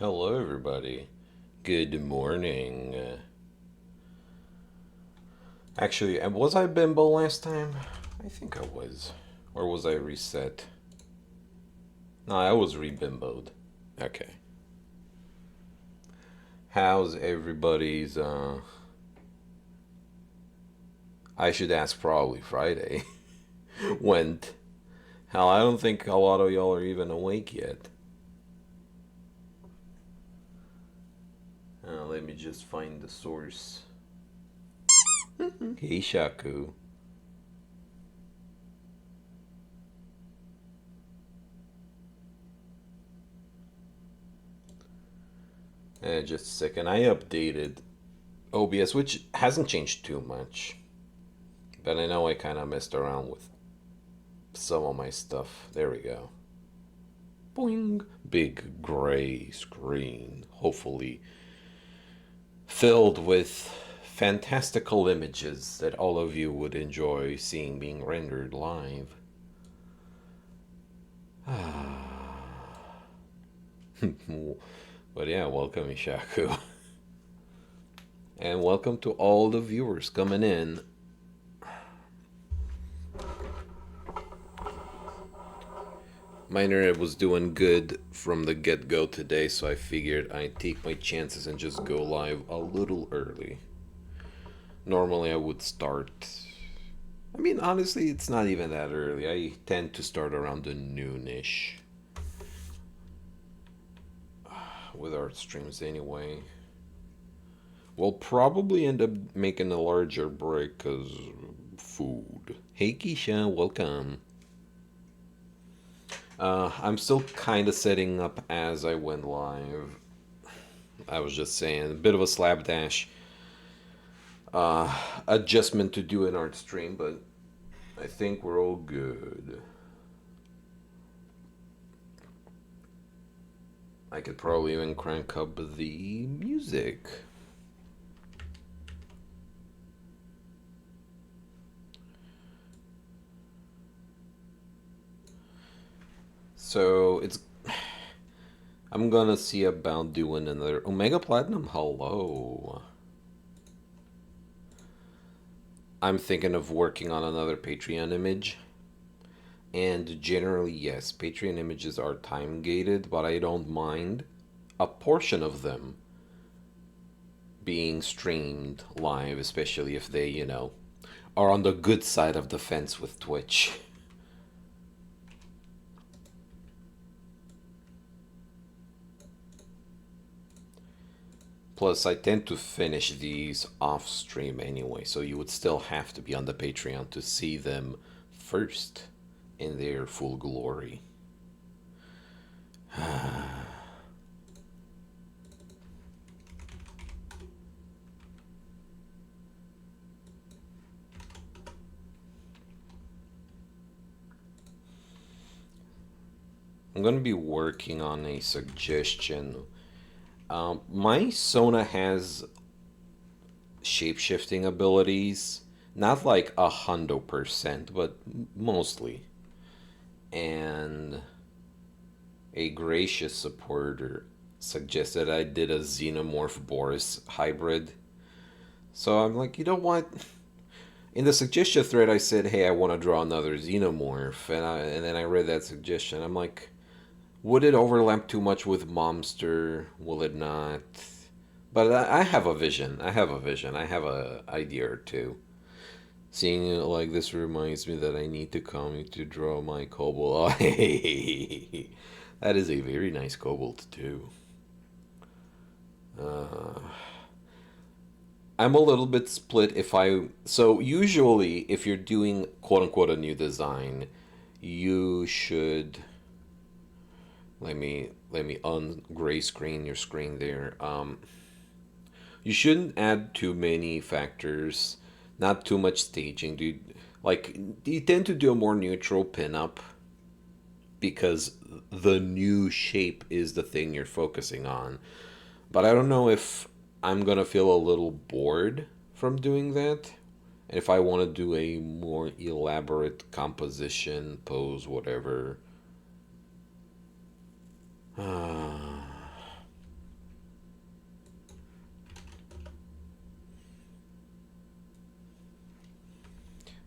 Hello, everybody. Good morning. Actually, was I bimbo last time? I think I was. Or was I reset? No, I was re-bimboed. Okay. How's everybody's, I should ask probably Friday, went? Hell, I don't think a lot of y'all are even awake yet. Let me just find the source. Hey, Shaku. Just a second. I updated OBS, which hasn't changed too much. But I know I kind of messed around with some of my stuff. There we go. Boing. Big gray screen. Hopefully filled with fantastical images that all of you would enjoy seeing being rendered live. But yeah, welcome Ishaku. And welcome to all the viewers coming in. My internet was doing good from the get-go today, so I figured I'd take my chances and just go live a little early. Normally I would start... I mean, honestly, it's not even that early. I tend to start around the noonish with our streams anyway. We'll probably end up making a larger break because food. Hey Keisha, welcome. I'm still kind of setting up as I went live. I was just saying, a bit of a slapdash adjustment to do in art stream, but I think we're all good. I could probably even crank up the music. So it's... I'm gonna see about doing another... Omega Platinum, hello. I'm thinking of working on another Patreon image. And generally, yes, Patreon images are time gated, but I don't mind a portion of them being streamed live, especially if they, are on the good side of the fence with Twitch. Plus, I tend to finish these off stream anyway, so you would still have to be on the Patreon to see them first in their full glory. I'm going to be working on a suggestion. My Sona has shape-shifting abilities, not like 100%, but mostly. And a gracious supporter suggested I did a Xenomorph Boris hybrid. So I'm like, you know what? In the suggestion thread, I said, hey, I want to draw another Xenomorph. And then I read that suggestion. I'm like, would it overlap too much with Momster? Will it not? But I have a vision. I have a idea or two. Seeing it like this reminds me that I need to come to draw my Kobold. Oh, that is a very nice Kobold too. I'm a little bit split if I... So usually if you're doing quote-unquote a new design, you should... Let me un-gray screen your screen there. You shouldn't add too many factors, not too much staging, dude. Like, you tend to do a more neutral pinup because the new shape is the thing you're focusing on. But I don't know if I'm gonna feel a little bored from doing that. And if I want to do a more elaborate composition, pose, whatever.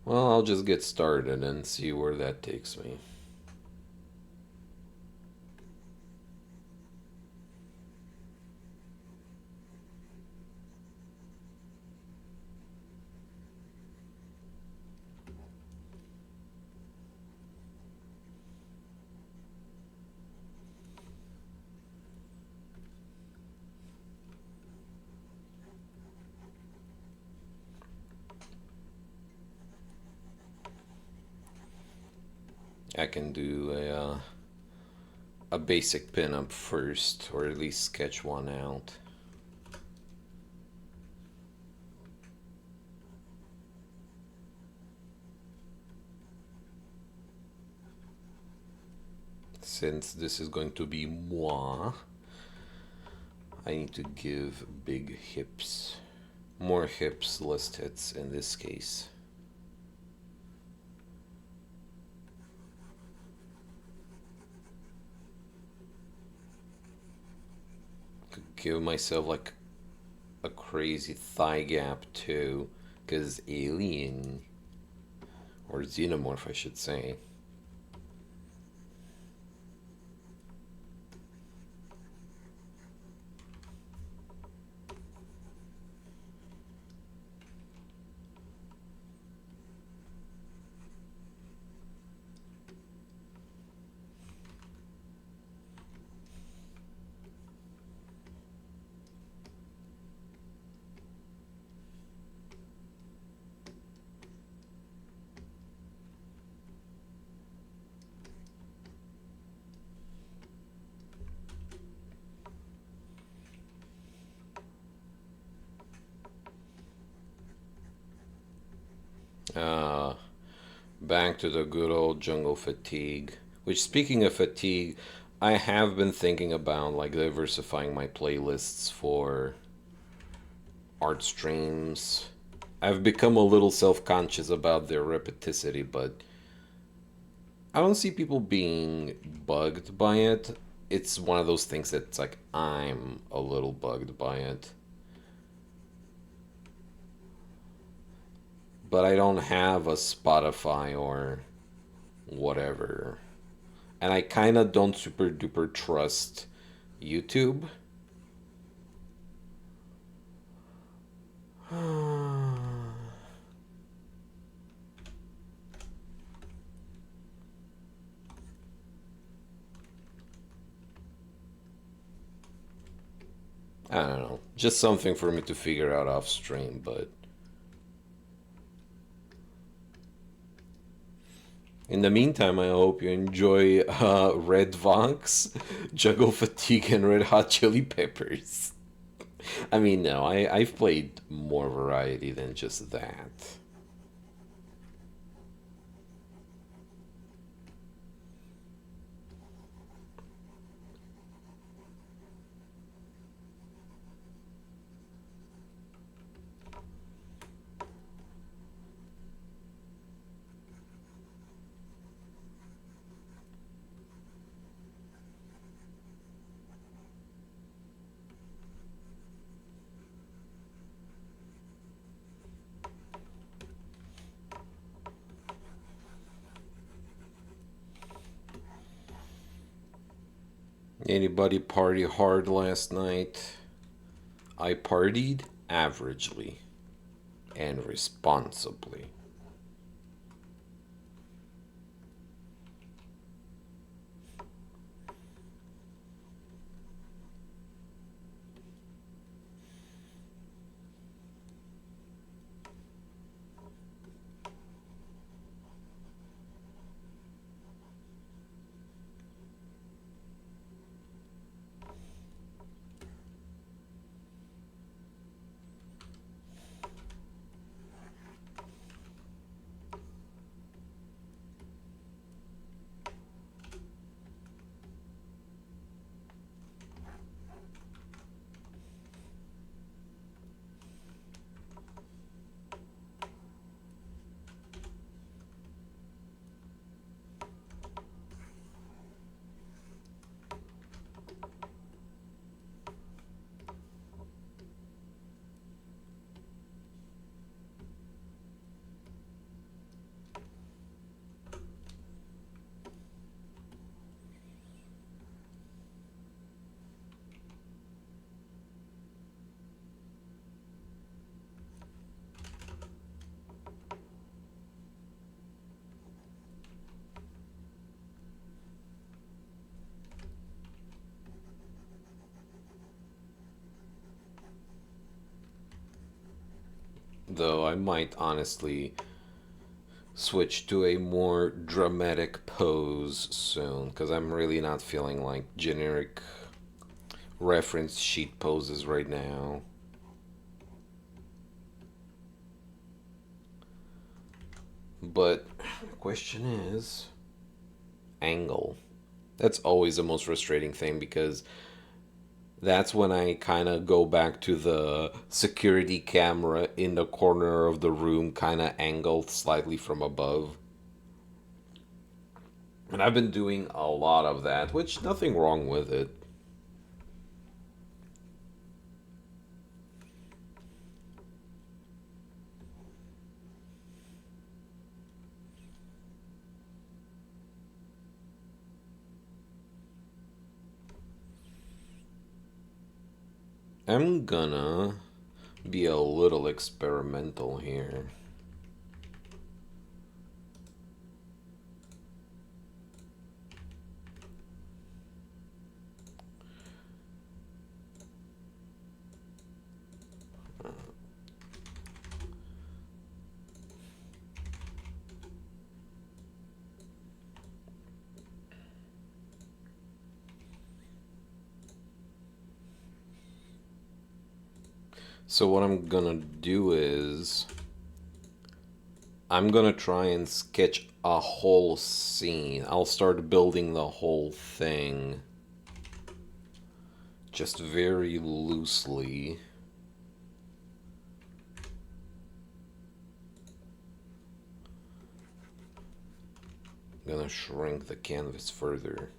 Well, I'll just get started and see where that takes me. I can do a basic pinup first, or at least sketch one out. Since this is going to be moi, I need to give big hips. More hips, less tits in this case. Could give myself like a crazy thigh gap too, because alien, or xenomorph I should say. Uh, Back to the good old jungle fatigue. Which, speaking of fatigue, I have been thinking about like diversifying my playlists for art streams. I've become a little self conscious about their repetitivity, but I don't see people being bugged by it. It's one of those things that's like I'm a little bugged by it. But I don't have a Spotify or whatever. And I kind of don't super duper trust YouTube. I don't know. Just something for me to figure out off stream, but in the meantime, I hope you enjoy Red Vox, Juggle Fatigue, and Red Hot Chili Peppers. I mean, no, I've played more variety than just that. Anybody party hard last night? I partied averagely and responsibly. though I might honestly switch to a more dramatic pose soon because I'm really not feeling like generic reference sheet poses right now. But the question is angle. That's always the most frustrating thing because that's when I kind of go back to the security camera in the corner of the room, kind of angled slightly from above. And I've been doing a lot of that, which nothing wrong with it. I'm gonna be a little experimental here. So, what I'm gonna do is I'm gonna try and sketch a whole scene. I'll start building the whole thing just very loosely. I'm gonna shrink the canvas further.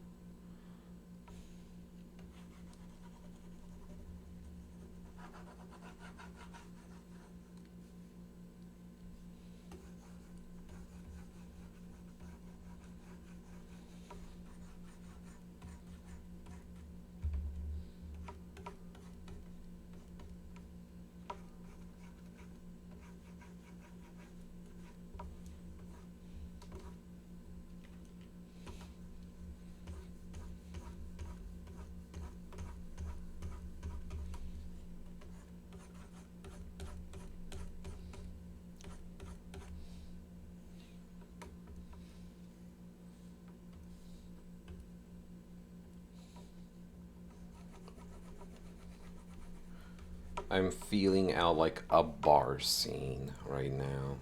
I'm feeling out like a bar scene right now.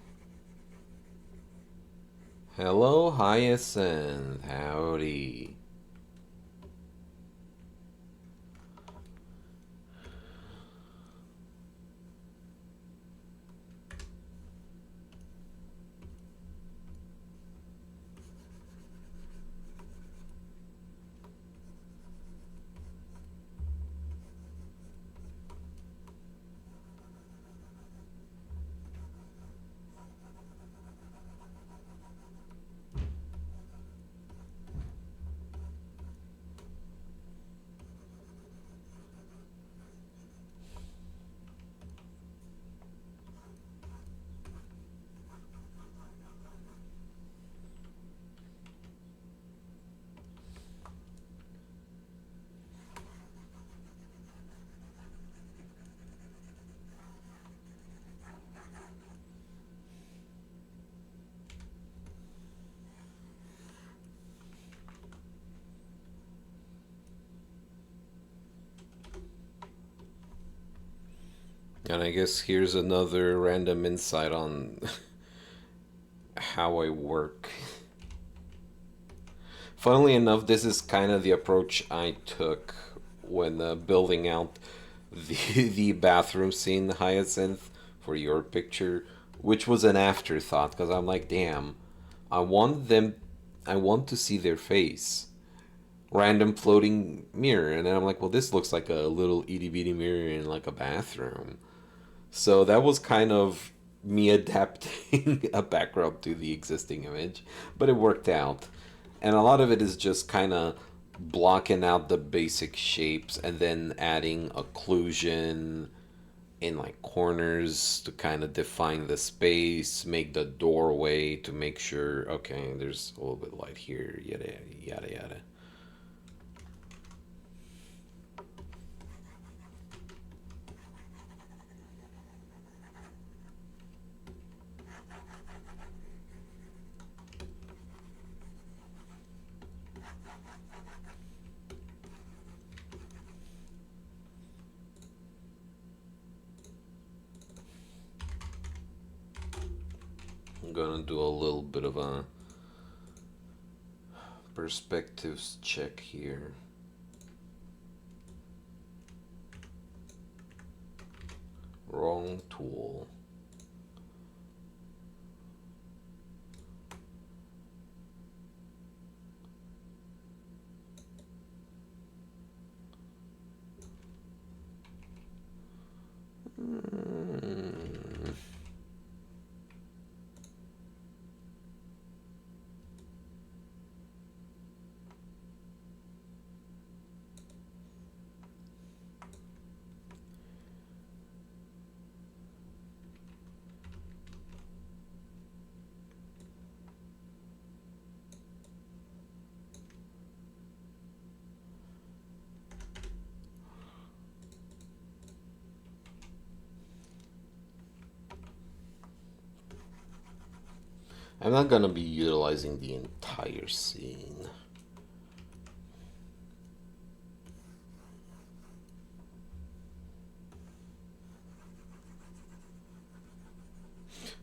Hello, Hyacinth. Howdy. And I guess here's another random insight on how I work. Funnily enough, this is kind of the approach I took when building out the bathroom scene, Hyacinth, for your picture, which was an afterthought because I'm like, damn, I want them, I want to see their face. Random floating mirror, and then I'm like, well, this looks like a little itty bitty mirror in like a bathroom. So that was kind of me adapting a background to the existing image, but it worked out. And a lot of it is just kind of blocking out the basic shapes and then adding occlusion in like corners to kind of define the space, make the doorway to make sure, okay, there's a little bit of light here, yada, yada, yada. I'm gonna do a little bit of a perspectives check here. Wrong tool. I'm not gonna be utilizing the entire scene.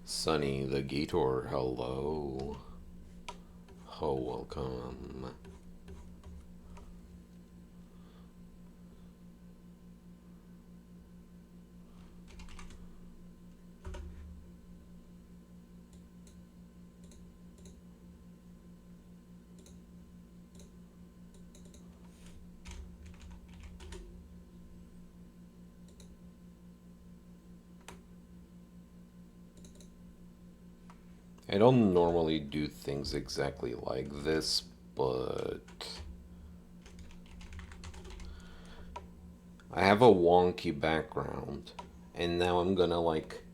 Sunny the Gator, hello. Oh, welcome. I don't normally do things exactly like this, but I have a wonky background, and now I'm gonna like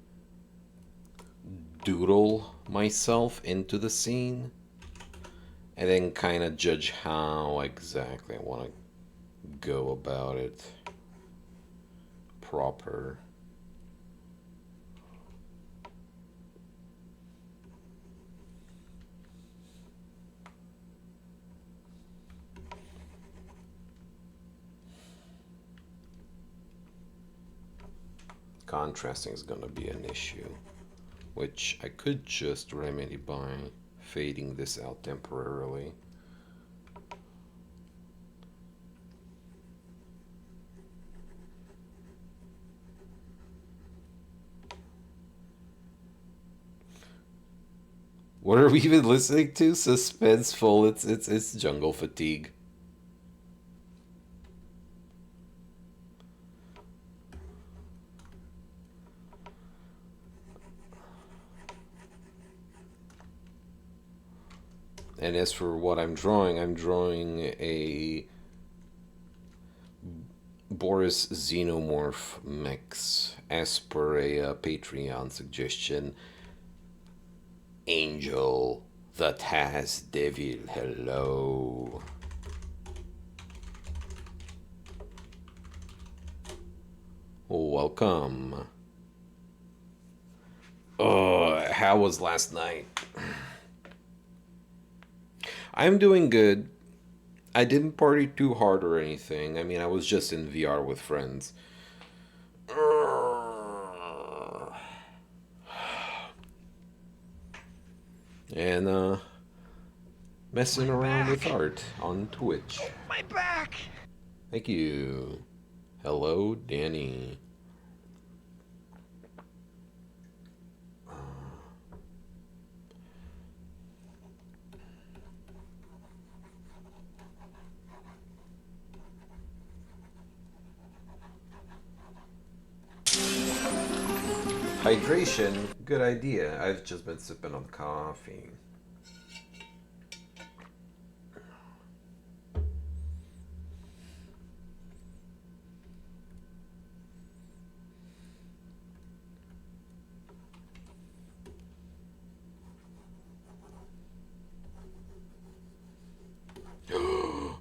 doodle myself into the scene and then kind of judge how exactly I want to go about it proper. Contrasting is gonna be an issue, which I could just remedy by fading this out temporarily. What are we even listening to? Suspenseful. It's jungle fatigue. And as for what I'm drawing a Boris Xenomorph mix as per a Patreon suggestion. Angel that has devil, hello. Welcome. How was last night? I'm doing good. I didn't party too hard or anything. I mean, I was just in VR with friends. And messing around with art on Twitch. Oh, my back! Thank you. Hello, Danny. Hydration, good idea. I've just been sipping on coffee.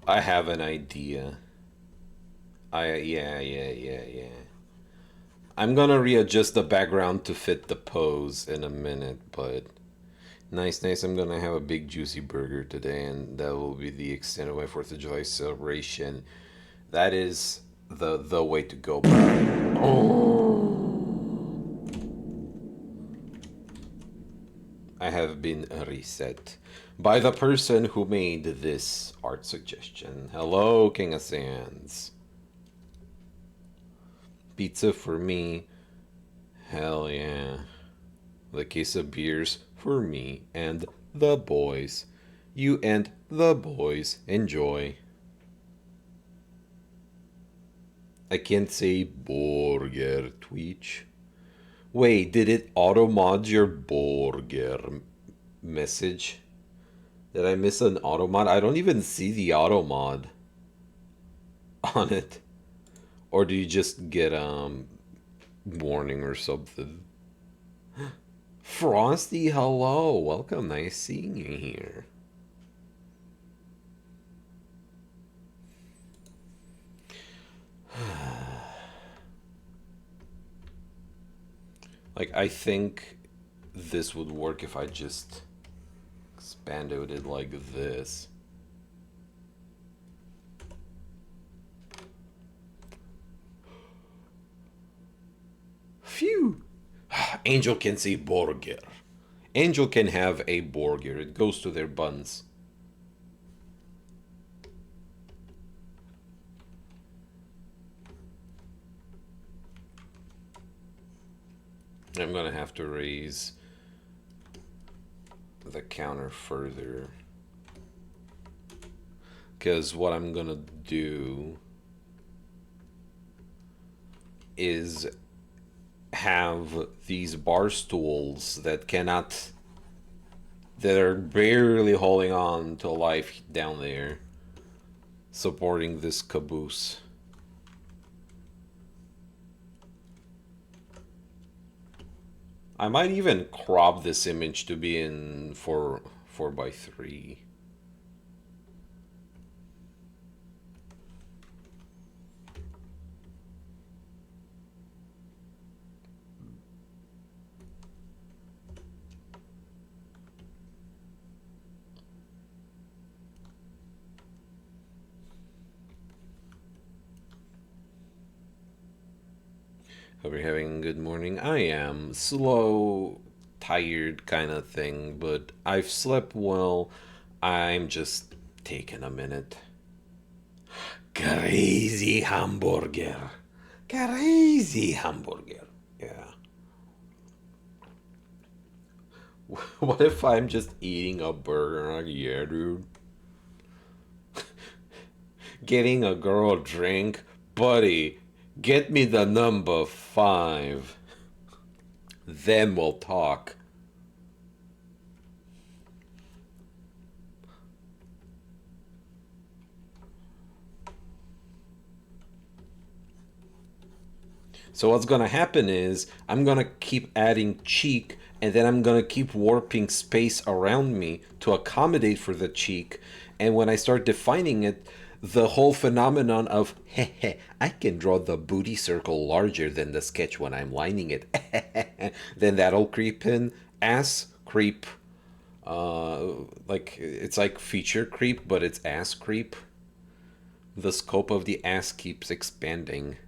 I have an idea. Yeah. I'm gonna readjust the background to fit the pose in a minute, but nice. I'm gonna have a big juicy burger today, and that will be the extent of my 4th of July celebration. That is the way to go about it. Oh. I have been reset by the person who made this art suggestion. Hello, King of Sands. Pizza for me. Hell yeah. The case of beers for me and the boys. You and the boys enjoy. I can't say burger, Twitch. Wait, did it auto mod your burger message? Did I miss an auto mod? I don't even see the auto mod on it. Or do you just get warning or something? Frosty, hello. Welcome. Nice seeing you here. Like, I think this would work if I just expanded it like this. Phew. Angel can say burger. Angel can have a burger. It goes to their buns. I'm gonna have to raise the counter further, because what I'm gonna do is have these bar stools that are barely holding on to life down there, supporting this caboose. I might even crop this image to be in 4x3. Hope you're having a good morning. I am slow, tired kind of thing, but I've slept well. I'm just taking a minute. Crazy hamburger. Crazy hamburger. Yeah. What if I'm just eating a burger? Like, yeah, dude. Getting a girl a drink? Buddy, get me the number 5. Then we'll talk. So what's gonna happen is I'm gonna keep adding cheek, and then I'm gonna keep warping space around me to accommodate for the cheek. And when I start defining it, the whole phenomenon of heh, I can draw the booty circle larger than the sketch when I'm lining it. Then that'll creep in. Ass creep. Like it's like feature creep, but it's ass creep. The scope of the ass keeps expanding.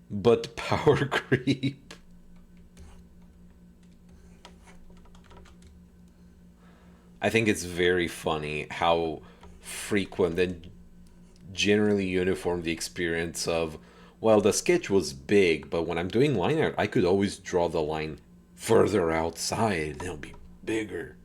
But power creep. I think it's very funny how frequent and generally uniform the experience of, well, the sketch was big, but when I'm doing line art, I could always draw the line further outside and it'll be bigger.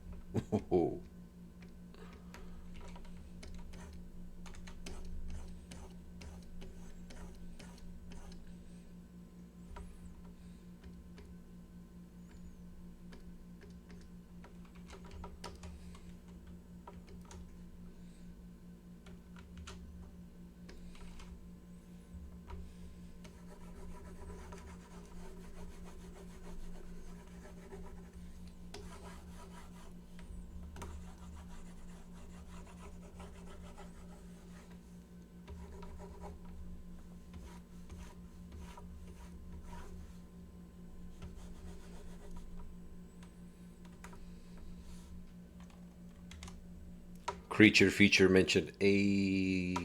Creature feature mentioned a.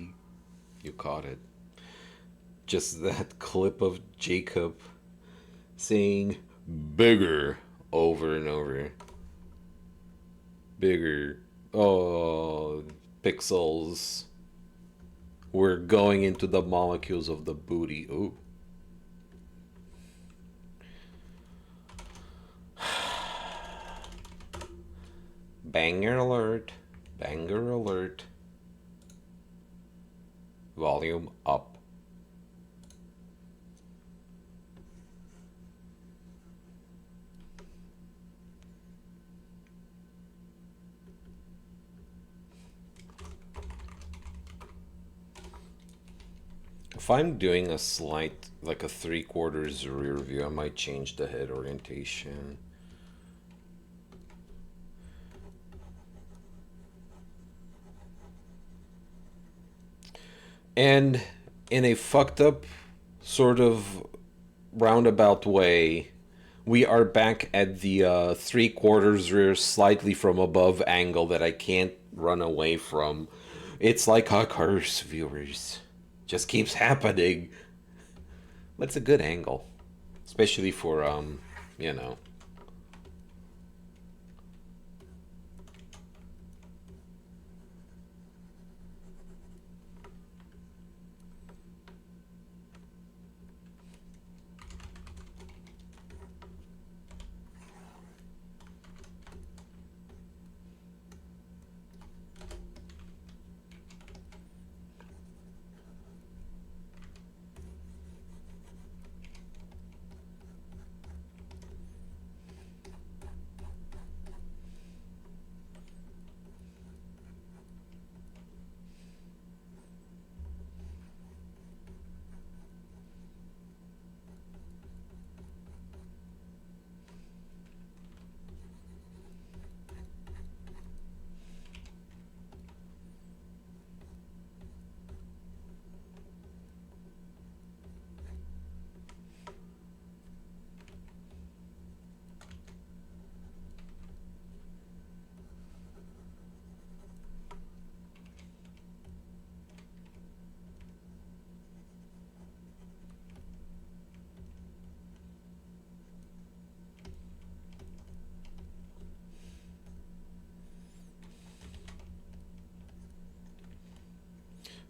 You caught it. Just that clip of Jacob saying bigger over and over. Bigger. Oh, pixels. We're going into the molecules of the booty. Ooh. Banger alert. Banger alert. Volume up. If I'm doing a slight, like a 3/4 rear view, I might change the head orientation. And in a fucked up, sort of roundabout way, we are back at the 3/4 rear, slightly from above angle that I can't run away from. It's like a curse, viewers. Just keeps happening. But it's a good angle, especially for you know.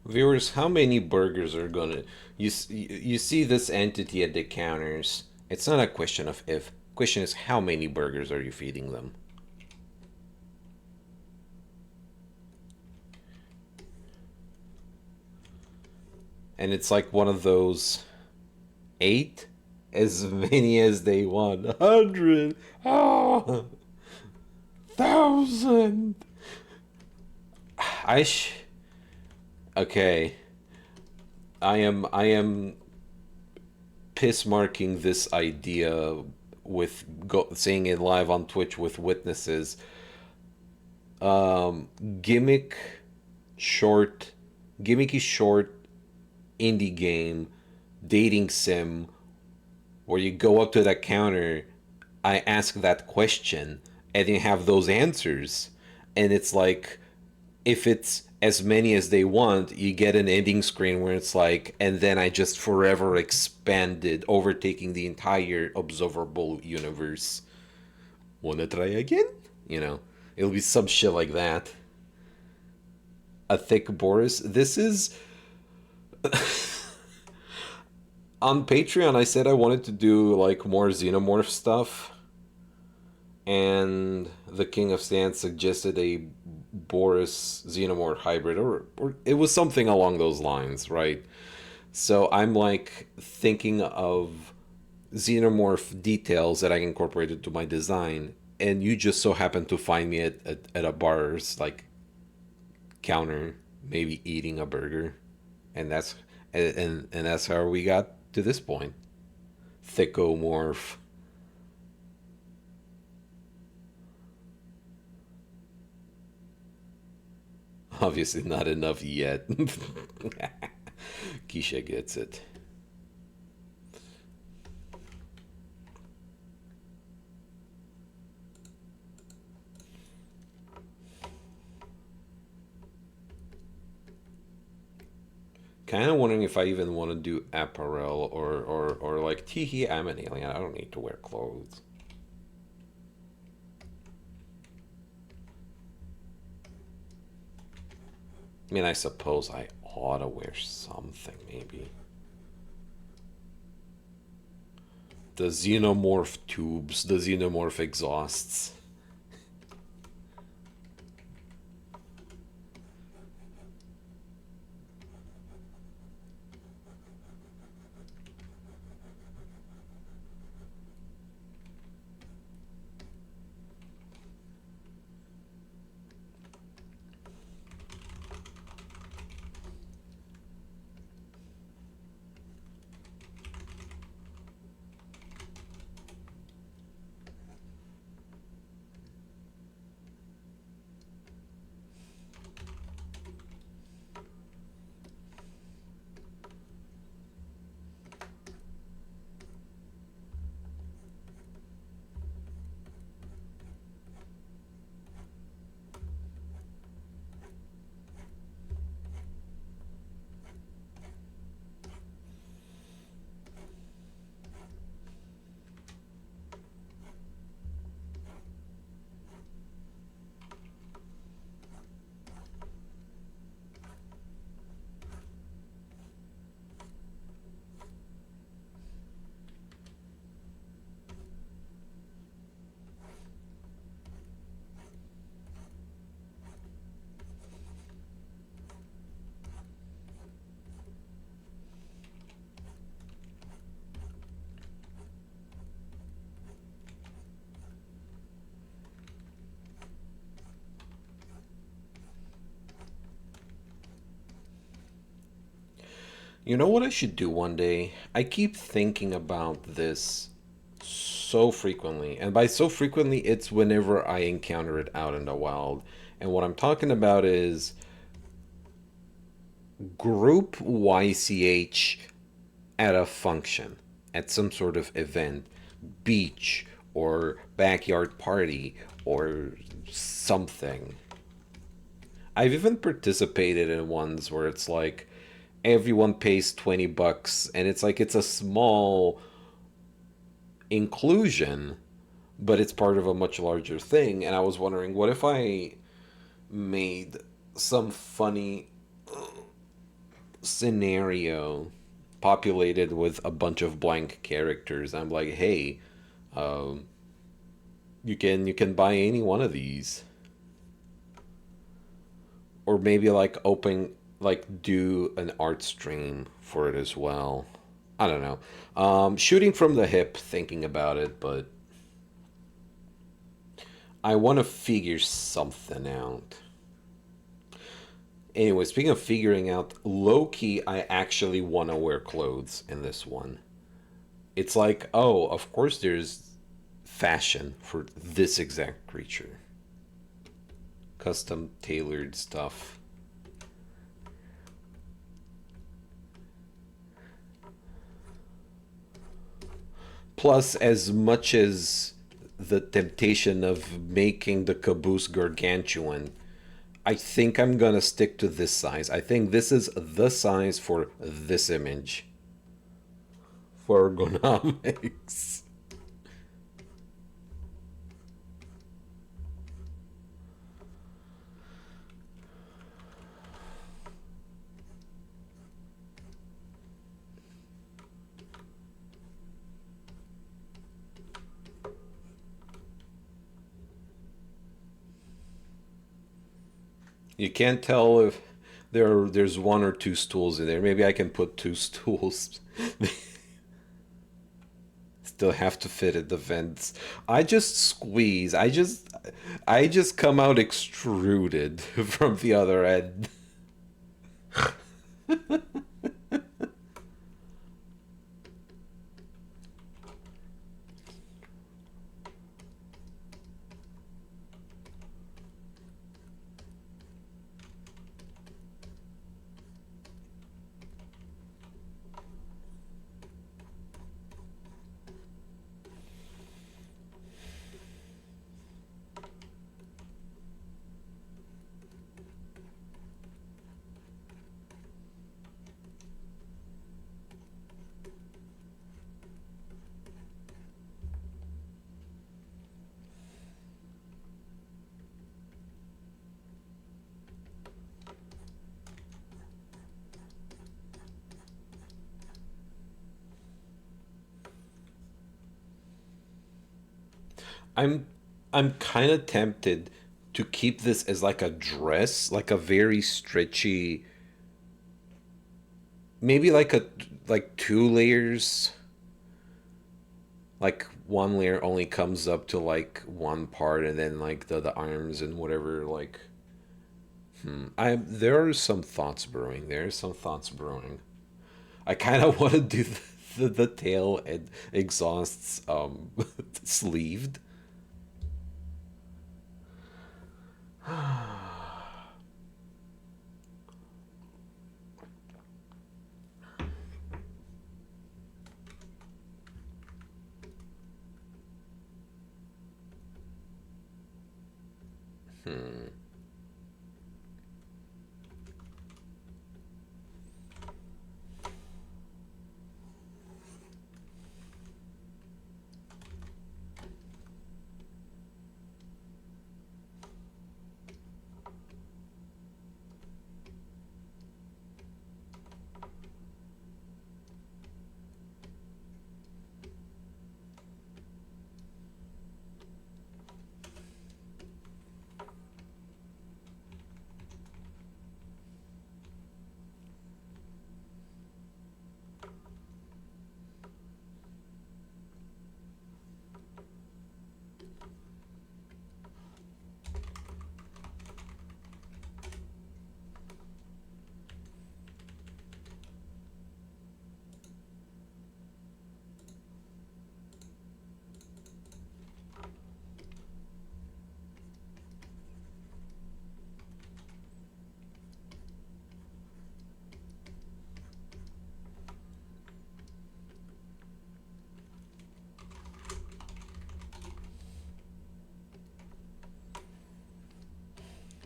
Viewers, how many burgers are gonna you see this entity at the counters? It's not a question of if. Question is how many burgers are you feeding them? And it's like one of those 8, as many as they want. 100, 1,000. I sh Okay. I am piss marking this idea with saying it live on Twitch with witnesses. Um, gimmick, short, gimmicky short indie game, dating sim, where you go up to that counter, I ask that question, and you have those answers, and it's like if it's as many as they want, you get an ending screen where it's like, and then I just forever expanded, overtaking the entire observable universe. Wanna try again? You know, it'll be some shit like that. A thick Boris. This is on Patreon. I said I wanted to do like more xenomorph stuff, and the King of Sand suggested a Boris Xenomorph hybrid, or it was something along those lines, right? So I'm like thinking of Xenomorph details that I can incorporate into my design, and you just so happen to find me at a bar's like counter, maybe eating a burger, and that's how we got to this point. Thickomorph. Obviously not enough yet. Keisha gets it. Kind of wondering if I even want to do apparel or like, teehee, I'm an alien. I don't need to wear clothes. I mean, I suppose I ought to wear something, maybe. The xenomorph tubes, the xenomorph exhausts. You know what I should do one day? I keep thinking about this so frequently. And by so frequently, it's whenever I encounter it out in the wild. And what I'm talking about is group YCH at a function, at some sort of event, beach or backyard party or something. I've even participated in ones where it's like everyone pays 20 bucks and it's like it's a small inclusion, but it's part of a much larger thing. And I was wondering, what if I made some funny scenario populated with a bunch of blank characters? I'm like, hey, um, you can buy any one of these, or maybe like open like do an art stream for it as well. I don't know. Shooting from the hip, thinking about it, but I want to figure something out. Anyway, speaking of figuring out, low key, I actually want to wear clothes in this one. It's like, oh, of course there's fashion for this exact creature, custom tailored stuff. Plus, as much as the temptation of making the caboose gargantuan, I think I'm gonna stick to this size. I think this is the size for this image for ergonomics. You can't tell if there's one or two stools in there. Maybe I can put two stools. Still have to fit at the vents. I just squeeze. I just come out extruded from the other end. I'm I'm kind of tempted to keep this as like a dress, like a very stretchy, maybe like two layers, like one layer only comes up to like one part and then like the arms and whatever like I there are some thoughts brewing. There are some thoughts brewing. I kind of want to do the tail and exhausts sleeved.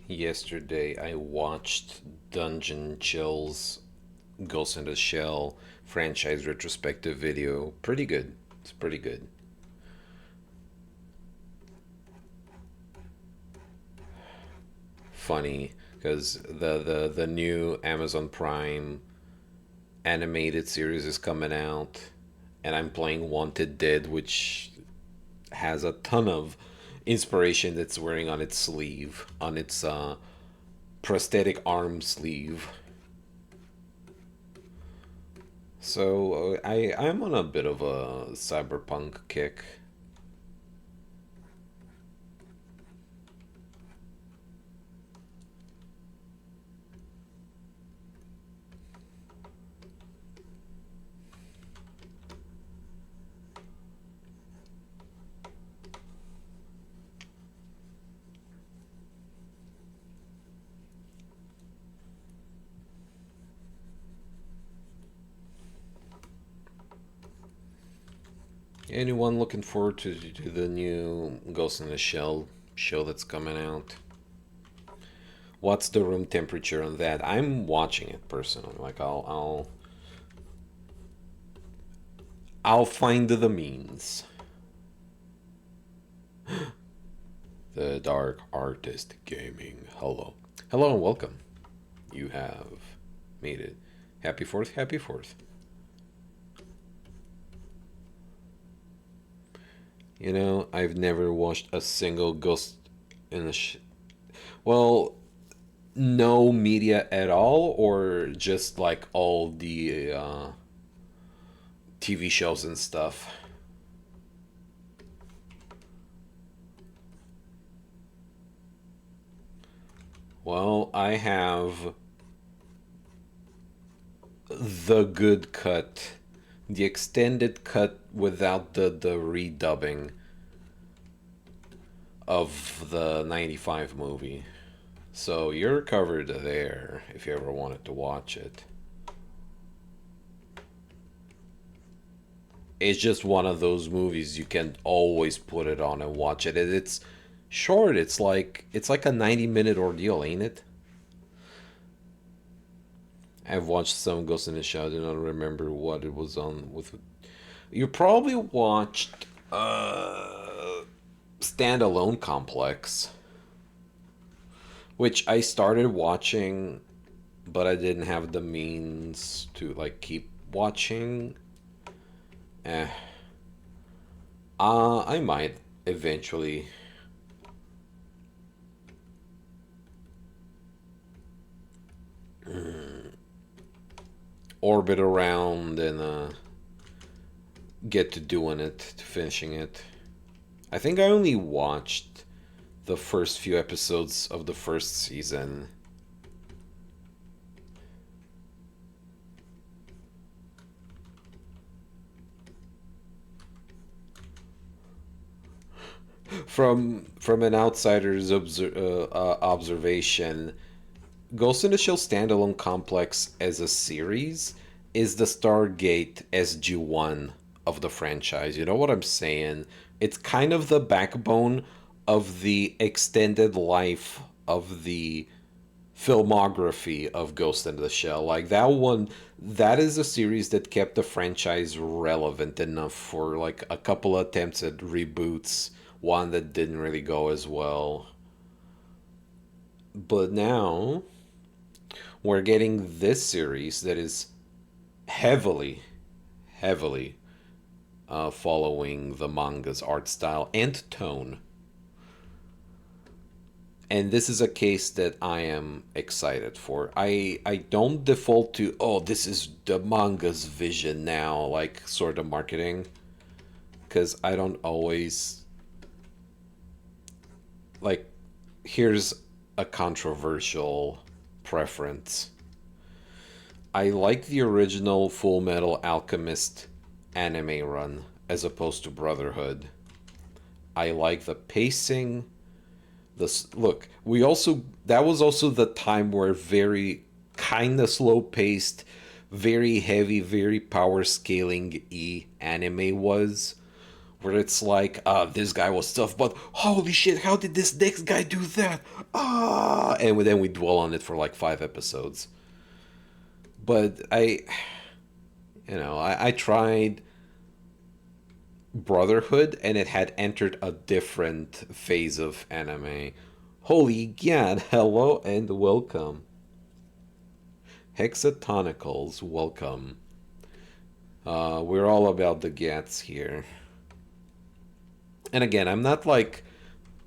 Yesterday, I watched Dungeon Chill's Ghost in the Shell franchise retrospective video. Pretty good. It's pretty good. Funny because the new Amazon Prime animated series is coming out, and I'm playing Wanted Dead, which has a ton of inspiration that's wearing on its sleeve, on its prosthetic arm sleeve. So I'm on a bit of a cyberpunk kick. Anyone looking forward to the new Ghost in the Shell show that's coming out? What's the room temperature on that? I'm watching it personally. Like I'll find the means. The Dark Artist Gaming. Hello. Hello and welcome. You have made it. Happy 4th, happy 4th. You know, I've never watched a single Ghost in the well, no media at all, or just like all the TV shows and stuff. Well, I have the good cut, the extended cut without the redubbing of the 95 movie. So you're covered there if you ever wanted to watch it. It's just one of those movies you can always put it on and watch it. It's short. It's like a 90-minute ordeal, ain't it? I've watched some Ghost in the Shell. I do not remember what it was on with. You probably watched Standalone Complex, which I started watching, but I didn't have the means to like keep watching. Eh, I might. eventually orbit around and get to doing it, to finishing it. I think I only watched the first few episodes of the first season. From an outsider's observation, Ghost in the Shell standalone complex as a series is the Stargate SG-1 of the franchise. You know what I'm saying? It's kind of the backbone of the extended life of the filmography of Ghost in the Shell. Like that one, that is a series that kept the franchise relevant enough for like a couple of attempts at reboots, one that didn't really go as well. But now we're getting this series that is heavily, heavily following the manga's art style and tone. And this is a case that I am excited for. I don't default to, oh, this is the manga's vision now, like sort of marketing, because I don't always like. Here's a controversial preference. I like the original Full Metal Alchemist anime run as opposed to Brotherhood. I like the pacing. This look, we also that was also the time where very kind of slow paced, very heavy, very power scaling anime was, where it's like, this guy was tough, but holy shit, how did this next guy do that? And then we dwell on it for like 5 episodes. But I tried Brotherhood, and it had entered a different phase of anime. Holy god, hello and welcome. Hexatonicals, welcome. We're all about the gats here. And again, I'm not like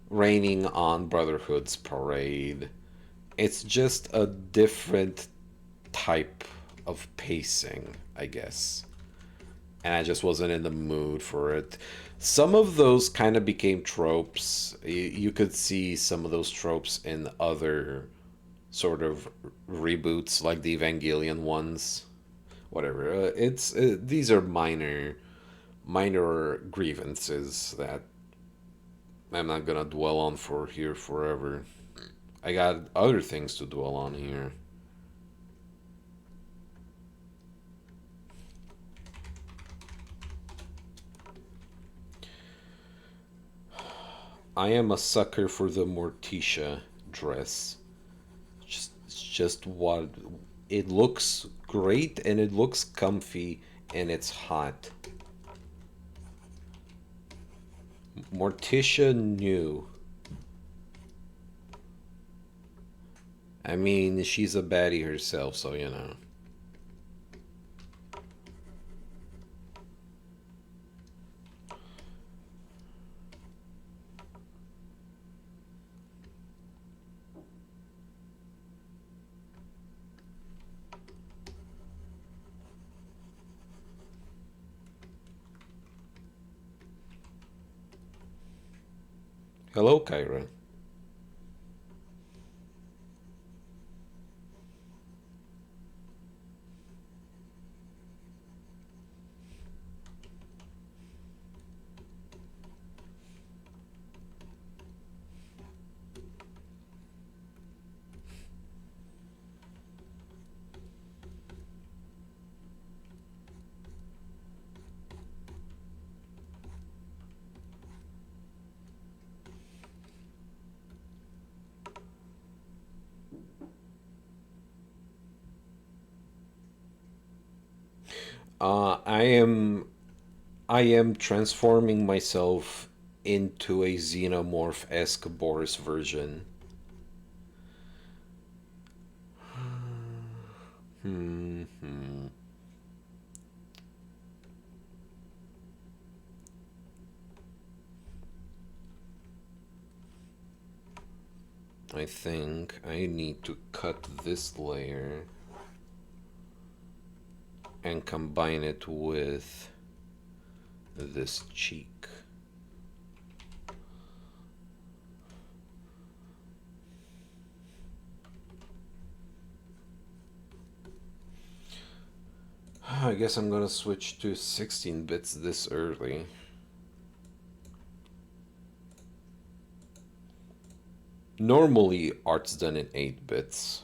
raining on Brotherhood's parade. It's just a different type of pacing, I guess. And I just wasn't in the mood for it. Some of those kind of became tropes. You could see some of those tropes in other sort of reboots, like the Evangelion ones. Whatever. These are minor grievances that I'm not gonna dwell on for here forever. I got other things to dwell on here. I am a sucker for the Morticia dress. It's just what it looks great, and it looks comfy, and it's hot. Morticia new. I mean, she's a baddie herself, so you know. Hello, Kyra. I am transforming myself into a xenomorph-esque Boris version. Hmm. I think I need to cut this layer and combine it with this cheek. I guess I'm gonna switch to 16 bits this early. Normally, art's done in 8 bits,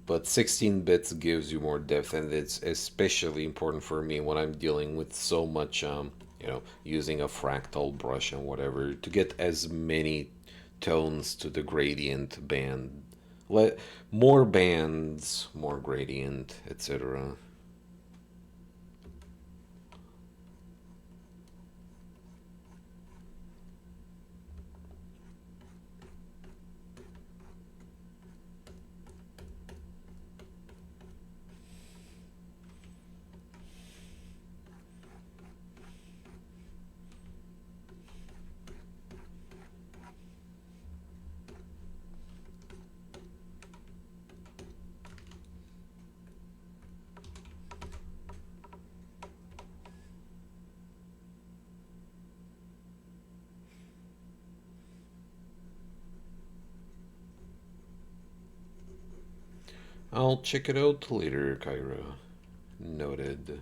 but 16 bits gives you more depth, and it's especially important for me when I'm dealing with so much, using a fractal brush and whatever, to get as many tones to the gradient band. Let more bands, more gradient, etc. I'll check it out later, Kyra. Noted.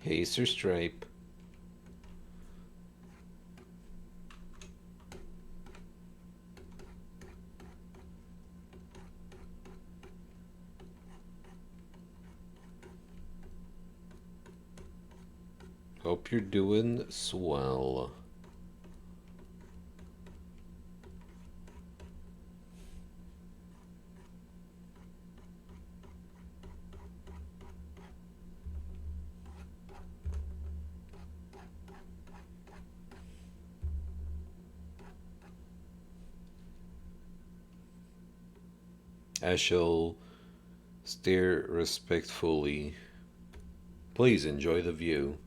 Hey, Sir Stripe. Hope you're doing swell. I shall stare respectfully. Please enjoy the view.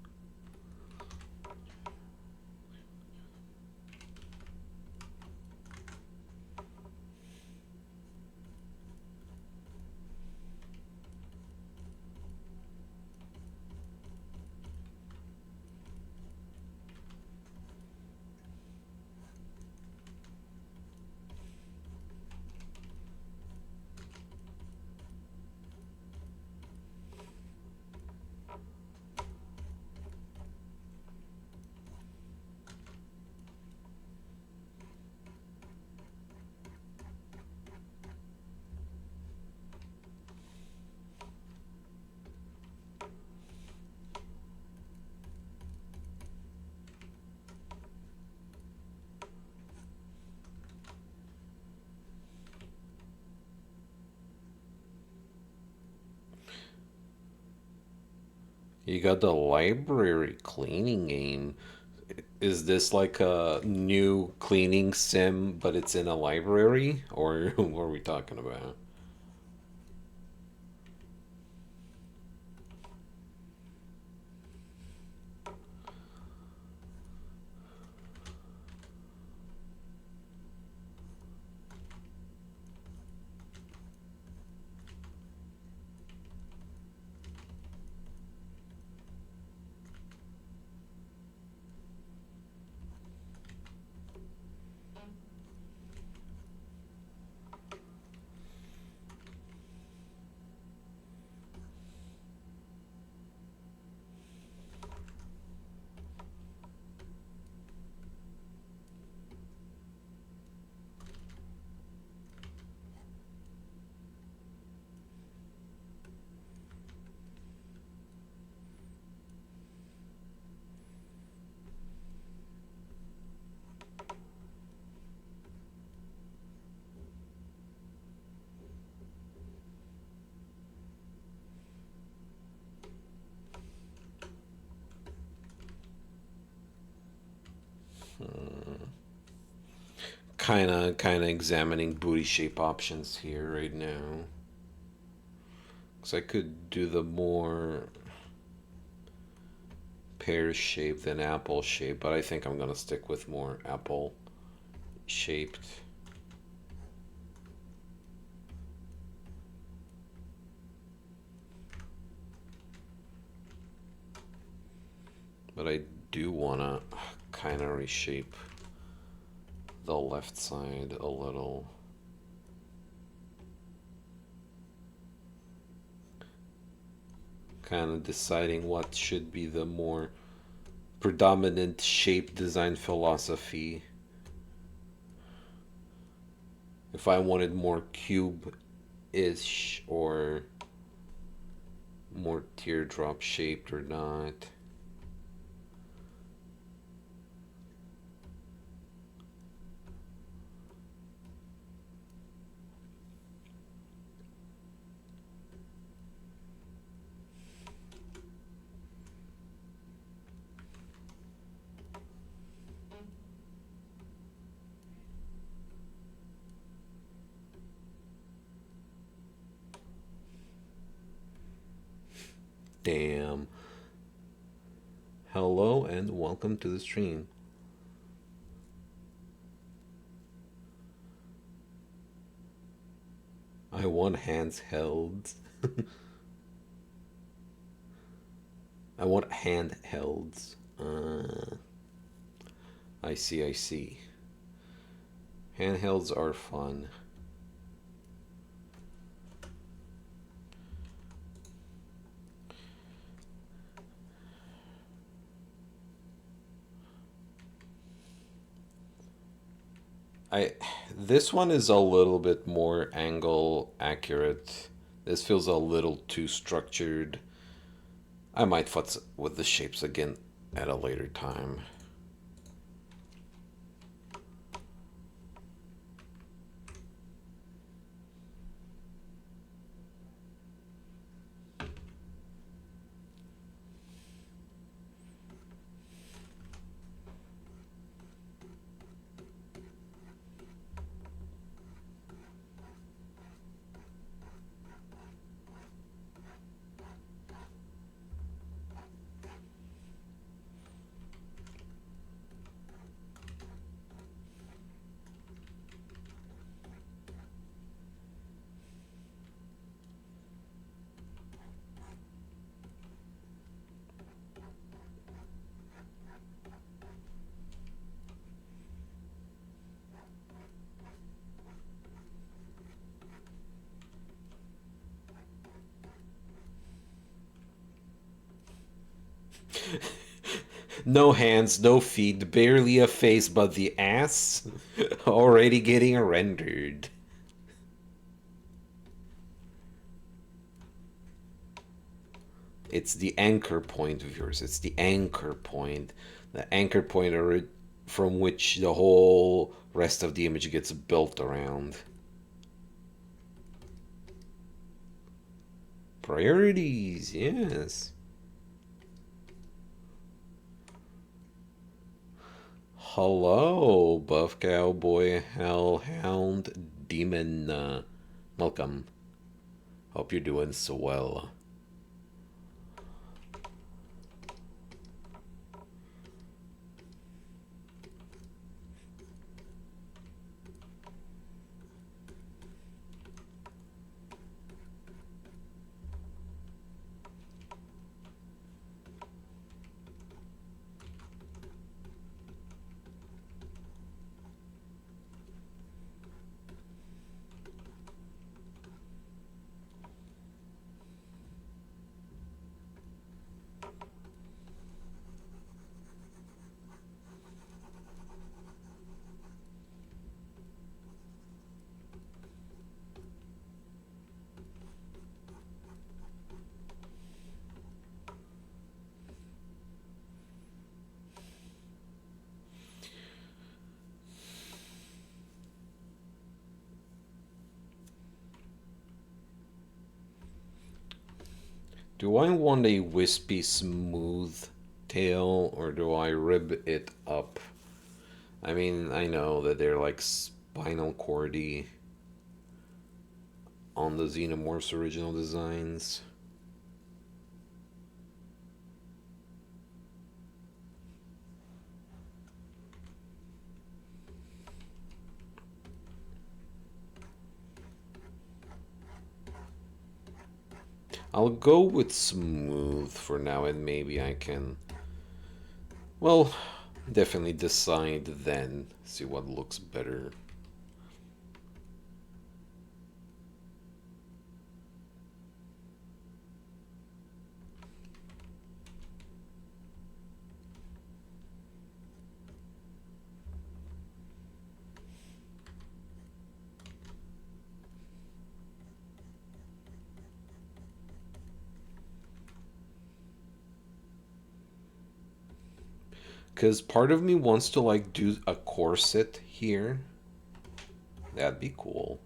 You got the library cleaning game. Is this like a new cleaning sim, but it's in a library? Or what are we talking about? kind of examining booty shape options here right now. Because I could do the more pear shaped than apple shaped, but I think I'm gonna stick with more apple shaped. But I do wanna kind of reshape the left side a little. Kind of deciding what should be the more predominant shape design philosophy. If I wanted more cube-ish or more teardrop shaped or not. Damn. Hello and welcome to the stream. I want hands held. I want handhelds. I see, I see. Handhelds are fun. I This one is a little bit more angle accurate. This feels a little too structured. I might futz with the shapes again at a later time. No hands, no feet, barely a face, but the ass already getting rendered. It's the anchor point of yours. It's the anchor point. The anchor point from which the whole rest of the image gets built around. Priorities, yes. Hello, Buff Cowboy Hellhound Demon. Welcome. Hope you're doing so well. Do I want a wispy smooth tail or do I rib it up? I mean, I know that they're like albino Cordy on the Xenomorphs original designs. I'll go with smooth for now, and maybe I can, well, definitely decide then, see what looks better. Because part of me wants to like do a corset here. That'd be cool.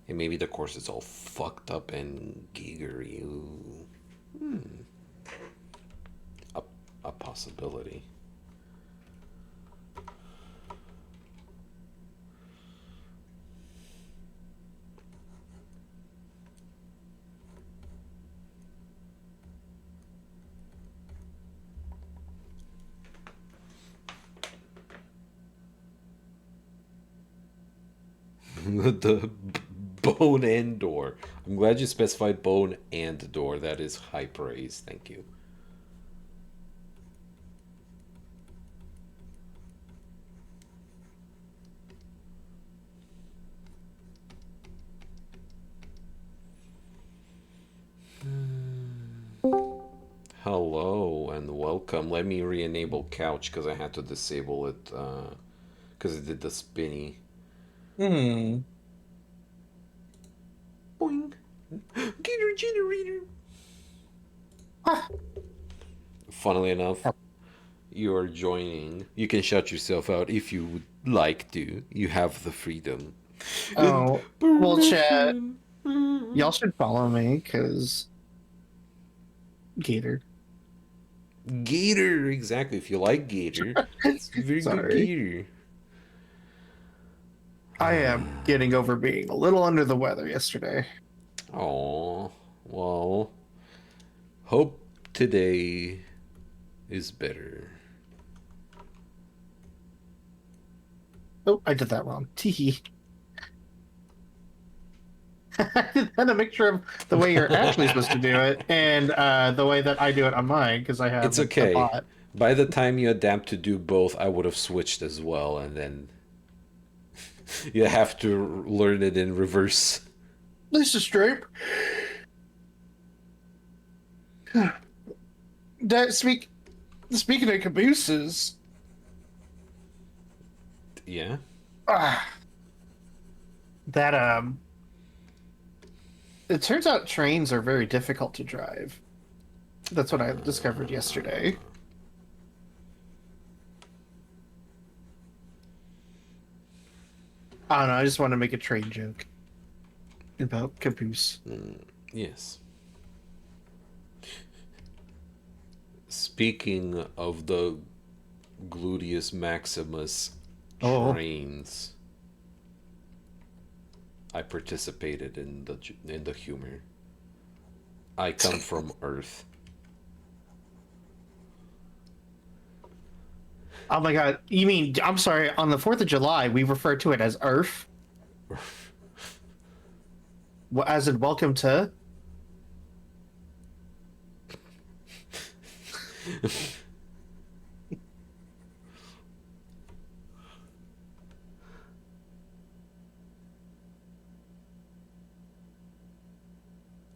And maybe the corset's all fucked up and gigery. Ooh. A, a possibility. The bone and door. I'm glad you specified bone and door. That is high praise. Thank you. Hello and welcome. Let me re-enable couch because I had to disable it because it did the spinny. Hmm. Boing. Gator generator. Ah. Funnily enough, you are joining. You can shut yourself out if you would like to. You have the freedom. And Oh, well, chat. permission. Y'all should follow me because Gator. Gator, exactly. If you like Gator, it's a very good Sorry. Gator. I am getting over being a little under the weather yesterday. Oh, well, hope today is better. Oh, I did that wrong. Teehee. I did that a mixture of the way you're actually supposed to do it and the way that I do it on mine because I have It's a okay. bot. By the time you adapt to do both, I would have switched as well, and then you have to learn it in reverse. This is straight. That speaking of cabooses, Yeah? ah, that it turns out trains are very difficult to drive. That's what I discovered yesterday. I don't know. I just want to make a train joke about caboose. Yes. Speaking of the gluteus maximus Oh, trains, I participated in the humor. I come from Earth. oh my God! You mean I'm sorry? On the 4th of July, we refer to it as Earth, as in welcome to.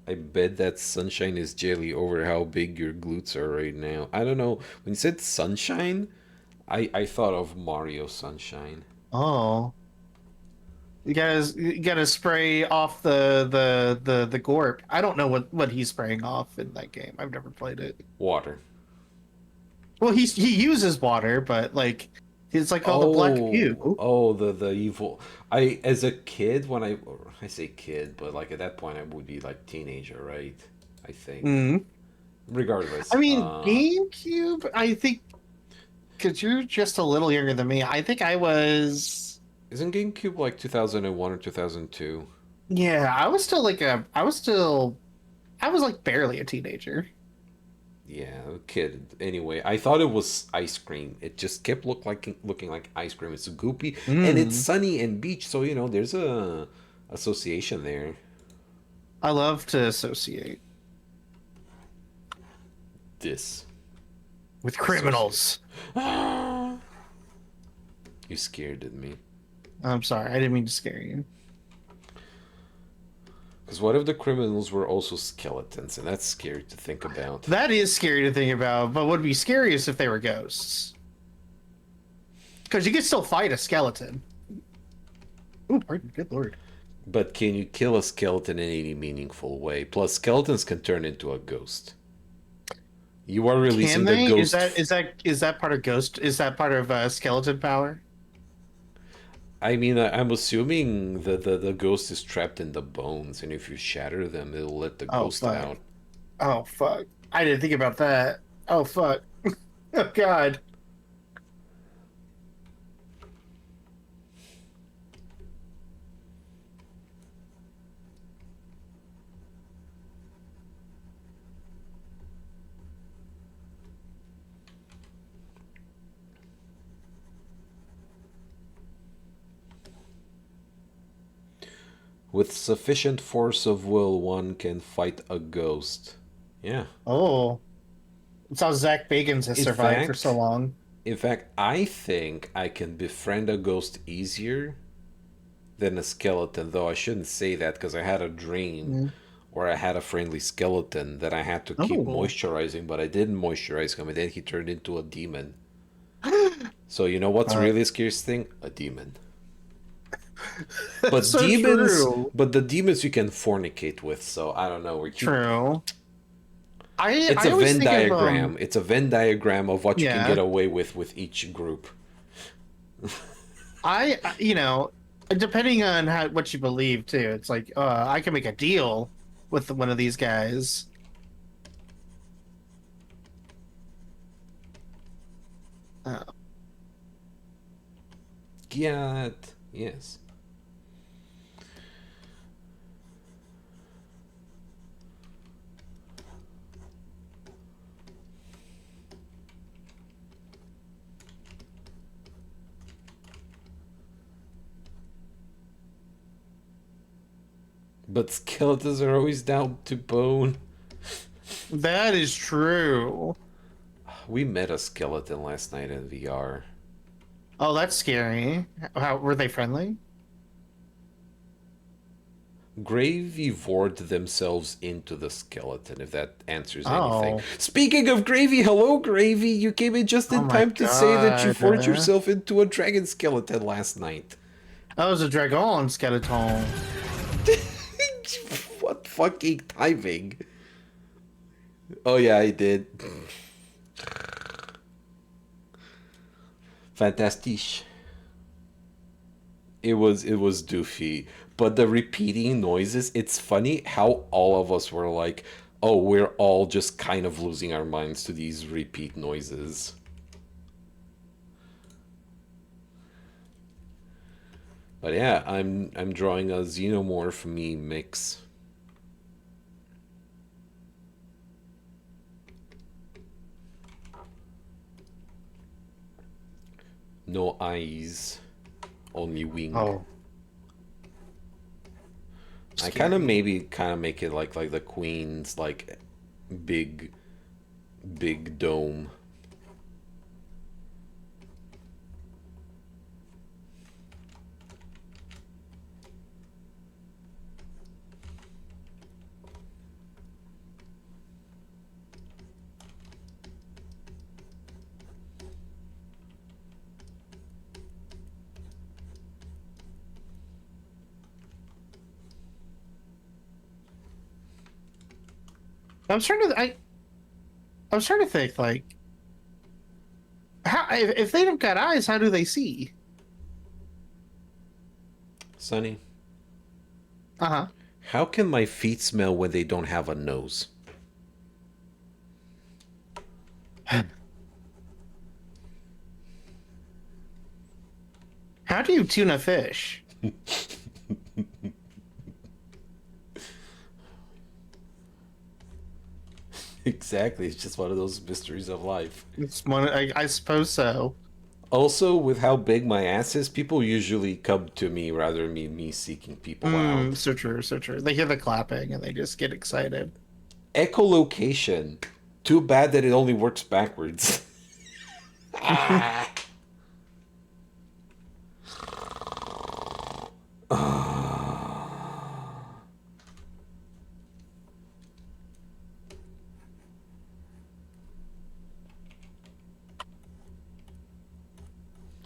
I bet that sunshine is jelly over how big your glutes are right now. I don't know. When you said sunshine, I thought of Mario Sunshine. Oh, you gotta spray off the gorp. I don't know what he's spraying off in that game. I've never played it. Water. Well, he uses water, but like it's like all the black Oh, goo. oh, the evil. I as a kid when I say kid, but like at that point I would be like teenager, right? I think. Mm. Regardless, I mean, GameCube. I think because you're just a little younger than me. I think I was. Isn't GameCube like 2001 or 2002? Yeah, I was still like a. I was still. I was like barely a teenager. Yeah, a kid. Anyway, I thought it was ice cream. It just kept looking like ice cream. It's goopy and it's Mm. sunny and beach, so there's a association there. I love to associate This with associate. criminals. You scared at me. I'm sorry, I didn't mean to scare you. Because what if the criminals were also skeletons? And that's scary to think about. That is scary to think about, but would be scariest if they were ghosts. Because you could still fight a skeleton. Oh, pardon, good lord. But can you kill a skeleton in any meaningful way? Plus, skeletons can turn into a ghost. You are Can releasing the they? ghost. Is that part of ghost? Is that part of skeleton power? I mean, I'm assuming the ghost is trapped in the bones, and if you shatter them, it'll let the Oh ghost fuck. out. Oh fuck. I didn't think about that. Oh fuck. Oh god. With sufficient force of will, one can fight a ghost. Yeah. Oh. It's how Zach Bagans has In survived for so fact, long. in fact, I think I can befriend a ghost easier than a skeleton, though I shouldn't say that because I had a dream Mm. where I had a friendly skeleton that I had to keep Oh. moisturizing, but I didn't moisturize him, and then he turned into a demon. So you know what's Uh, really the scariest thing? A demon. But so demons, true. but the demons you can fornicate with. So I don't know. True. It's I a always Venn think of diagram. It's a Venn diagram of what you can get yeah. away with each group. You know, depending on how what you believe too. It's like I can make a deal with one of these guys. Uh, Get yes. But skeletons are always down to bone. that is true. We met a skeleton last night in VR. Oh, that's scary. How were they friendly? Gravy vored themselves into the skeleton, if that answers anything. Oh, Speaking of gravy, hello gravy! You came in just oh in my time to say that you god. forged yourself into a dragon skeleton last night. That was a dragon skeleton. What fucking timing? Oh yeah, I did. Fantastique. It was doofy, but the repeating noises, it's funny how all of us were like, "Oh, we're all just kind of losing our minds to these repeat noises." But yeah, I'm drawing a xenomorph me mix. No eyes, only wing. Oh, I kind of scary. maybe kind of make it like the queen's like big big dome. I'm starting to I'm starting to think like how if they don't got eyes, how do they see? Sonny, Uh-huh. how can my feet smell when they don't have a nose? How do you tune a fish? Exactly. It's just one of those mysteries of life. It's one. I suppose so. Also, with how big my ass is, people usually come to me rather than me seeking people out. So true, so true. They hear the clapping and they just get excited. Echolocation. Too bad that it only works backwards.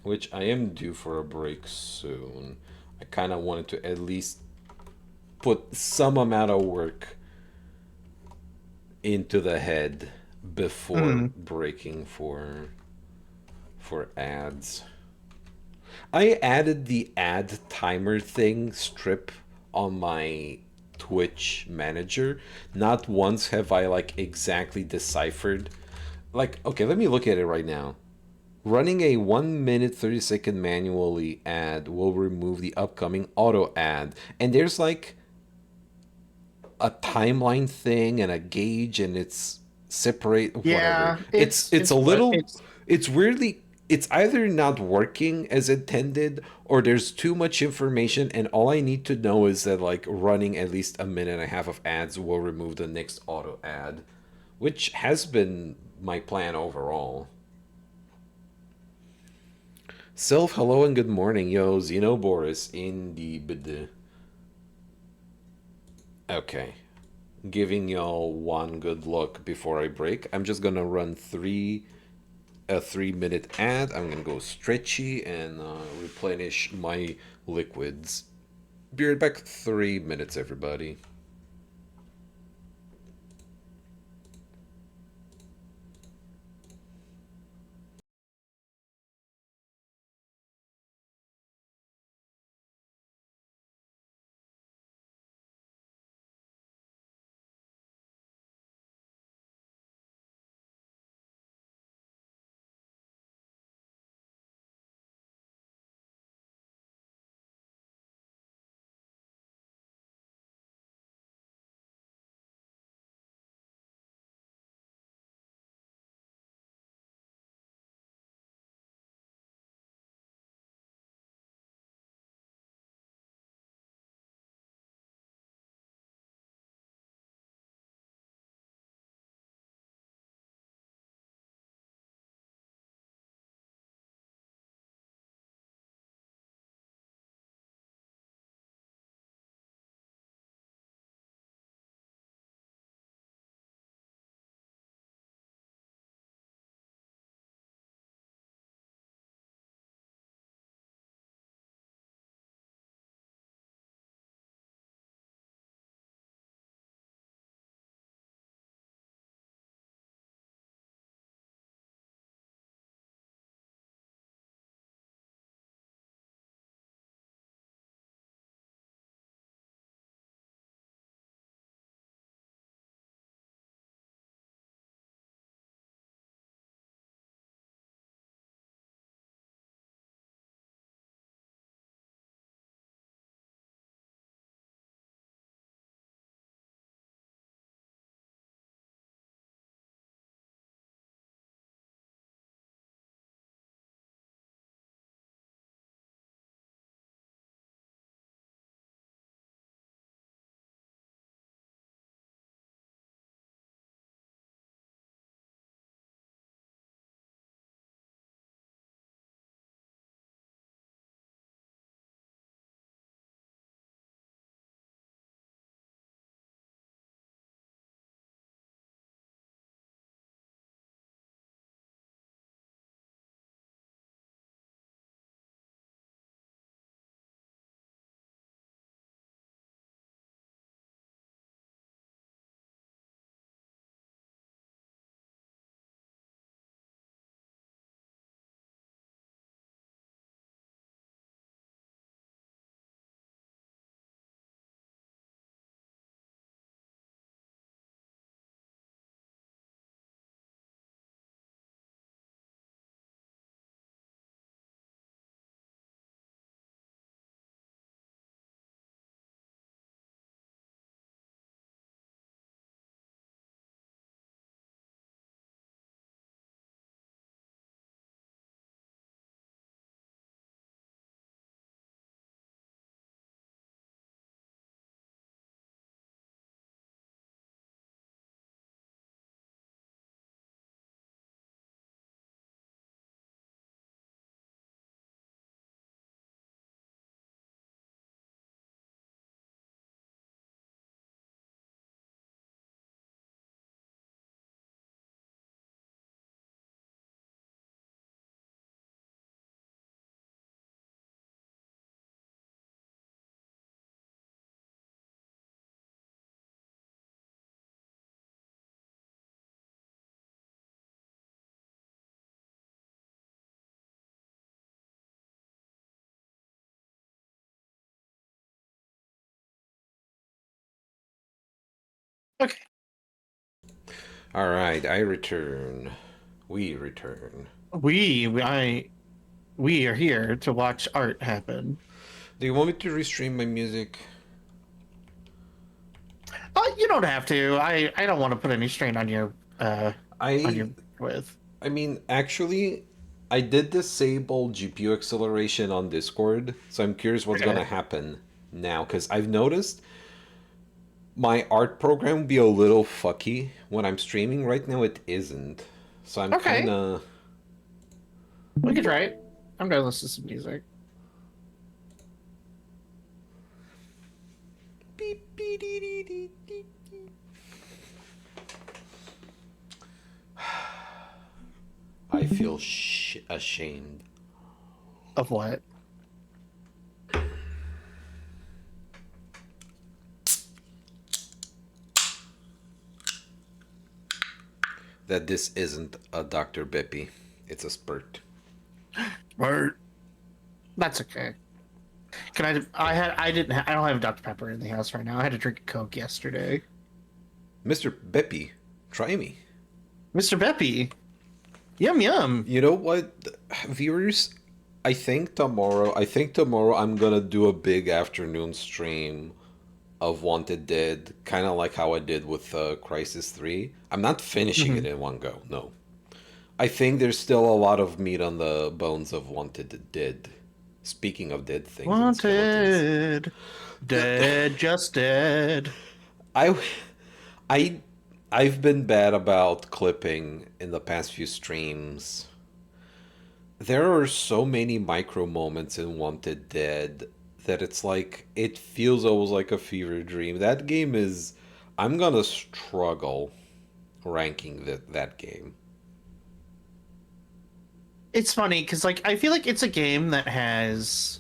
Which I am due for a break soon. I kind of wanted to at least put some amount of work into the head before Mm. breaking for ads. I added the ad timer thing strip on my Twitch manager. Not once have I like exactly deciphered. Like, okay, let me look at it right now. Running a 1 minute 30-second manually ad will remove the upcoming auto ad. And there's like a timeline thing and a gauge and it's separate whatever. Yeah, It's a what little it's. it's weirdly it's either not working as intended or there's too much information and all I need to know is that like running at least a minute and a half of ads will remove the next auto ad, which has been my plan overall. Self hello and good morning, yo, Zeno Boris in the bid. Okay. Giving y'all one good look before I break. I'm just gonna run a 3 minute ad. I'm gonna go stretchy and replenish my liquids. Be right back. 3 minutes, everybody. Okay. All right, I return. We return. We are here to watch art happen. Do you want me to restream my music? You don't have to. I don't want to put any strain on I your with. I mean, actually, I did disable GPU acceleration on Discord, so I'm curious what's gonna Okay. happen now, because I've noticed my art program will be a little fucky when I'm streaming. Right now, it isn't. So I'm kind Okay. of. We can try it. I'm gonna listen to some music. I feel ashamed. Of what? That this isn't a Dr. Beppy. It's a spurt. Art. That's okay. Can I don't have Dr. Pepper in the house right now. I had to drink a Coke yesterday. Mr. Beppy, try me. Mr. Beppy. Yum yum. You know what, viewers? I think tomorrow I'm gonna do a big afternoon stream of Wanted Dead, kind of like how I did with Crisis 3. I'm not finishing it Mhm. in one go, no. I think there's still a lot of meat on the bones of Wanted Dead. Speaking of dead things and skeletons. Wanted. Dead, just dead. I I I've been bad about clipping in the past few streams. There are so many micro moments in Wanted Dead that it's like it feels almost like a fever dream. That game is I'm gonna struggle ranking that game. It's funny because like I feel like it's a game that has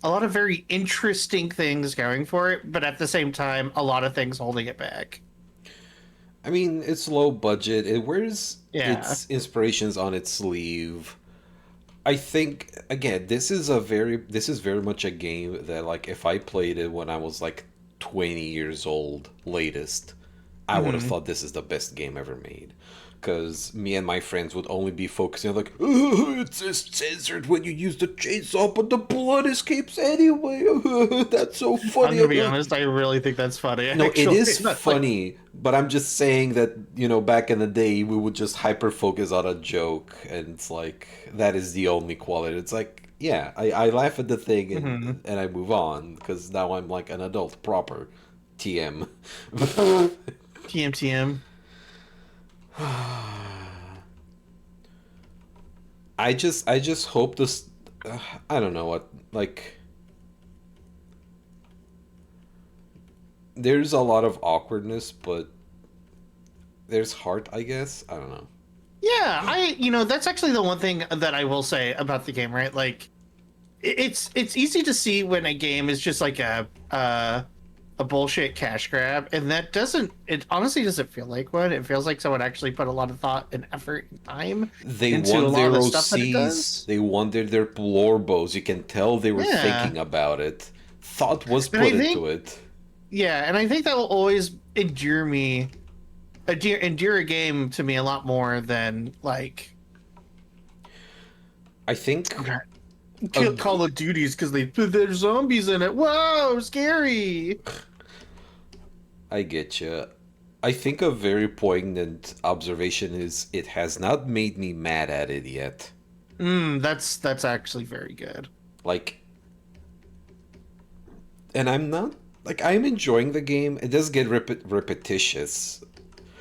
a lot of very interesting things going for it, but at the same time, a lot of things holding it back. I mean, it's low budget. It wears Yeah. its inspirations on its sleeve. I think again, this is very much a game that like if I played it when I was like 20 years old latest, I would have Hmm. thought this is the best game ever made. Because me and my friends would only be focusing on like, oh, it's just censored when you use the chainsaw, but the blood escapes anyway. That's so I'm funny. gonna be honest. I really think that's funny. No, it Actually, is that's like, funny, but I'm just saying that, back in the day, we would just hyper focus on a joke, and it's like, that is the only quality. It's like, yeah, I laugh at the thing mhm. and I move on, because now I'm like an adult proper. TM. TMTM. I just hope this. I don't know what. Like, there's a lot of awkwardness, but there's heart, I guess. I don't know. Yeah, that's actually the one thing that I will say about the game, right? Like, it's easy to see when a game is just like a bullshit cash grab, and that doesn't. It honestly doesn't feel like one. It feels like someone actually put a lot of thought and effort and time They into a won lot their of the stuff that it OCs. does. They wanted their lore bows. You can tell they were Yeah, thinking about it. Thought was and put I into think it. yeah, and I think that will always endure a game to me a lot more than like I think a Call of Duties because there's zombies in it. Whoa, scary. I get you. I think a very poignant observation is it has not made me mad at it yet. That's actually very good. Like, and I'm not like I'm enjoying the game. It does get repetitious,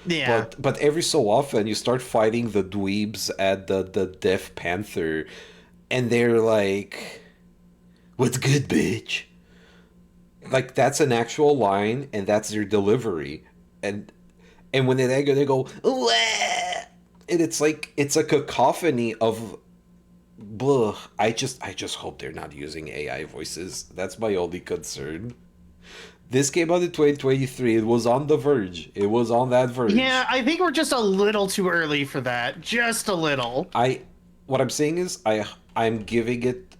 Yeah. but every so often you start fighting the dweebs at the Deaf Panther, and they're like, "What's good, bitch?" Like that's an actual line, and that's their delivery, and when they go, "Wah!" And it's like it's a cacophony of. Blah. I just hope they're not using AI voices. That's my only concern. This came out in 2023. It was on the verge. It was on that Yeah, verge. I think we're just a little too early for that. Just a little. I what I'm saying is I'm giving it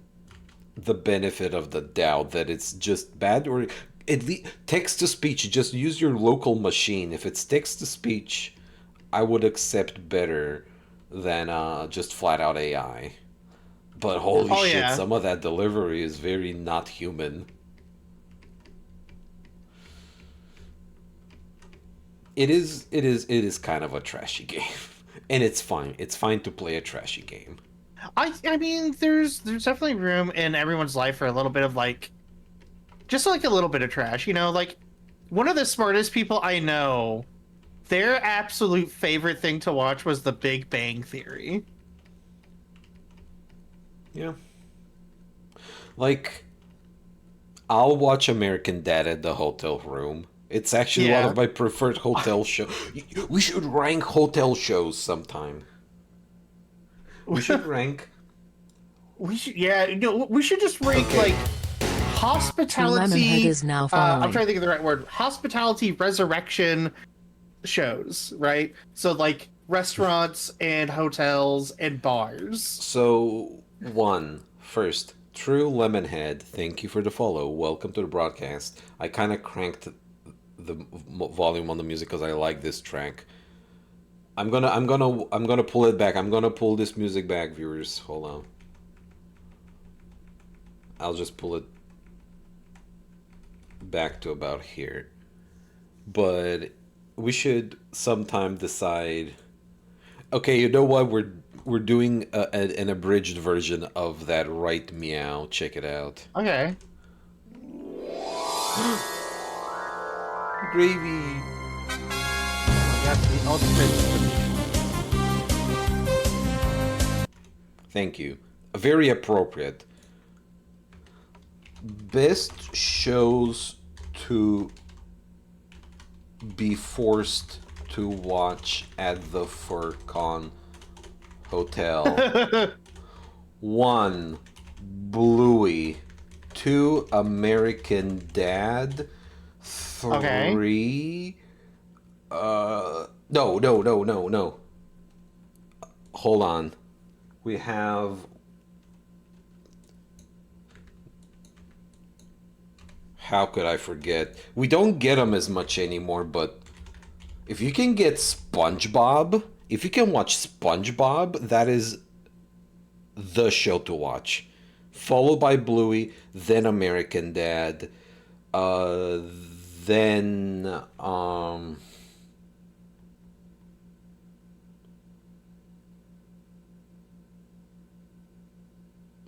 the benefit of the doubt that it's just bad, or at least text to speech. Just use your local machine. If it's text to speech, I would accept better than just flat out AI. But holy Oh shit, yeah. some of that delivery is very not human. It is kind of a trashy game. And it's fine. It's fine to play a trashy game. I mean, there's definitely room in everyone's life for a little bit of like, just like a little bit of trash. You know, like one of the smartest people I know, their absolute favorite thing to watch was The Big Bang Theory. Yeah. Like, I'll watch American Dad at the hotel room. It's actually one Yeah. of my preferred hotel shows. We should rank hotel shows sometime. We should rank. We should, yeah, we should just rank Okay. like Lemonhead hospitality. is now I'm trying following. to think of the right word. Hospitality resurrection shows, right? So like restaurants and hotels and bars. So, first, True Lemonhead, thank you for the follow. Welcome to the broadcast. I kind of cranked the volume on the music because I like this track. I'm gonna pull it back. I'm gonna pull this music back, viewers. Hold on. I'll just pull it back to about here. But we should sometime decide. Okay, you know what? We're doing an abridged version of that right meow. Check it out. Okay. Gravy. That's the ultimate. Thank you. Very appropriate. Best shows to be forced to watch at the Furcon Hotel. 1. Bluey. 2. American Dad. 3. No. Hold on. We have. How could I forget? We don't get them as much anymore, but if you can get SpongeBob, if you can watch SpongeBob, that is the show to watch. Followed by Bluey, then American Dad, then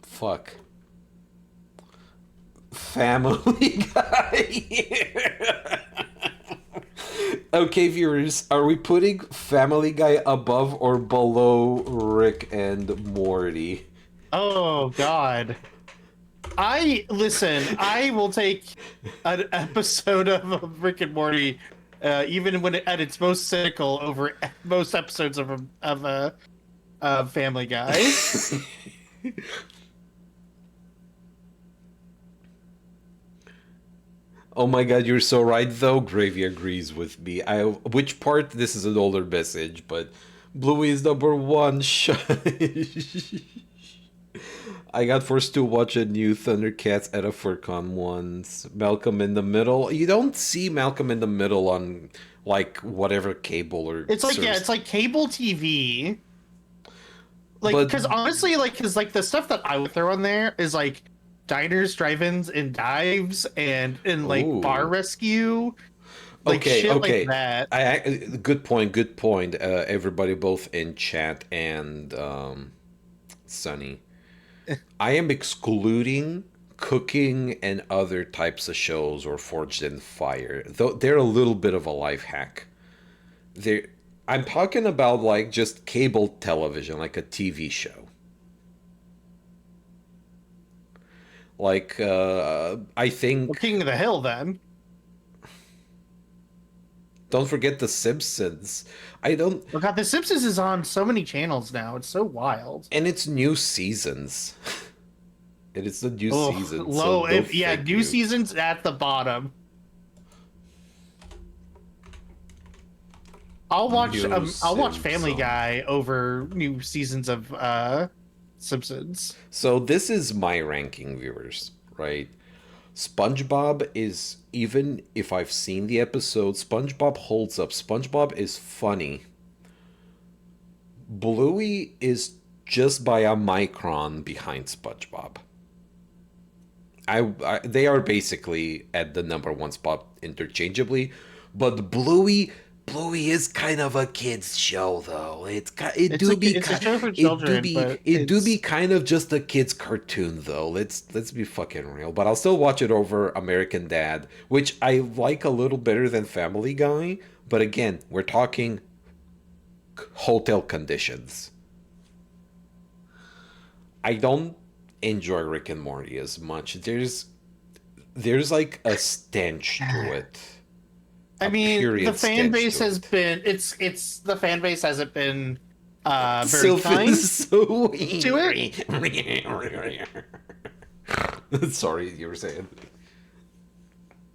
fuck. Family Guy. Okay, viewers, are we putting Family Guy above or below Rick and Morty? Oh God. I will take an episode of Rick and Morty, even when at its most cynical, over most episodes of Family Guy. Oh my god, you're so right though. Gravy agrees with me. Which part? This is an older message, but Bluey is number one. I got forced to watch a new Thundercats at a Furcon once. Malcolm in the Middle. You don't see Malcolm in the Middle on like whatever cable or. It's like service. it's like cable TV. Like, But- because honestly, because the stuff that I would throw on there is like diners, drive-ins, and dives, and like Ooh. bar rescue, like Okay, shit okay. like that. Good point. Good point. Everybody, both in chat and Sunny. I am excluding cooking and other types of shows or Forged in Fire. Though they're a little bit of a life hack. I'm talking about like just cable television, like a TV show. Like I think. Well, King of the Hill, then. Don't forget The Simpsons. I don't. Oh God, The Simpsons is on so many channels now. It's so wild. And it's new seasons. And it's the new Oh, season. low, so no yeah, thank new you. seasons at the bottom. I'll watch New I'll watch Family Simpsons. Guy over new seasons of Simpsons. So this is my ranking, viewers, right? SpongeBob is, even if I've seen the episode, SpongeBob holds up. SpongeBob is funny. Bluey is just by a micron behind SpongeBob. They are basically at the number one spot interchangeably, but Bluey is kind of a kids show though. It's a show for children, but It do be kind of just a kids cartoon though. Let's be fucking real. But I'll still watch it over American Dad, which I like a little better than Family Guy. But again, we're talking hotel conditions. I don't enjoy Rick and Morty as much. There's like a stench to it. I A mean, the period fan stench base to has it. been the fan base hasn't been very Sylph kind is so to it. Sorry, you were saying.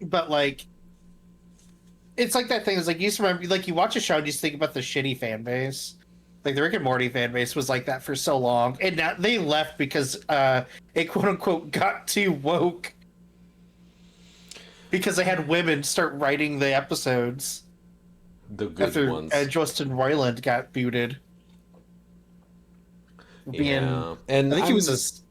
But like, it's like that thing is like you used to remember, like you watch a show and you just think about the shitty fan base. Like the Rick and Morty fan base was like that for so long, and now they left because it quote unquote got too woke because they had women start writing the episodes The good after ones. Justin Roiland got booted. Yeah. I And think he was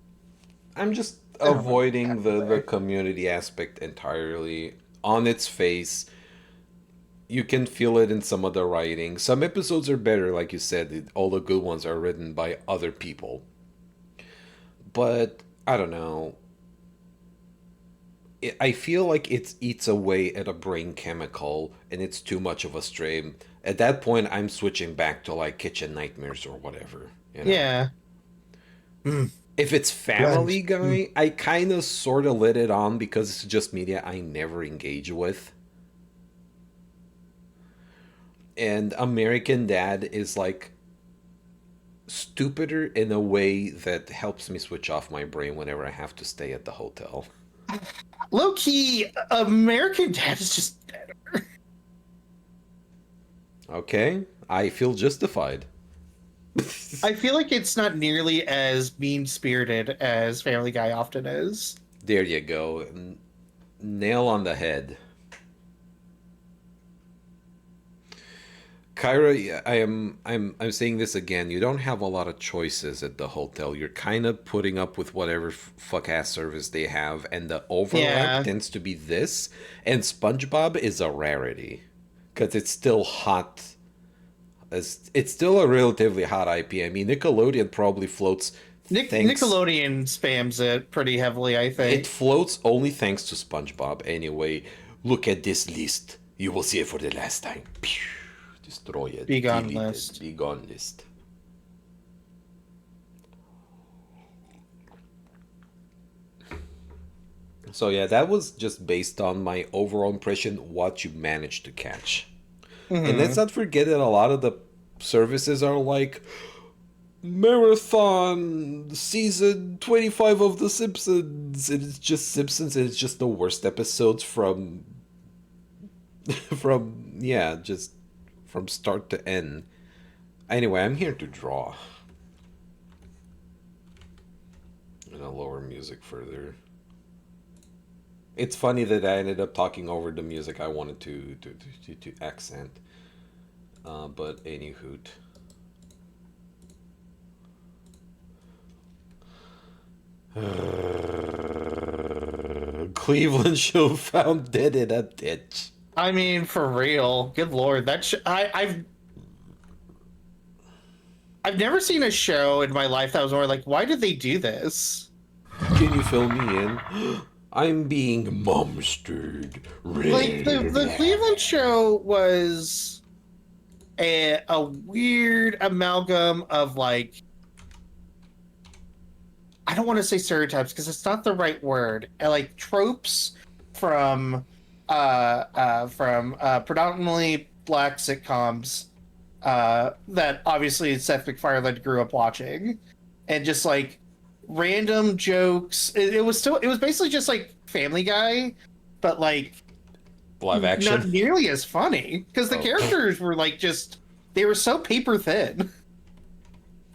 I'm just I don't know. avoiding the community aspect entirely. On its face, you can feel it in some of the writing. Some episodes are better, like you said. All the good ones are written by other people. But I don't know. I feel like it eats away at a brain chemical, and it's too much of a strain. At that point, I'm switching back to like Kitchen Nightmares or whatever. You know. Yeah. If it's Family Blend. Guy, I kind of sort of let it on because it's just media I never engage with. And American Dad is like stupider in a way that helps me switch off my brain whenever I have to stay at the hotel. Low key, American Dad is just better. Okay, I feel justified. I feel like it's not nearly as mean spirited as Family Guy often is. There you go. Nail on the head. Kyra, yeah, I'm saying this again. You don't have a lot of choices at the hotel. You're kind of putting up with whatever fuck ass service they have, and the overlap Yeah. tends to be this. And SpongeBob is a rarity because it's still hot. It's still a relatively hot IP. I mean, Nickelodeon probably floats thanks. Nickelodeon spams it pretty heavily, I It think. floats only thanks to SpongeBob. Anyway, look at this list. You will see it for the last time. Pew! Destroy it. Be gone Delete list. it. Be gone list. So yeah, that was just based on my overall impression, what you managed to catch. And let's Hmm. not forget that a lot of the services are like marathon season 25 of The Simpsons. And it's just Simpsons, and it's just the worst episodes from just from start to end. Anyway, I'm here to draw. And I'll lower music further. It's funny that I ended up talking over the music I wanted to accent. But any hoot. Cleveland show found dead in a ditch. I mean, for real. Good lord, I've never seen a show in my life that was more like, why did they do this? Can you fill me in? I'm being monstered. Like the Cleveland show was a weird amalgam of like, I don't want to say stereotypes because it's not the right word. Like tropes from predominantly black sitcoms that obviously Seth MacFarlane grew up watching, and just like random jokes. It was basically just like Family Guy, but like Live not action. nearly as funny because the Oh. characters were like just they were so paper thin.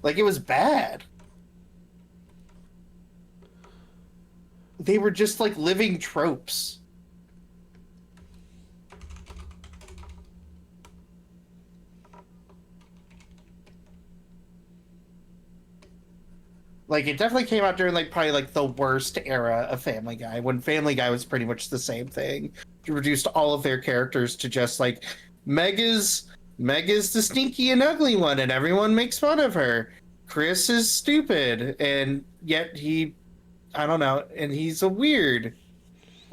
Like it was bad. they were just like living tropes. Like it definitely came out during like probably like the worst era of Family Guy, when Family Guy was pretty much the same thing. You reduced all of their characters to just like Meg is the sneaky and ugly one, and everyone makes fun of her. Chris is stupid, and yet I don't know, and he's a weird,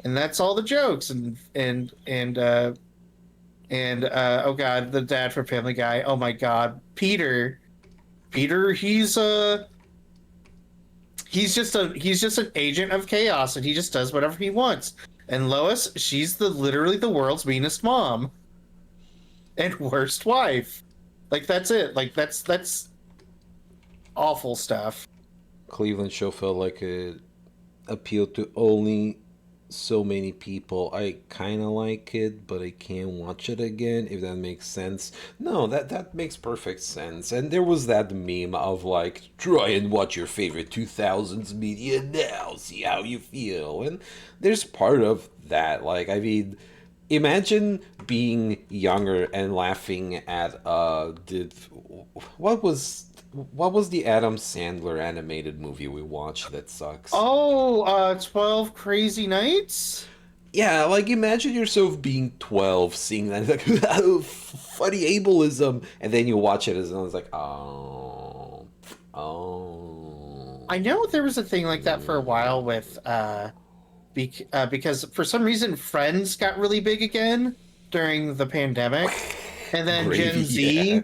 and that's all the jokes. And oh god, the dad from Family Guy. Oh my god, Peter, he's just an agent of chaos, and he just does whatever he wants. And Lois, she's literally the world's meanest mom and worst wife. Like that's it. Like that's awful stuff. Cleveland show felt like it appealed to only so many people. I kind of like it, but I can't watch it again, if that makes sense. No, that makes perfect sense. And there was that meme of like, try and watch your favorite 2000s media now, see how you feel. And there's part of that. Like, I mean, imagine being younger and laughing at what was what was the Adam Sandler animated movie we watched that sucks? Oh, 12 Crazy Nights? Yeah, like imagine yourself being 12, seeing that like funny ableism, and then you watch it and it's like, oh, I know there was a thing like that for a while with because for some reason Friends got really big again during the pandemic, and then gravy, Gen yeah. Z.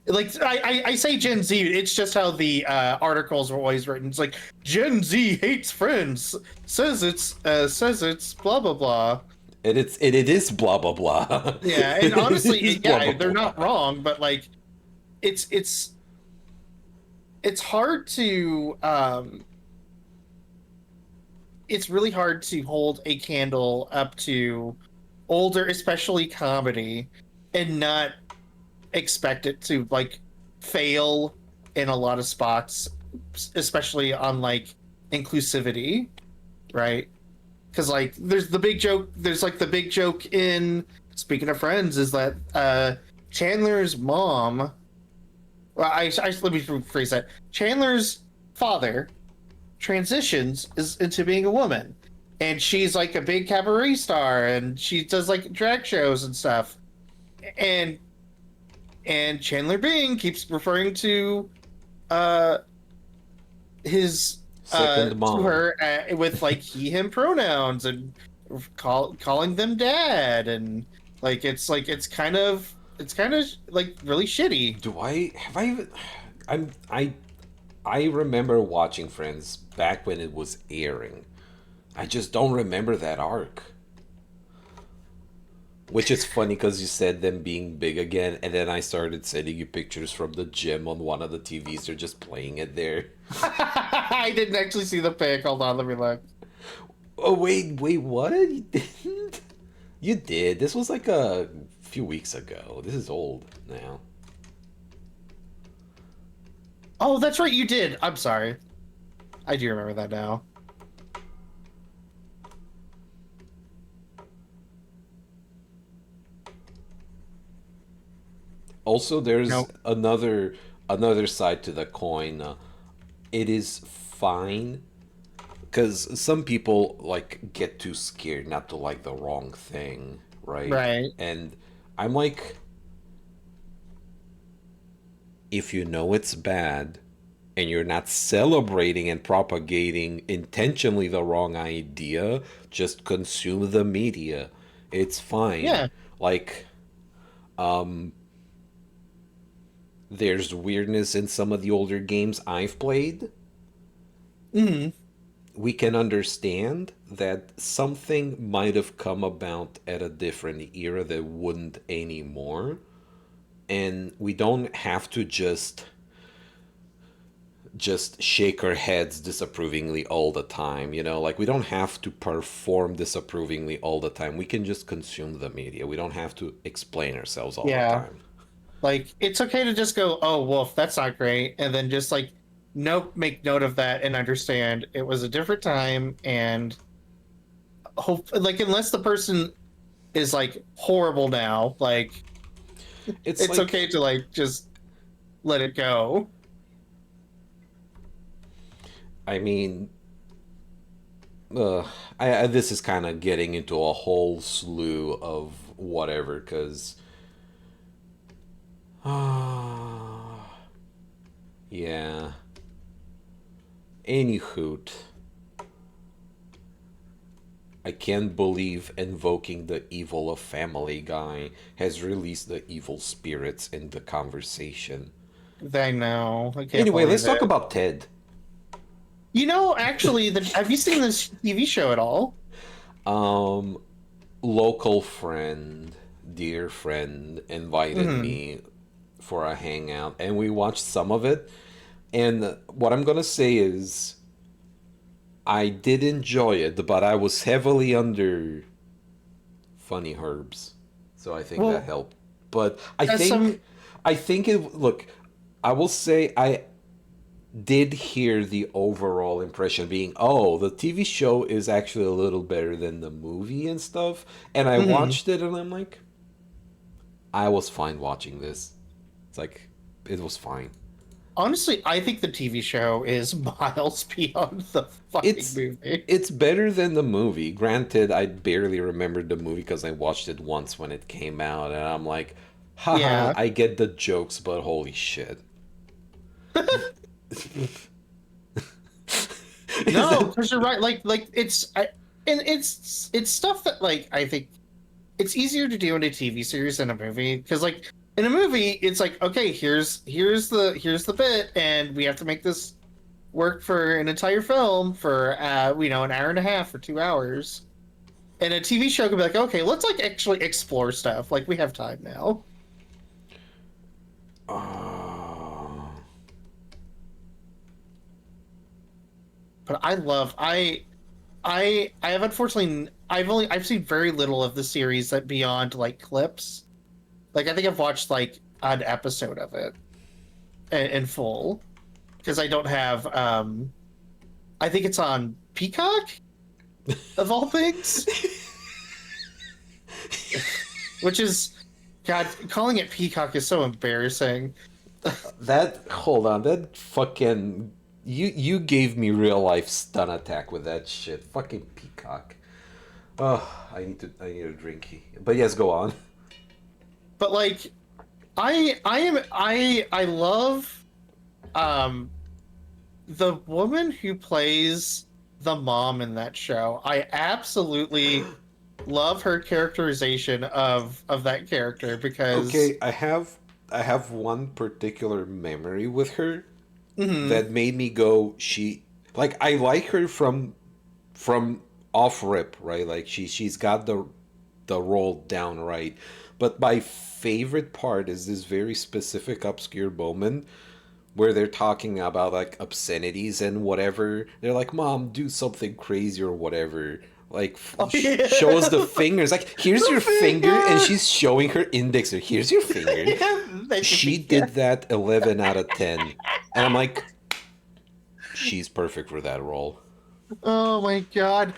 Like I say Gen Z, it's just how the articles were always written. It's like Gen Z hates Friends, says it's blah blah blah. And it is blah blah blah. Yeah, and It is honestly, blah yeah, blah they're blah. not wrong, but like it's it's it's hard to it's really hard to hold a candle up to older, especially comedy, and not expect it to like fail in a lot of spots, especially on like inclusivity, right? Because like there's the big joke in speaking of Friends is that Chandler's mom, well, let me rephrase that. Chandler's father transitions is into being a woman, and she's like a big cabaret star, and she does like drag shows and stuff, and Chandler Bing keeps referring to uh his Second to mom. her with like he him pronouns, and calling them dad, and it's kind of like really shitty. Do I have I even I remember watching Friends back when it was airing. I just don't remember that arc. Which is funny because you said them being big again, and then I started sending you pictures from the gym on one of the TVs. They're just playing it there. I didn't actually see the pic. Hold on, let me look. Oh wait, what? You didn't? You did. This was like a few weeks ago. This is old now. Oh, that's right, you did. I'm sorry. I do remember that now. Also, there's No. another side to the coin. It is fine because some people like get too scared not to like the wrong thing, right? Right. And I'm like, if you know it's bad and you're not celebrating and propagating intentionally the wrong idea, just consume the media. It's fine. Yeah. Like, um, there's weirdness in some of the older games I've played. Hmm. We can understand that something might have come about at a different era that wouldn't anymore. And we don't have to just shake our heads disapprovingly all the time, you know? Like we don't have to perform disapprovingly all the time. We can just consume the media. We don't have to explain ourselves all the Yeah. time. Like it's okay to just go, "Oh, Wolf, that's not great," and then just like nope, make note of that and understand it was a different time, and hope like unless the person is like horrible now, like It's it's like, okay to like just let it go. I mean, uh, this is kind of getting into a whole slew of whatever, because, yeah. Any hoot. I can't believe invoking the evil of Family Guy has released the evil spirits in the conversation. I know. I can't Anyway, let's believe talk it. about Ted. You know, actually, have you seen this TV show at all? Um, Local friend, dear friend, invited Hmm. me for a hangout, and we watched some of it. And what I'm gonna say is, I did enjoy it, but I was heavily under funny herbs, so I think that Well, helped. But I as think, some I think it. Look, I will say I did hear the overall impression being, oh, the TV show is actually a little better than the movie and stuff. And I mhm. watched it, and I'm like, I was fine watching this. It's like, it was fine. Honestly, I think the TV show is miles beyond the fucking It's movie. it's better than the movie. Granted, I barely remembered the movie because I watched it once when it came out, and I'm like, haha, Yeah. I get the jokes, but holy shit. Is No, that because you're right. Like and it's stuff that like I think it's easier to do in a TV series than a movie because like in a movie it's like okay here's the bit and we have to make this work for an entire film for an hour and a half or 2 hours. And a TV show could be like okay let's like actually explore stuff like we have time now. uh, But I have unfortunately I've seen very little of the series that beyond like clips. Like I think I've watched like an episode of it in full because I don't have I think it's on Peacock of all things, which is God calling it Peacock is so embarrassing. that hold on, that fucking you gave me real life stun attack with that shit. Fucking Peacock. Oh, I need a drink. But yes, go on. But like I love um the woman who plays the mom in that show. I absolutely love her characterization of that character because Okay, I have one particular memory with her mhm. that made me go, she, like, I like her from off rip, right? Like she's got the role down right. But my favorite part is this very specific obscure moment where they're talking about like obscenities and whatever. They're like, "Mom, do something crazy or whatever." Like, Oh yeah. show us the fingers. Like, here's The your finger, and finger. she's showing her index. Here's your finger. Yeah, that's your She finger. did that 11 out of 10, and I'm like, she's perfect for that role. Oh my god.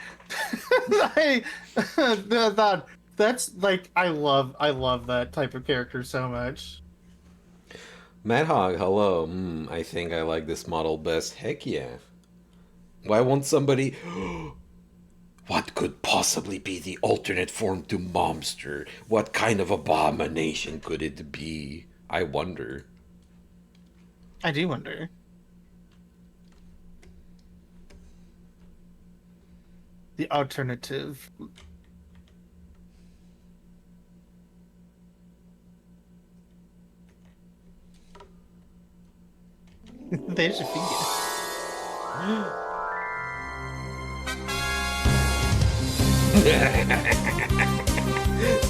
I, that that's like I love that type of character so much. Mad Hog, hello. I think I like this model best. Heck yeah. Why won't somebody? What could possibly be the alternate form to Momster? What kind of abomination could it be? I wonder. I do wonder. The alternative. There's your finger.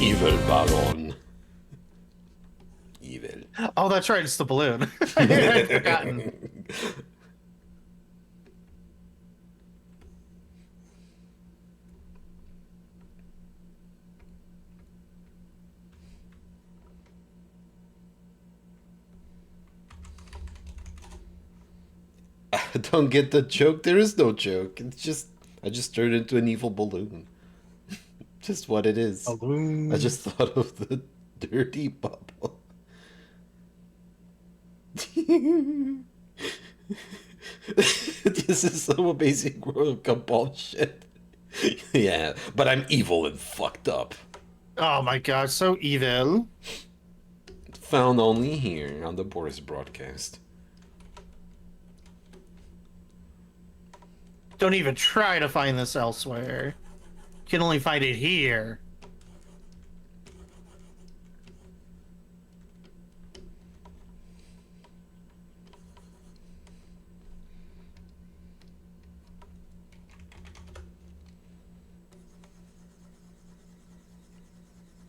Evil Baron. Evil. Oh, that's right. It's the balloon. I'd forgotten. Don't get the joke. There is no joke. It's just I just turned into an evil balloon. Just what it is. I Balloon. just thought of the dirty bubble. This is some amazing world compulsion. Yeah, but I'm evil and fucked up. Oh my god, so evil. Found only here on the Boris broadcast. Don't even try to find this elsewhere. You can only find it here.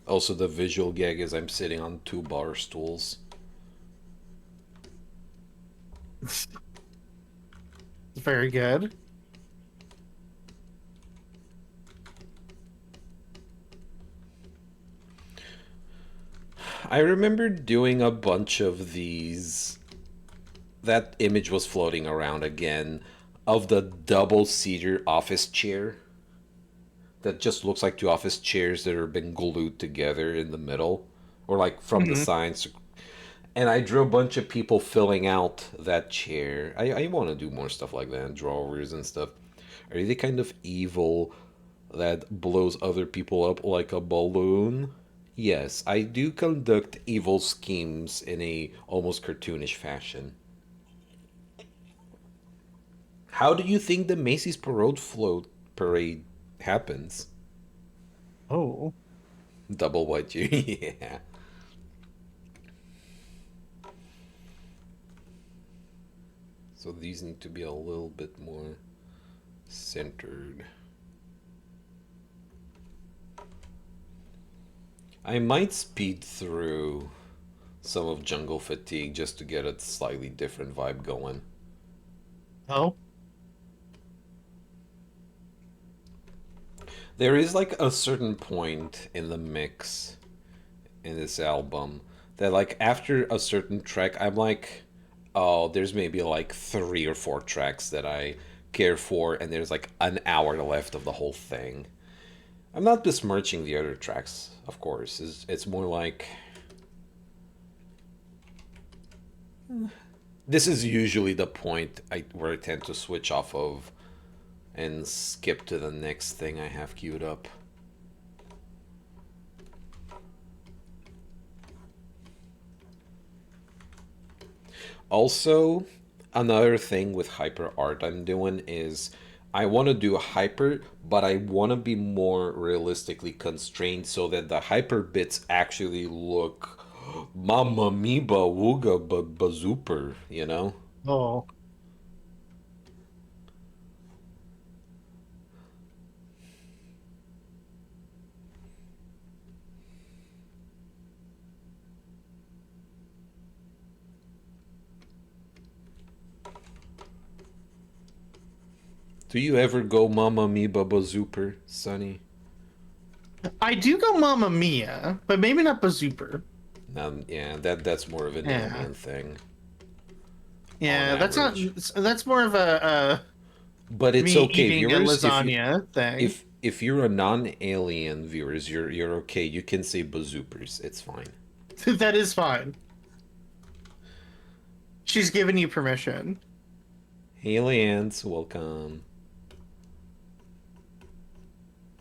Also, the visual gag is I'm sitting on two bar stools. Very good. I remember doing a bunch of these. That image was floating around again of the double-seater office chair that just looks like two office chairs that have been glued together in the middle, or like from the Mhm. sides. And I drew a bunch of people filling out that chair. I want to do more stuff like that, drawers and stuff. Are they kind of evil that blows other people up like a balloon? Yes, I do conduct evil schemes in a almost cartoonish fashion. How do you think the Macy's parade happens? Oh. Double white you, yeah. So these need to be a little bit more centered. I might speed through some of Jungle Fatigue just to get a slightly different vibe going. Oh. There is like a certain point in the mix in this album that like after a certain track I'm like, oh, there's maybe like 3 or 4 tracks that I care for and there's like an hour left of the whole thing. I'm not besmirching the other tracks, of course. It's more like this is usually the point where I tend to switch off of and skip to the next thing I have queued up. Also, another thing with hyper art I'm doing is I want to do a hyper, but I want to be more realistically constrained so that the hyper bits actually look Mamma Mia Wooga Bazooper, you know? Oh. Do you ever go Mamma Mia Bazooper, Sonny? I do go Mamma Mia, but maybe not Bazooper. Yeah, that's more of an Yeah. alien thing on Yeah, that's not. average. That's more of a But it's me okay, eating a viewers. lasagna thing. If you're a non-alien viewers, you're okay. You can say bazoopers. It's fine. That is fine. She's given you permission. Aliens, welcome.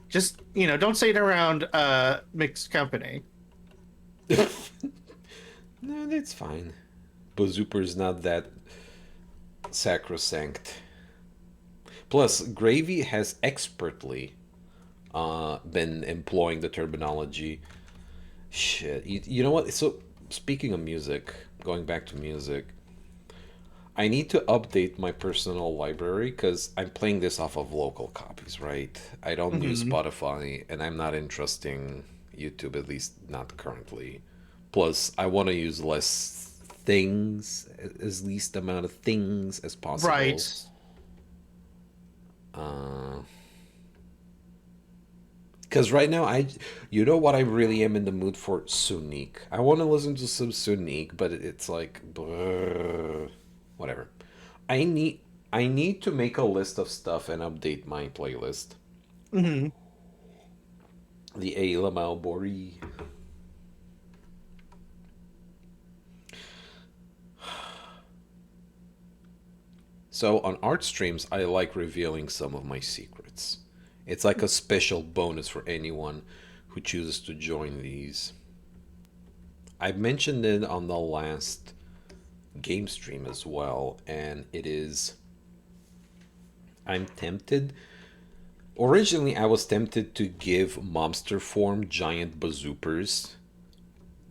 Just, don't say it around mixed company. No, that's fine. Bazooper's not that sacrosanct. Plus, Gravy has expertly been employing the terminology. Shit, you know what? So, speaking of music, going back to music, I need to update my personal library because I'm playing this off of local copies, right? I don't use Hmm. Spotify and I'm not interesting YouTube, at least not currently. Plus, I want to use less things, as least amount of things as Right. possible. Uh, because right now, you know what I really am in the mood for? Sunique. I want to listen to some Sunique, but it's like, whatever. I need I need to make a list of stuff and update my playlist. Hmm. The Ayla Malbori. So on art streams, I like revealing some of my secrets. It's like a special bonus for anyone who chooses to join these. I mentioned it on the last game stream as well, and it is. I'm tempted. Originally, I was tempted to give monster form giant bazoopers.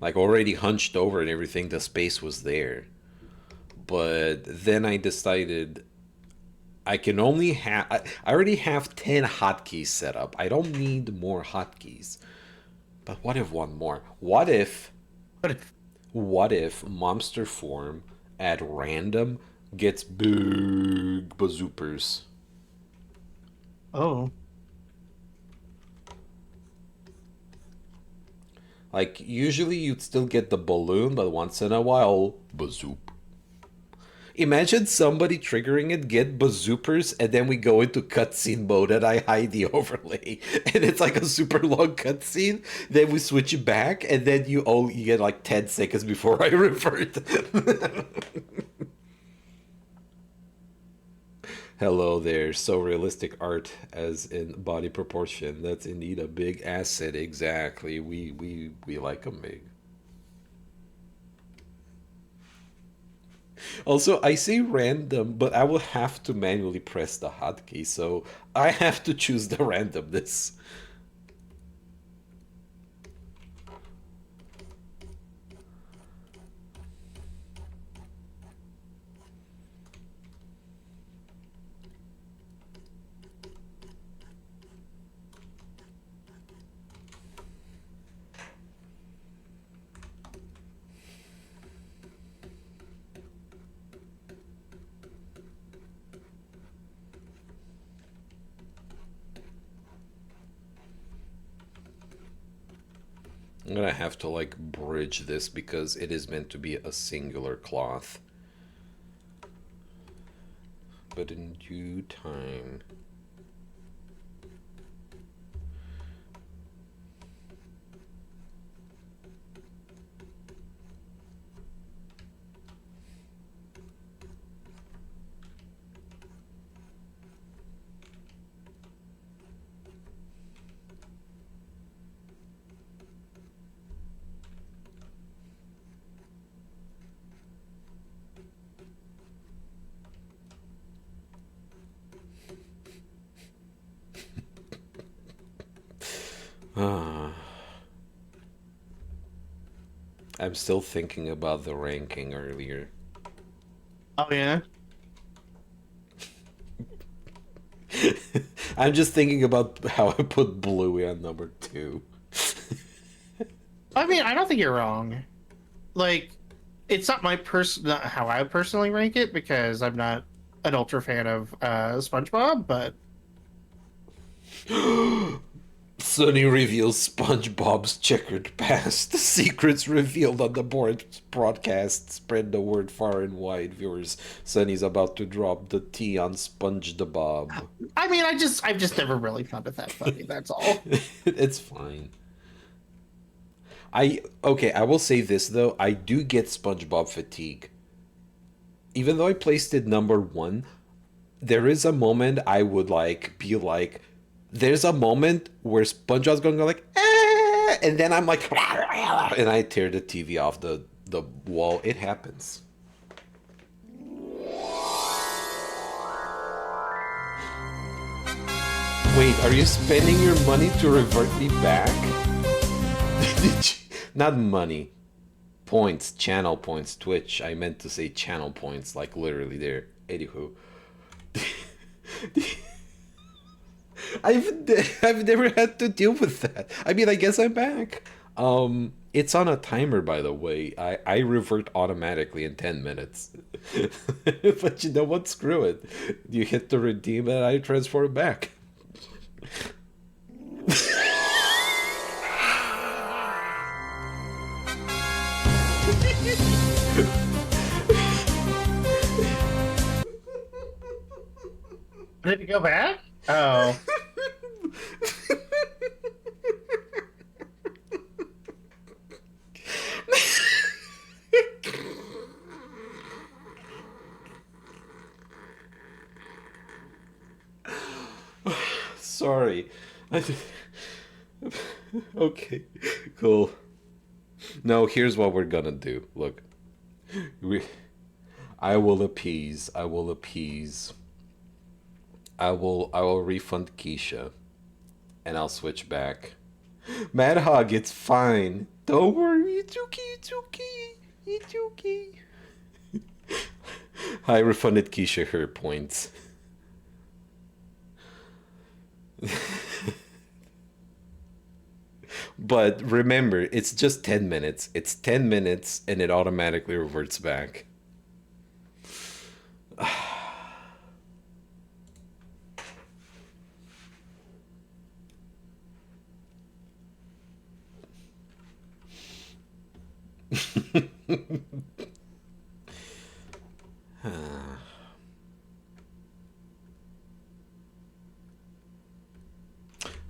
Like already hunched over and everything, the space was there. But then I decided I can only have. I already have 10 hotkeys set up. I don't need more hotkeys. But what if one more? What if. But if, What if monster form at random gets big bazoopers? oh, Like, usually you'd still get the balloon, but once in a while, bazoop. Imagine somebody triggering it, get bazoopers, and then we go into cutscene mode and I hide the overlay. And it's like a super long cutscene. Then we switch it back, and then you get like 10 seconds before I revert. Hello there. So realistic art as in body proportion. That's indeed a big asset. Exactly. We like them big. Also, I say random, but I will have to manually press the hotkey, so I have to choose the randomness. I'm gonna have to like bridge this because it is meant to be a singular cloth. But in due time. Ah, I'm still thinking about the ranking earlier. oh yeah. I'm just thinking about how I put Bluey on number two. I mean, I don't think you're wrong. Like, it's not not how I personally rank it because I'm not an ultra fan of SpongeBob, but Sunny reveals SpongeBob's checkered past. The secrets revealed on the board broadcast spread the word far and wide. Viewers, Sunny's about to drop the T on SpongeBob. I mean, I've just never really found it that funny. That's all. It's fine. I will say this though. I do get SpongeBob fatigue. Even though I placed it number one, there is a moment I would like be like, there's a moment where SpongeBob's going to go like, and then I'm like, and I tear the TV off the wall. It happens. Wait, are you spending your money to revert me back? Not money. Points, channel points, Twitch. I meant to say channel points, like literally there. Anywho. I've never had to deal with that. I mean, I guess I'm back. It's on a timer, by the way. I revert automatically in 10 minutes. But you know what? Screw it. You hit the redeem and I transform back. Did it go back? Oh. Sorry. I okay, cool. No, here's what we're gonna do. Look, we, I will appease. I will appease. I will refund Keisha, and I'll switch back. Mad Hog, it's fine. Don't worry. It's okay. It's okay. It's okay. I refunded Keisha her points. But remember, it's just 10 minutes. It's 10 minutes and it automatically reverts back.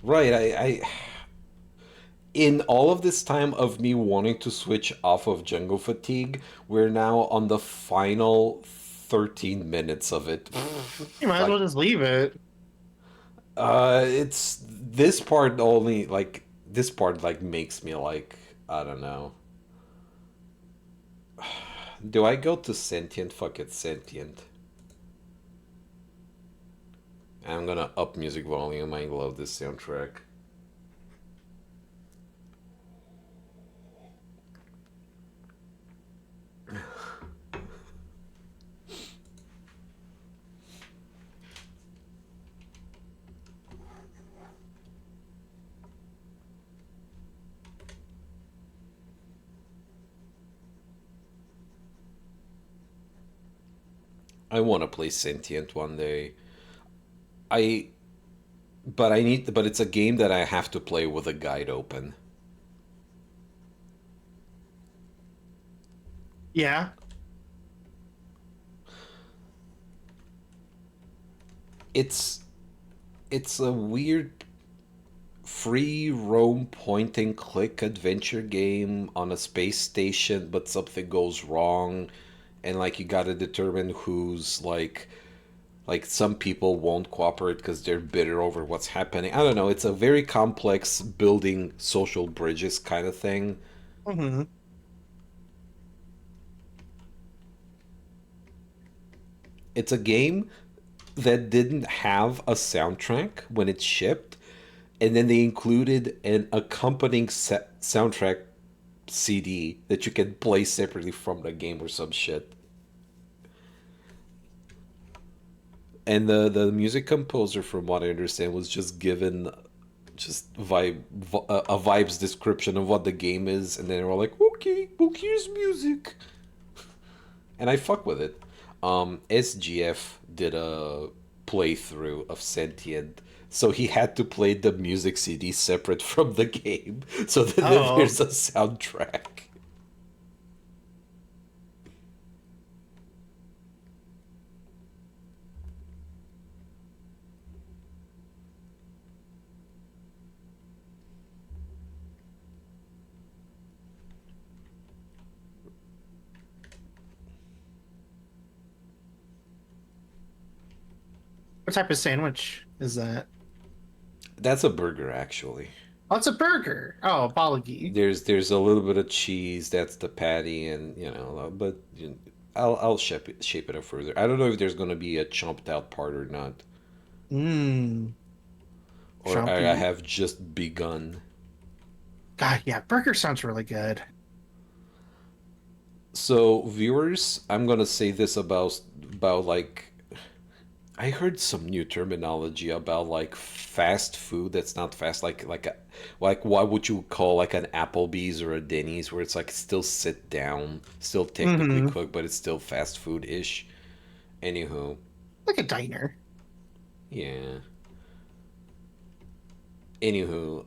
Right, I in all of this time of me wanting to switch off of Jungle Fatigue, we're now on the final 13 minutes of it. You might as Like, well just leave it. it's this part only, like, this part, like, makes me, like, I don't know. Do I go to Sentient? Fuck it, Sentient. I'm gonna up music volume. I love this soundtrack. I want to play Sentient one day. I but I need but it's a game that I have to play with a guide open. Yeah. It's it's a weird free roam point and click adventure game on a space station, but something goes wrong and like you got to determine who's like some people won't cooperate because they're bitter over what's happening. I don't know. It's a very complex building social bridges kind of thing. Hmm. It's a game that didn't have a soundtrack when it shipped, and then they included an accompanying soundtrack CD that you can play separately from the game or some shit. And the music composer, from what I understand, was just given just a vibes description of what the game is, and then they were like, okay, well here's music, and I fuck with it. SGF did a playthrough of Sentient, so he had to play the music CD separate from the game, so that Oh. there's a soundtrack. What type of sandwich is that? That's a burger, actually. Oh, it's a burger. Oh, apology. There's a little bit of cheese. That's the patty, and but I'll shape it up further. I don't know if there's gonna be a chomped out part or not, Mmm. or I Chumpy. have just begun. God, yeah, burger sounds really good. So viewers, I'm gonna say this about like I heard some new terminology about like fast food that's not fast, like what would you call like an Applebee's or a Denny's, where it's like still sit down, still technically Hmm. cooked, but it's still fast food ish. Anywho, Like a diner. yeah. Anywho,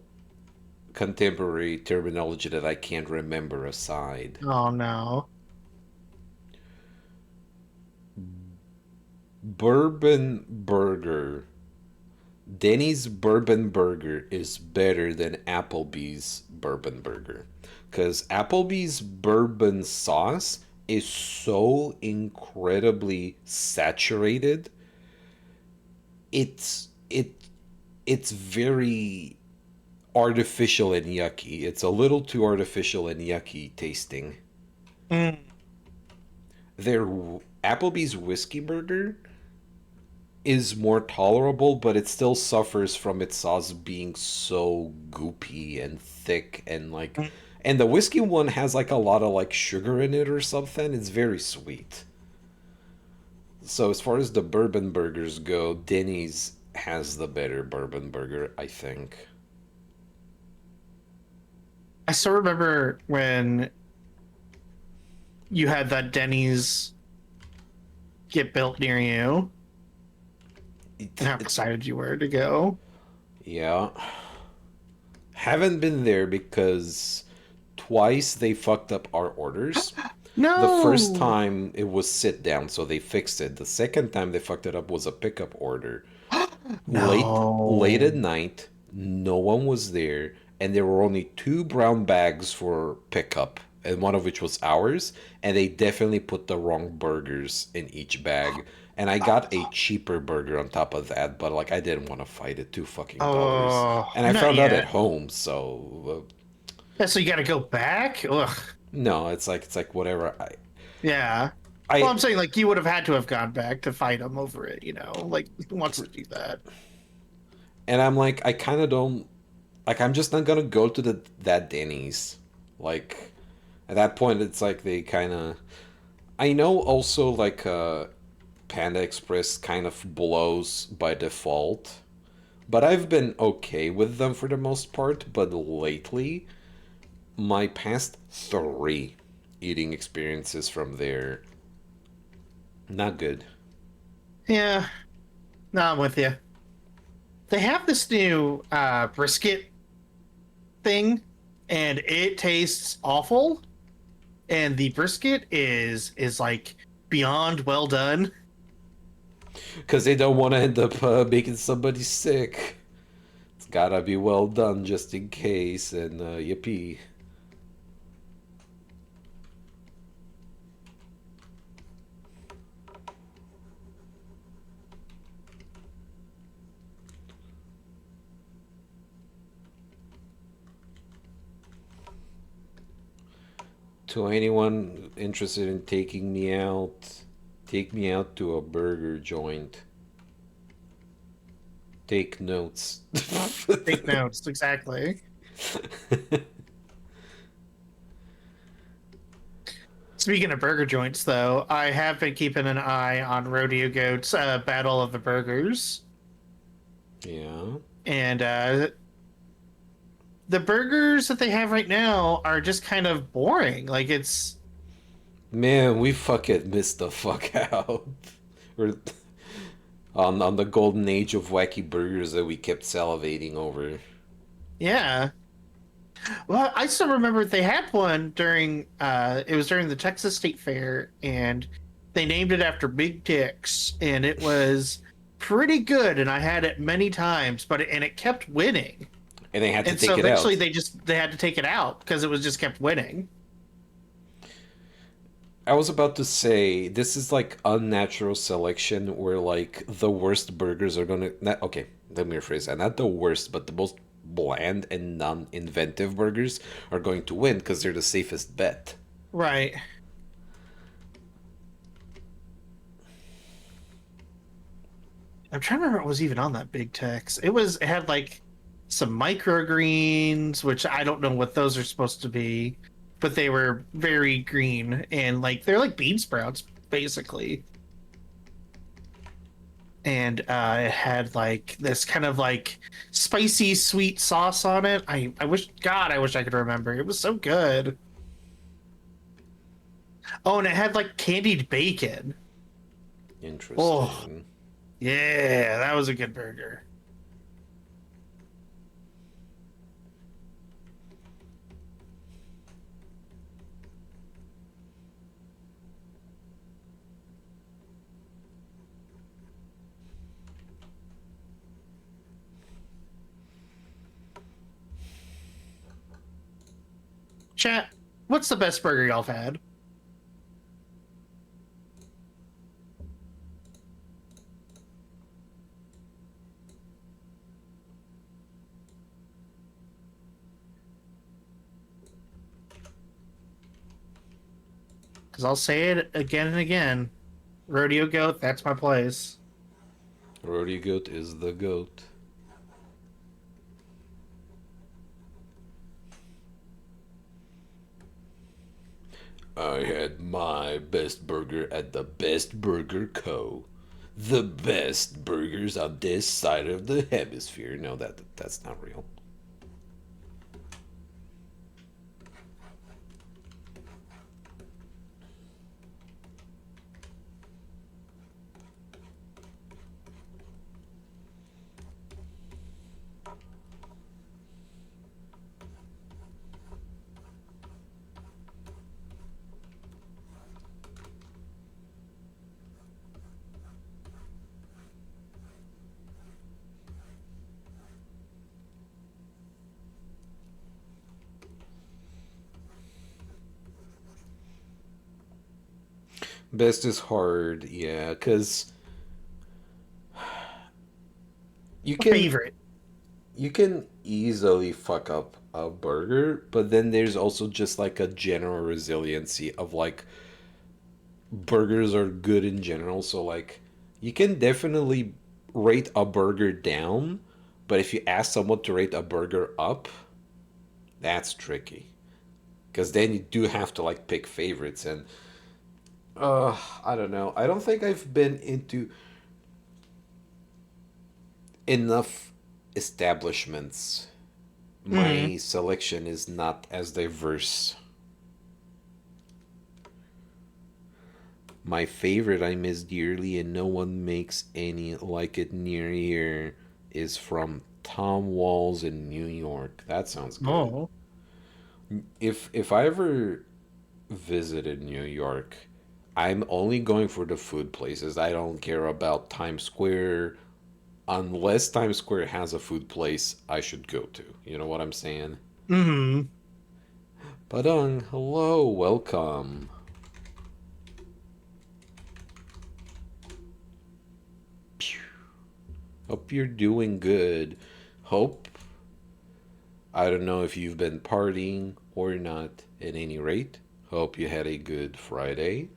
contemporary terminology that I can't remember aside. Oh no. Bourbon Burger, Denny's Bourbon Burger is better than Applebee's Bourbon Burger. Because Applebee's bourbon sauce is so incredibly saturated. It it's very artificial and yucky. It's a little too artificial and yucky tasting. Mm. Their Applebee's whiskey burger is more tolerable, but it still suffers from its sauce being so goopy and thick and like, and the whiskey one has like a lot of like sugar in it or something. It's very sweet. So as far as the bourbon burgers go, Denny's has the better bourbon burger, I think. I still remember when you had that Denny's get built near you and how It's excited you were to go. yeah. Haven't been there because twice they fucked up our orders. The first No. time it was sit down, so they fixed it. The second time they fucked it up was a pickup order. Late at No. night, no one was there, and there were only two brown bags for pickup, and one of which was ours, and they definitely put the wrong burgers in each bag. And I got a cheaper burger on top of that, but like I didn't want to fight it, $2 fucking. Oh, And I not found out at yet. home, so Yeah, so you got to go back? Ugh. no, it's like whatever. Yeah. Well, I I'm saying like you would have had to have gone back to fight him over it, you know? Like who wants to do that? and I'm like I kind of don't like I'm just not gonna go to the that Denny's. Like at that point, it's like they kind of. I know also like Panda Express kind of blows by default, but I've been okay with them for the most part. But lately, my past three eating experiences from there, not good. Yeah. No, I'm with you. They have this new brisket thing and it tastes awful and the brisket is like beyond well done. Because they don't want to end up making somebody sick. It's gotta be well done just in case, and yippee. To anyone interested in taking me out, take me out to a burger joint. Take notes. Take notes, exactly. Speaking of burger joints, though, I have been keeping an eye on Rodeo Goat's Battle of the Burgers, Yeah. and the burgers that they have right now are just kind of boring. Like it's Man, we fucking missed the fuck out. We're on the golden age of wacky burgers that we kept salivating over. yeah. Well, I still remember they had one during it was during the Texas State Fair, and they named it after Big Tex, and it was pretty good, and I had it many times, but it kept winning. And they had to And so take it eventually out. they had to take it out because it was just kept winning. I was about to say this is like unnatural selection where like the worst burgers are gonna not okay, let me rephrase that. Not the worst, but the most bland and non-inventive burgers are going to win because they're the safest bet. Right. I'm trying to remember what was even on that Big Tex. It had like some microgreens, which I don't know what those are supposed to be, but they were very green and like they're like bean sprouts basically. And it had like this kind of like spicy sweet sauce on it. I wish God I wish I could remember. It was so good. Oh, and it had like candied bacon. Oh, Interesting. yeah, that was a good burger. Chat, what's the best burger y'all have had? Because I'll say it again and again. Rodeo Goat, that's my place. Rodeo Goat is the goat. I had my best burger at the Best Burger Co. The best burgers on this side of the hemisphere. No, that's not real. Best is hard, yeah, because you can Favorite. you can easily fuck up a burger, but then there's also just like a general resiliency of like burgers are good in general, so like you can definitely rate a burger down, but if you ask someone to rate a burger up, that's tricky. Because then you do have to like pick favorites and I don't know. I don't think I've been into enough establishments. Mm. My selection is not as diverse. My favorite I miss dearly, and no one makes any like it near here, is from Tom Walls in New York. That sounds good. Oh. If I ever visited New York, I'm only going for the food places. I don't care about Times Square. Unless Times Square has a food place I should go to. You know what I'm saying? Mm. Padang, hello, welcome. Phew. Hope you're doing good. Hope, I don't know if you've been partying or not at any rate. Hope you had a good Friday.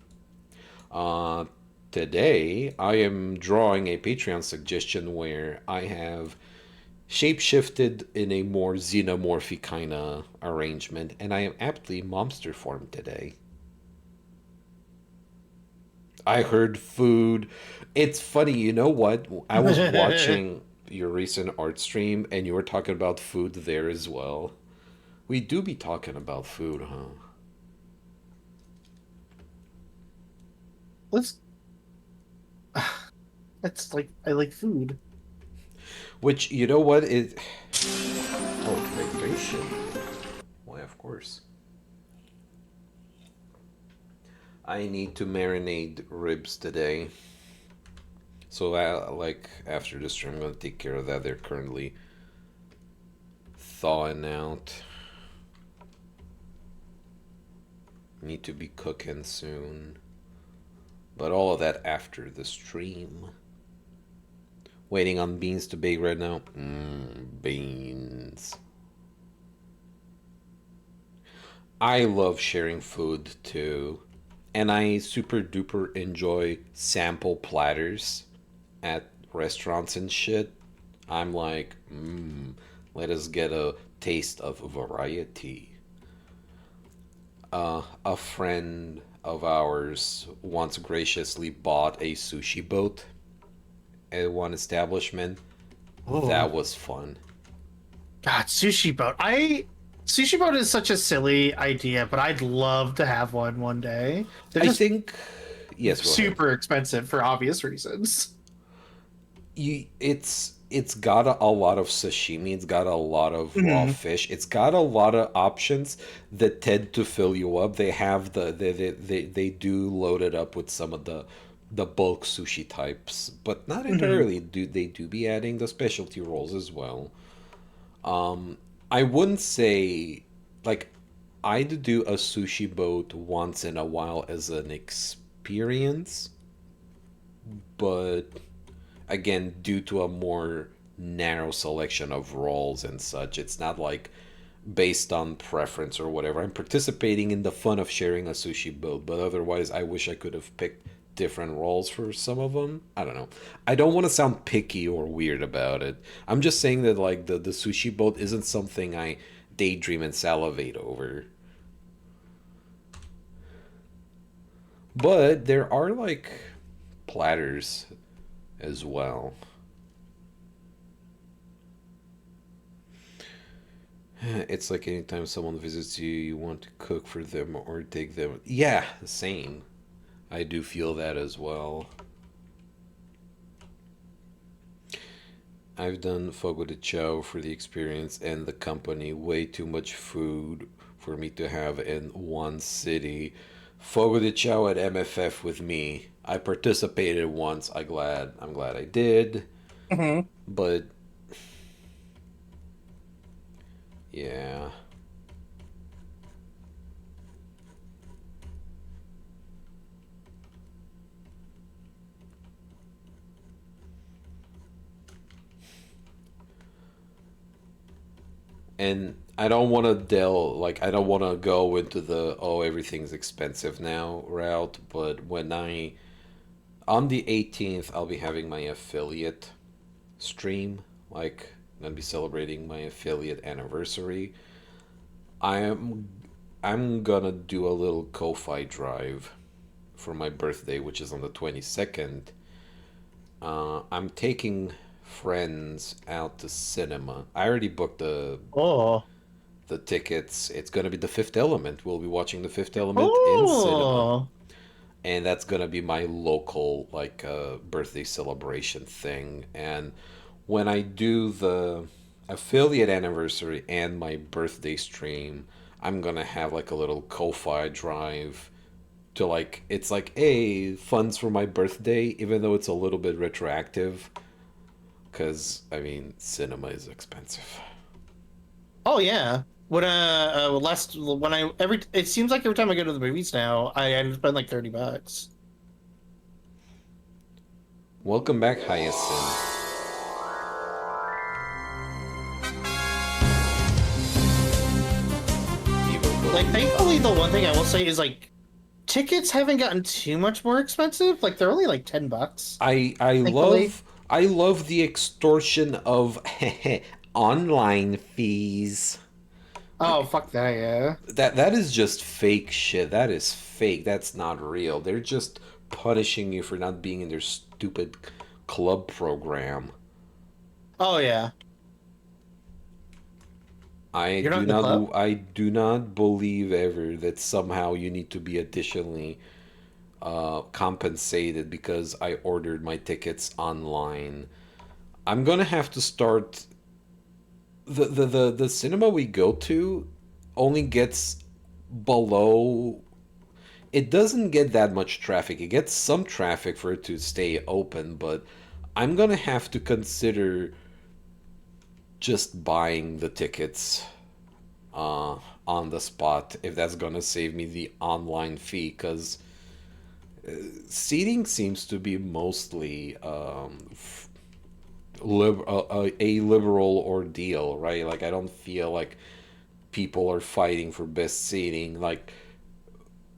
Uh, Today, I am drawing a Patreon suggestion where I have shapeshifted in a more xenomorphic kind of arrangement, and I am aptly monster form today. I heard food. It's funny, you know what? I was watching your recent art stream, and you were talking about food there as well. We do be talking about food, huh? Let's. That's like I like food. Which, you know what? It. Oh, hydration. Why, of course. I need to marinate ribs today. So, like, after the stream, I'm gonna take care of that. They're currently thawing out. Need to be cooking soon. But all of that after the stream. Waiting on beans to bake right now. Beans. I love sharing food too. And I super duper enjoy sample platters at restaurants and shit. I'm like, let us get a taste of variety. A friend of ours once graciously bought a sushi boat at one establishment. That Oh was fun. God, sushi boat. I Sushi boat is such a silly idea, but I'd love to have one day. They're I just think, yes, go ahead. super expensive for obvious reasons. It's got a lot of sashimi. It's got a lot of raw Hmm. fish. It's got a lot of options that tend to fill you up. They have they do load it up with some of the bulk sushi types, but not Hmm. entirely. Do they do be adding the specialty rolls as well? I wouldn't say like I'd do a sushi boat once in a while as an experience, but again, due to a more narrow selection of roles and such, it's not like based on preference or whatever. I'm participating in the fun of sharing a sushi boat, but otherwise, I wish I could have picked different roles for some of them. I don't know. I don't want to sound picky or weird about it. I'm just saying that like the sushi boat isn't something I daydream and salivate over. But there are like platters as well. It's like anytime someone visits you, you want to cook for them or take them. Yeah, same. I do feel that as well. I've done Fogo de Chao for the experience and the company. Way too much food for me to have in one city. Fogo de Chao at MFF with me. I participated once. I'm glad I did. Hmm. But yeah. And I don't want to I don't want to go into the oh everything's expensive now route, but when I on the 18th I'll be having my affiliate stream, like I'm gonna be celebrating my affiliate anniversary. I'm I'm gonna do a little Ko-Fi drive for my birthday, which is on the 22nd. I'm taking friends out to cinema. I already booked Oh. the tickets. It's gonna be The Fifth Element. We'll be watching The Fifth Element in cinema, Oh. and that's gonna be my local like birthday celebration thing. And when I do the affiliate anniversary and my birthday stream, I'm gonna have like a little Ko-Fi drive to like it's like hey funds for my birthday, even though it's a little bit retroactive, because I mean cinema is expensive. Oh yeah. When last when I every it seems like every time I go to the movies now, I end up spending like $30. Welcome back, Hyacinth. Vivo Like Boogie. thankfully the one thing I will say is like tickets haven't gotten too much more expensive. Like they're only like $10. Thankfully. I love the extortion of online fees. Oh fuck that, yeah. That is just fake shit. That is fake. That's not real. They're just punishing you for not being in their stupid club program. Oh yeah. You're not in the club? I do not believe ever that somehow you need to be additionally compensated because I ordered my tickets online. I'm gonna have to start the cinema we go to only gets below, it doesn't get that much traffic. It gets some traffic for it to stay open, but I'm gonna have to consider just buying the tickets uh, on the spot if that's gonna save me the online fee, because seating seems to be mostly a liberal ordeal, right? Like I don't feel like people are fighting for best seating. Like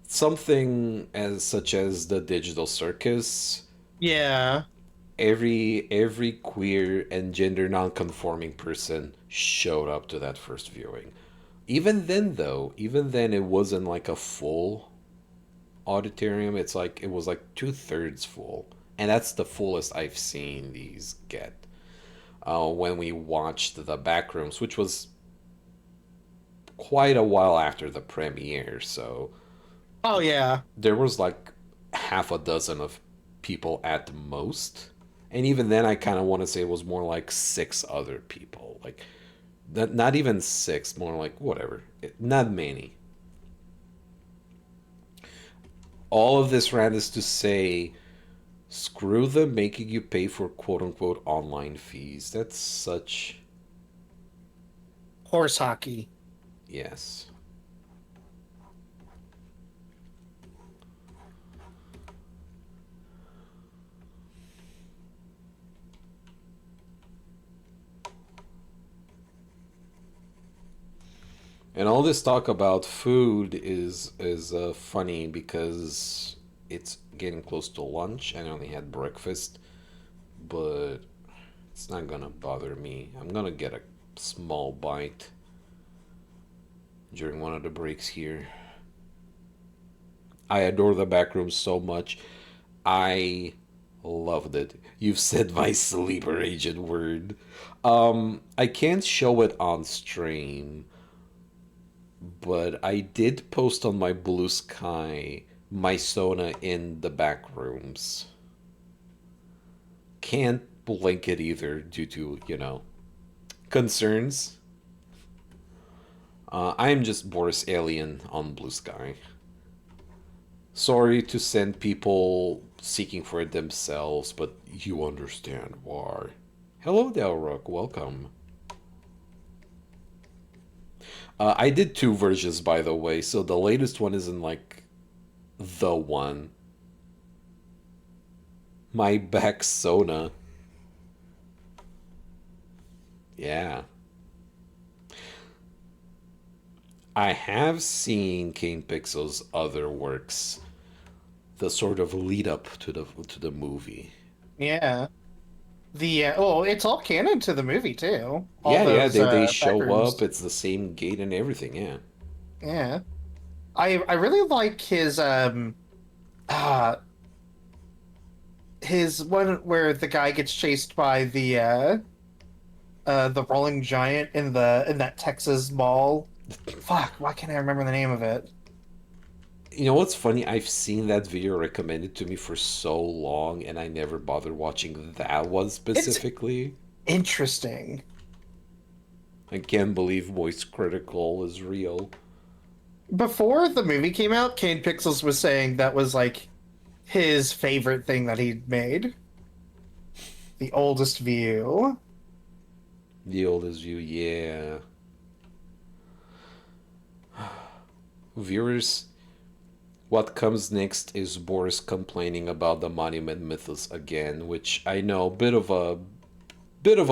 something as such as the Digital Circus, Yeah. every queer and gender non-conforming person showed up to that first viewing. Even then though, even then it wasn't like a full auditorium. It's like it was like two-thirds full. And that's the fullest I've seen these get. When we watched the Backrooms, which was quite a while after the premiere, so Oh yeah. there was like half a dozen of people at the most. And even then, I kind of want to say it was more like six other people. Like, not even six, more like whatever. Not many. All of this rant is to say, screw them making you pay for quote unquote online fees. That's such. Horse hockey. Yes. And all this talk about food is funny because it's getting close to lunch. I only had breakfast, but it's not gonna bother me. I'm gonna get a small bite during one of the breaks here. I adore the back room so much. I loved it. You've said my sleeper agent word. I can't show it on stream, but I did post on my Blue Sky my Sona in the back rooms. Can't link it either due to, concerns. I'm just Boris Alien on Blue Sky. Sorry to send people seeking for it themselves, but you understand why. Hello, Delrook. Welcome. I did two versions, by the way, so the latest one isn't like the one. My back Sona. Yeah. I have seen Kane Pixel's other works, the sort of lead up to the movie. Yeah. It's all canon to the movie too. All Yeah, yeah, those they back show up. rooms. It's the same gate and everything. Yeah. Yeah. I really like uh his one where the guy gets chased by the rolling giant in that Texas mall. Fuck, why can't I remember the name of it? You know what's funny? I've seen that video recommended to me for so long, and I never bothered watching that one It's specifically. interesting. I can't believe Voice Critical is real. Before the movie came out, Kane Pixels was saying that was like his favorite thing that he'd made. The oldest view. The oldest view, yeah. Viewers, what comes next is Boris complaining about the Monument Mythos again, which I know bit of a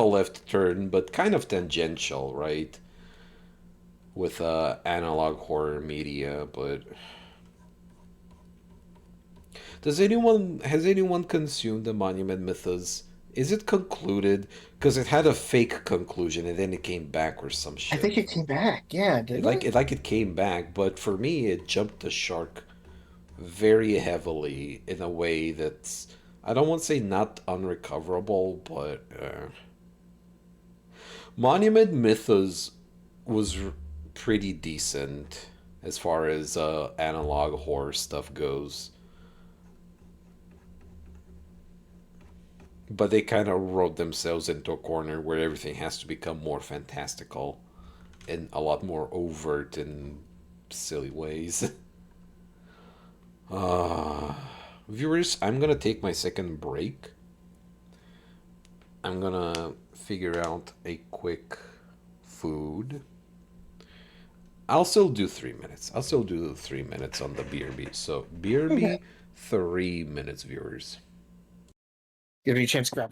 left turn, but kind of tangential, right? With analog horror media, but has anyone consumed the Monument Mythos? Is it concluded? Because it had a fake conclusion and then it came back or some I shit. think it came back. Yeah, It didn't like it? it like it came back, but for me it jumped the shark very heavily in a way that's, I don't want to say not unrecoverable, but Monument Mythos was pretty decent as far as analog horror stuff goes. But they kind of wrote themselves into a corner where everything has to become more fantastical and a lot more overt in silly ways. uh, Viewers, I'm gonna take my second break. I'm gonna figure out a quick food. I'll still do 3 minutes. I'll still do 3 minutes on the BRB. So Okay. BRB, 3 minutes, viewers. Give me a chance to grab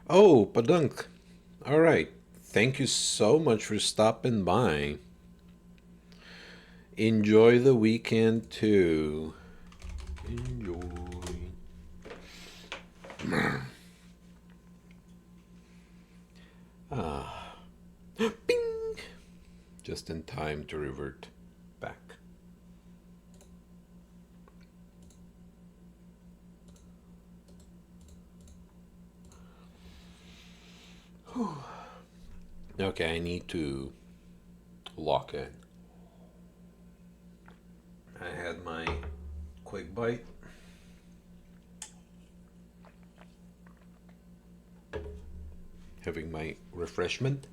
Oh, Padunk. All right. Thank you so much for stopping by. Enjoy the weekend too. Enjoy. Ah, bing! Just in time to revert back. Okay, I need to lock in. I had my quick bite. Having my refreshment.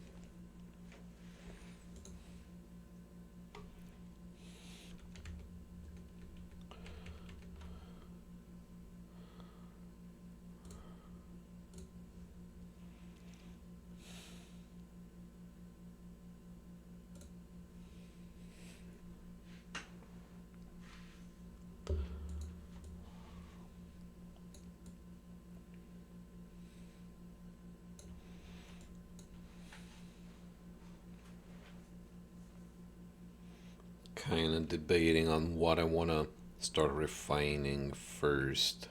Kind of debating on what I want to start refining first.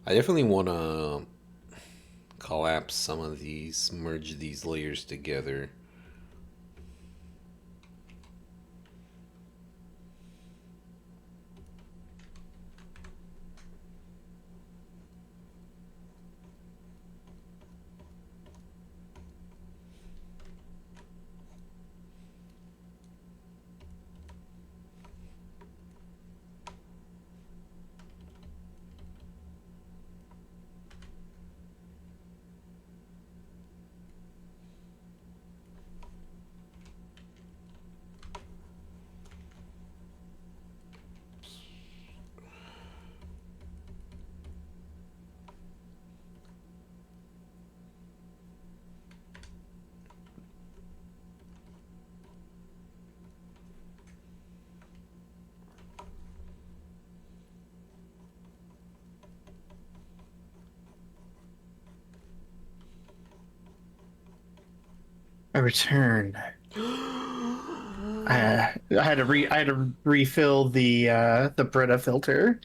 I definitely want to collapse some of these, merge these layers together. I returned. I had to refill the Brita filter.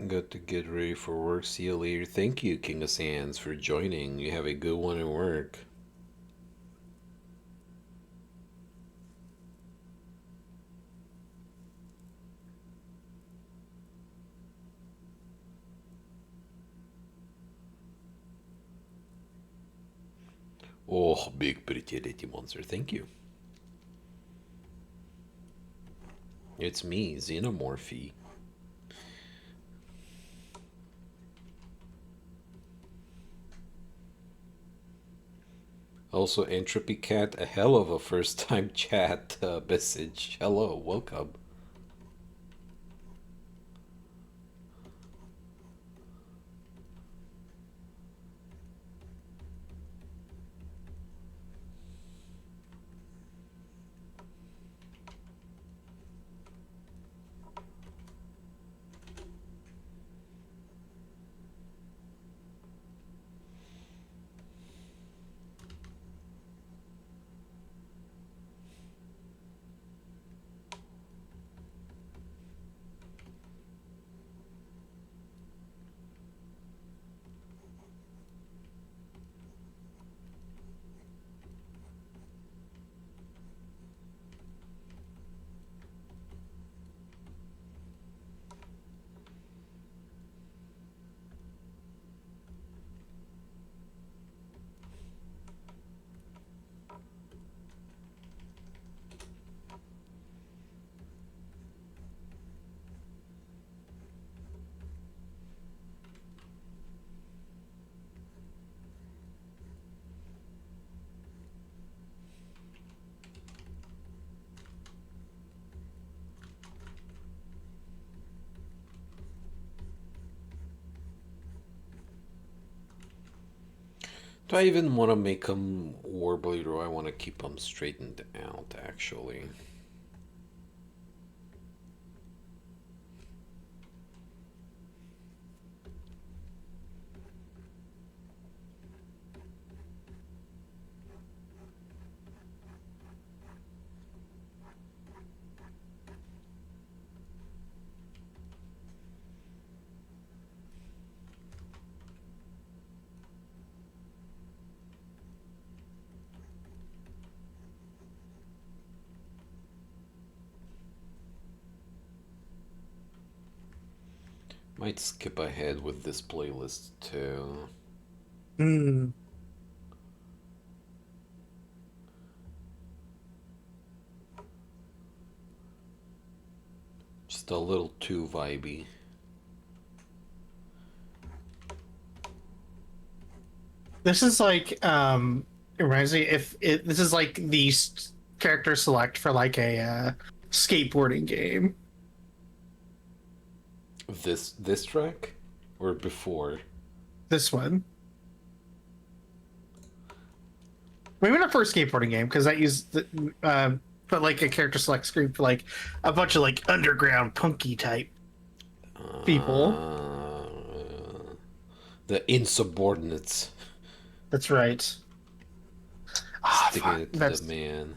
Got to get ready for work. See you later. Thank you, King of Sands, for joining. You have a good one at work. Oh, big pretty litty monster. Thank you. It's me, Xenomorphy. Also, Entropy Cat, a hell of a first time chat message. Hello, welcome. Do I even want to make them Warblade or I want to keep them straightened out, actually? Might skip ahead with this playlist too. Hmm. Just a little too vibey. This is like it reminds me if it this is like the character select for like a skateboarding game. This track or before? This one. Maybe not for a skateboarding game because that used the but like a character select screen for like a bunch of like underground punky type people. Uh, the insubordinates That's right. Ah, sticking fuck. it to the That's man.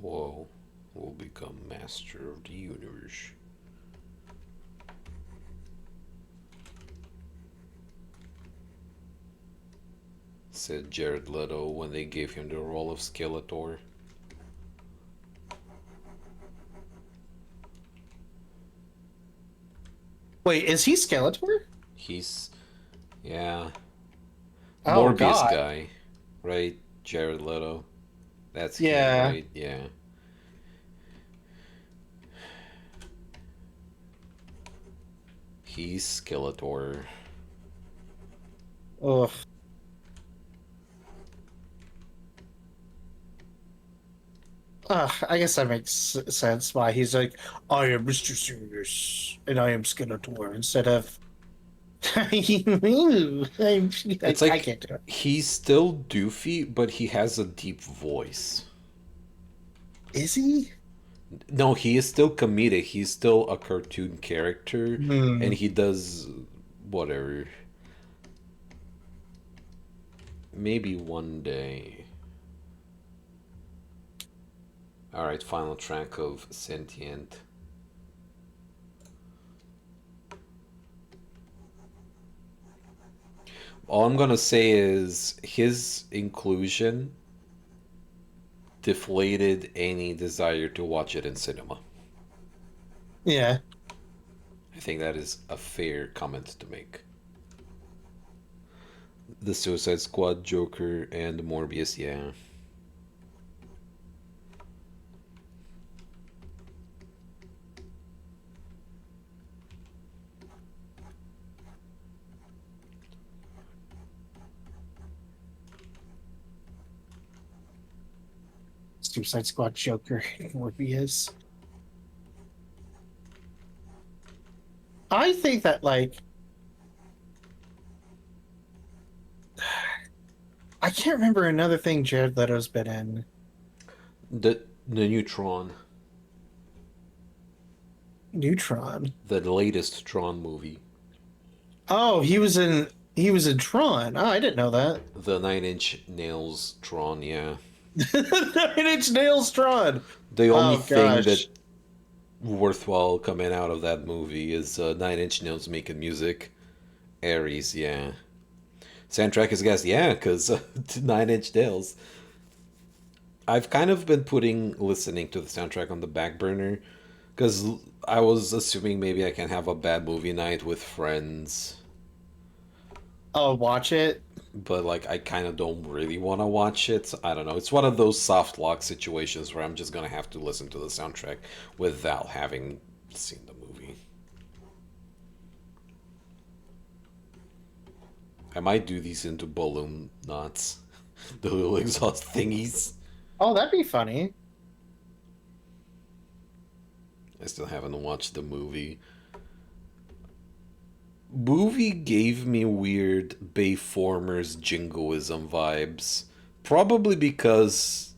Whoa, will become master of the universe. Said Jared Leto when they gave him the role of Skeletor. wait, is he Skeletor? He's, yeah, Oh Morbius God. guy, right? Jared Leto. That's him, Yeah. right? Yeah. He's Skeletor. Ugh. I guess that makes sense why he's like, I am Mr. Serious and I am Skeletor instead of It's I like can't do it. he's still doofy, but he has a deep voice. Is he? No, he is still comedic. He's still a cartoon character, and Hmm. he does whatever. Maybe one day. Alright, final track of Sentient. All I'm gonna say is his inclusion deflated any desire to watch it in cinema. Yeah. I think that is a fair comment to make. The Suicide Squad, Joker, and Morbius, yeah. Suicide Squad Joker Morbius. I think that like I can't remember another thing Jared Leto's been in. The new Tron, Neutron. the latest Tron movie, Oh, he was in Tron. Oh, I didn't know that. the Nine Inch Nails Tron. Yeah, Nine Inch Nails Tron. the only Oh thing that gosh. worthwhile coming out of that movie is Nine Inch Nails making music. Aries, yeah. Soundtrack is guessed, yeah, because Nine Inch Nails. I've kind of been putting listening to the soundtrack on the back burner because I was assuming maybe I can have a bad movie night with friends, Oh, watch it. but like I kind of don't really want to watch it. So I don't know. It's one of those soft lock situations where I'm just gonna have to listen to the soundtrack without having seen the movie. I might do these into balloon knots, the little exhaust thingies. Oh, that'd be funny. I still haven't watched the movie. Movie gave me weird Bayformers jingoism vibes. Probably because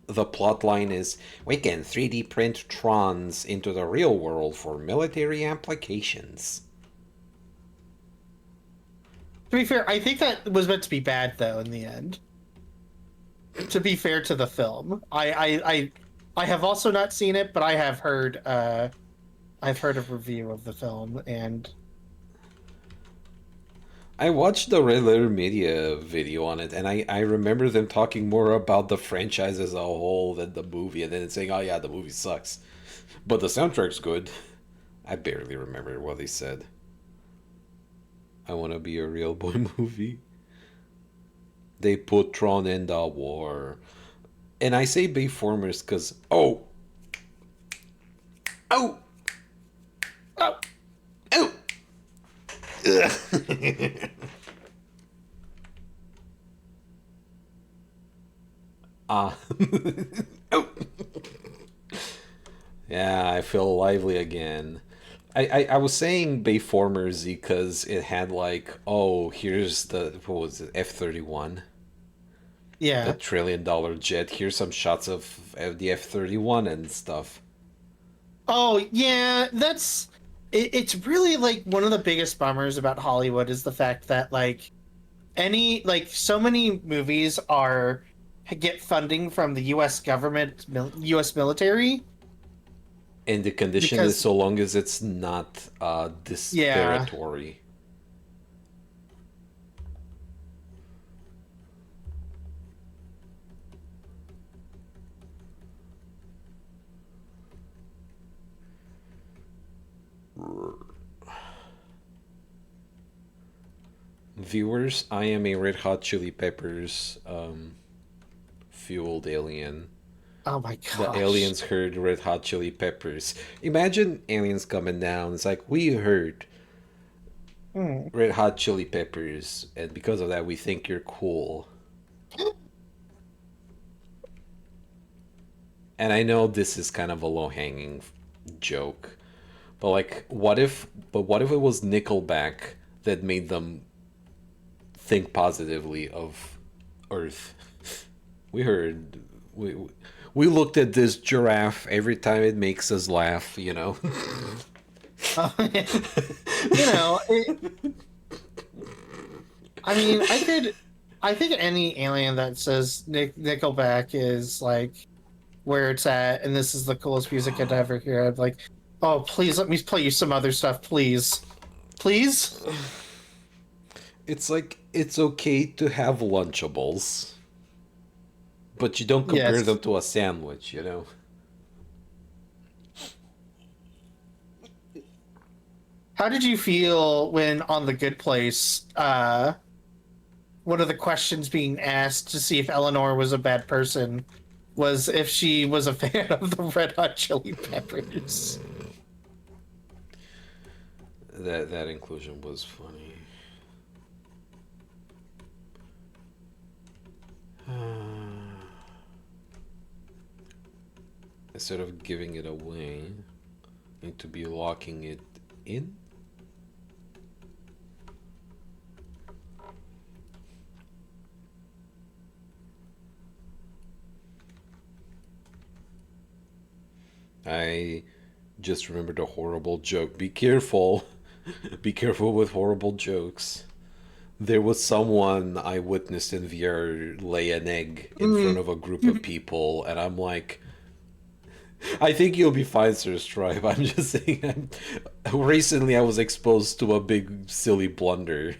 the plotline is we can 3D print Trons into the real world for military applications. To be fair, I think that was meant to be bad though in the end. To be fair to the film, I have also not seen it, but I've heard a review of the film, and I watched the Red Letter Media video on it, and I remember them talking more about the franchise as a whole than the movie, and then saying, oh yeah, the movie sucks. But the soundtrack's good. I barely remember what they said. I want to be a real boy movie. They put Tron in the war. And I say Bayformers because, oh, oh, oh, oh. Ah. Oh. Yeah, I feel lively again. I was saying Bayformers because it had like, oh, here's the, what was it, F-31? The yeah. $1 trillion jet. Here's some shots of the F-31 and stuff. Oh, yeah, it's really like one of the biggest bummers about Hollywood is the fact that so many movies are get funding from the US government, US military And the condition is because so long as it's not yeah. disparatory. Viewers, I am a Red Hot Chili Peppers fueled alien. Oh my The gosh. aliens heard Red Hot Chili Peppers. Imagine aliens coming down. It's like, we heard Hmm. Red Hot Chili Peppers, and because of that, we think you're cool. And I know this is kind of a low hanging joke, but like, what if it was Nickelback that made them think positively of Earth? We heard, we looked at this giraffe every time it makes us laugh, you know? Oh, yeah. You know, I mean, I think any alien that says Nickelback is like where it's at, and this is the coolest music I'd ever hear. I'd like, oh, please let me play you some other stuff, please, please. It's like, it's okay to have Lunchables, but you don't compare them Yes. to a sandwich, you know? How did you feel when on The Good Place, one of the questions being asked to see if Eleanor was a bad person was if she was a fan of the Red Hot Chili Peppers? That inclusion was funny. Instead of giving it away, need to be locking it in. I just remembered a horrible joke. Be careful. Be careful with horrible jokes. There was someone I witnessed in VR lay an egg in front Mm. of a group of people, and I'm like, I think you'll be fine, Sir Stripe. I'm just saying. Recently, I was exposed to a big silly blunder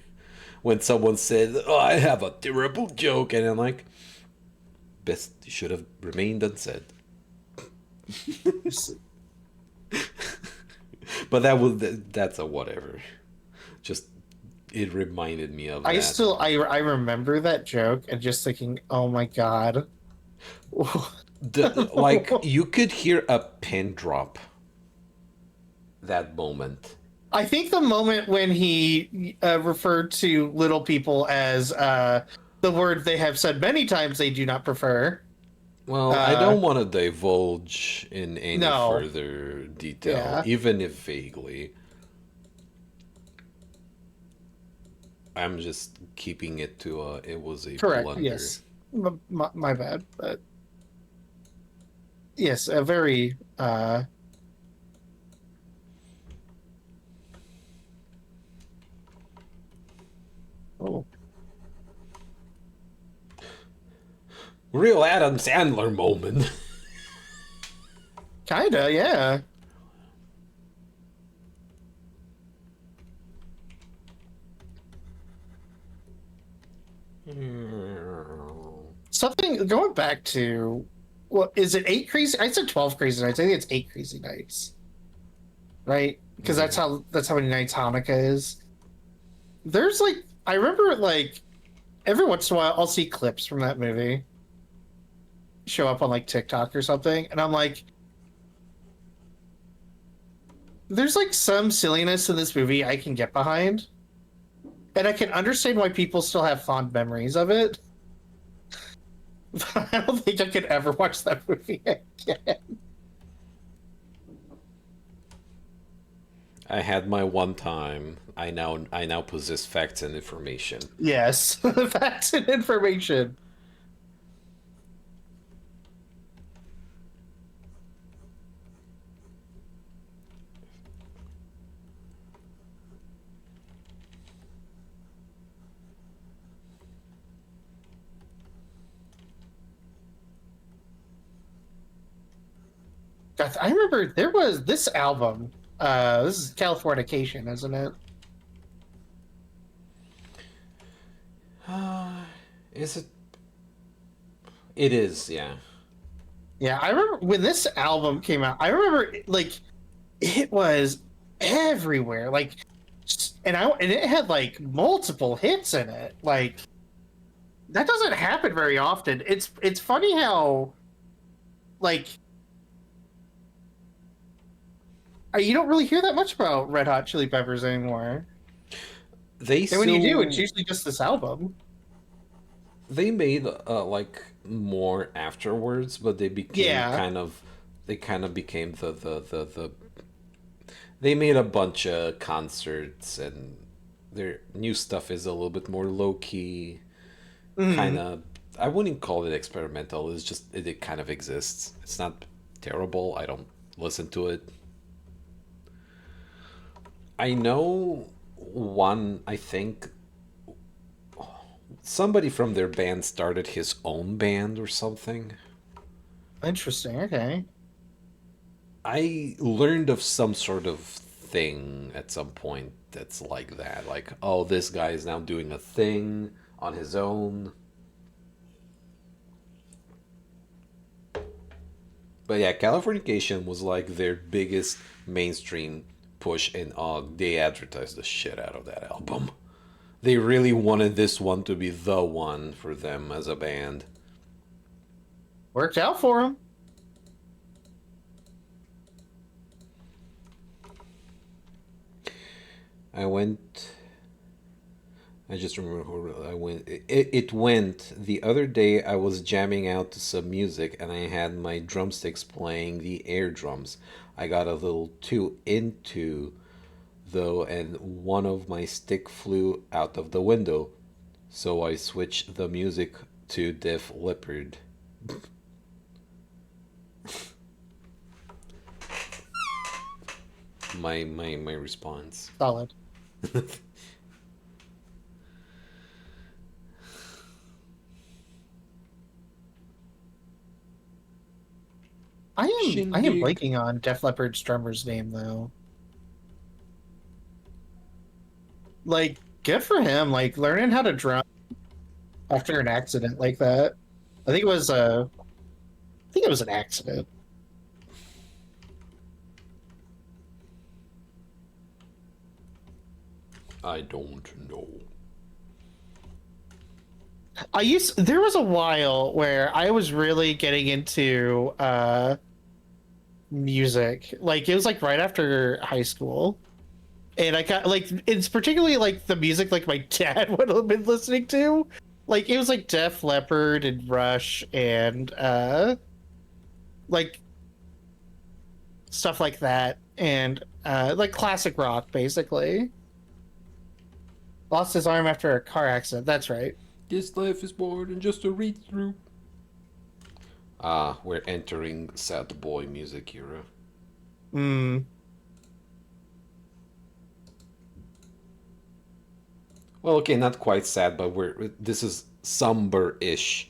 when someone said, "Oh, I have a terrible joke," and I'm like, "Best should have remained unsaid." But that's a whatever. Just it reminded me of I that. still I remember that joke and just thinking, oh my god. Like you could hear a pin drop that moment. I think the moment when he referred to little people as the word they have said many times they do not prefer. Well, I Uh, don't want to divulge in any no, further detail, yeah, even if vaguely. I'm just keeping it to it was a correct. blunder. Yes, my bad. But yes, a very oh, Real Adam Sandler moment. kinda, yeah. Something going back to what is it? 8 crazy? I said 12 crazy nights. I think it's 8 crazy nights, right? Because Yeah. that's how many nights Hanukkah is. There's like I remember like every once in a while I'll see clips from that movie show up on like TikTok or something, and I'm like, there's like some silliness in this movie I can get behind, and I can understand why people still have fond memories of it. But I don't think I could ever watch that movie again. I had my one time. I now possess facts and information. Yes, facts and information. I remember there was this album. This is Californication, isn't it? Is it? It is, yeah. Yeah, I remember when this album came out. I remember like it was everywhere. Like, and it had like multiple hits in it. Like that doesn't happen very often. It's funny how like you don't really hear that much about Red Hot Chili Peppers anymore. They And when you do, it's still usually just this album. they made like more afterwards, but Yeah. they kind of became the they made a bunch of concerts, and their new stuff is a little bit more low key, kind Mhm. of. I wouldn't call it experimental. It's just it kind of exists. It's not terrible. I don't listen to it. I know one. I think somebody from their band started his own band or something. Interesting. Okay. I learned of some sort of thing at some point that's like that. Like, oh, this guy is now doing a thing on his own. But yeah, Californication was like their biggest mainstream push, and they advertised the shit out of that album. They really wanted this one to be the one for them as a band. Worked out for him. I went I just remember who I went. It went the other day. I was jamming out to some music, and I had my drumsticks playing the air drums. I got a little too into though, and one of my stick flew out of the window. So I switched the music to Def Leppard. my response. Solid. I am Shindig. blanking on Def Leppard's drummer's name though. Like, good for him. Like learning how to drum after an accident like that. I think it was I think it was an accident. I don't know. There was a while where I was really getting into music. Like it was like right after high school. And I got like it's particularly like the music like my dad would have been listening to. Like it was like Def Leppard and Rush and like stuff like that and like classic rock basically. Lost his arm after a car accident. That's right. This life is more than just a read through. We're entering sad boy music era. Mm. Well, okay, not quite sad, but this is somber-ish.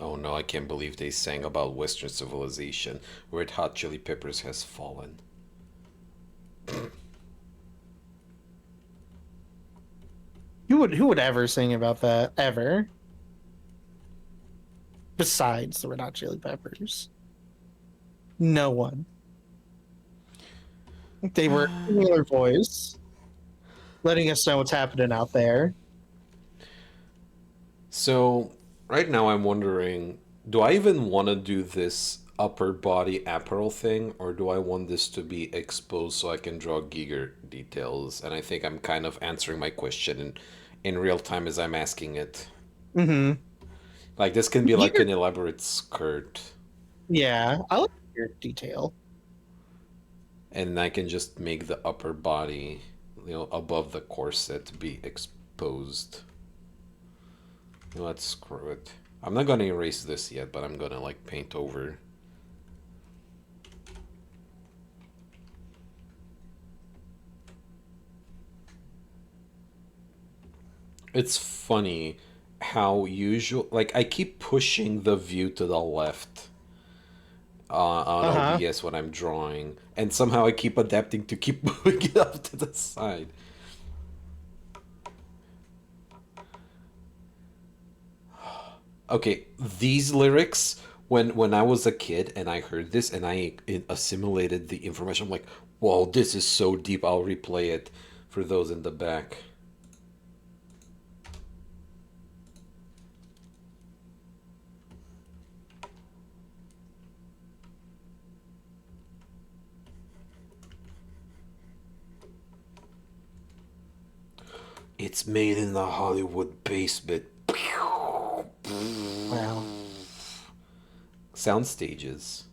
Oh no, I can't believe they sang about Western civilization. Red Hot Chili Peppers has fallen. Who would ever sing about that ever? Besides the Red Hot Chili Peppers, no one. They were in their voice, letting us know what's happening out there. So, right now I'm wondering, do I even want to do this upper body apparel thing, or do I want this to be exposed so I can draw Giger details? And I think I'm kind of answering my question in real time as I'm asking it. Mm-hmm. Like, this can be like an elaborate skirt, Yeah, I like your detail. and I can just make the upper body, above the corset be exposed. Let's screw it. I'm not gonna erase this yet, but I'm gonna like paint over. It's funny how usual, like I keep pushing the view to the left on Uh-huh. OBS when I'm drawing, and somehow I keep adapting to keep moving it up to the side. Okay, these lyrics, when I was a kid and I heard this and I assimilated the information, I'm like, whoa, this is so deep. I'll replay it for those in the back. It's made in the Hollywood basement. Wow. Sound stages.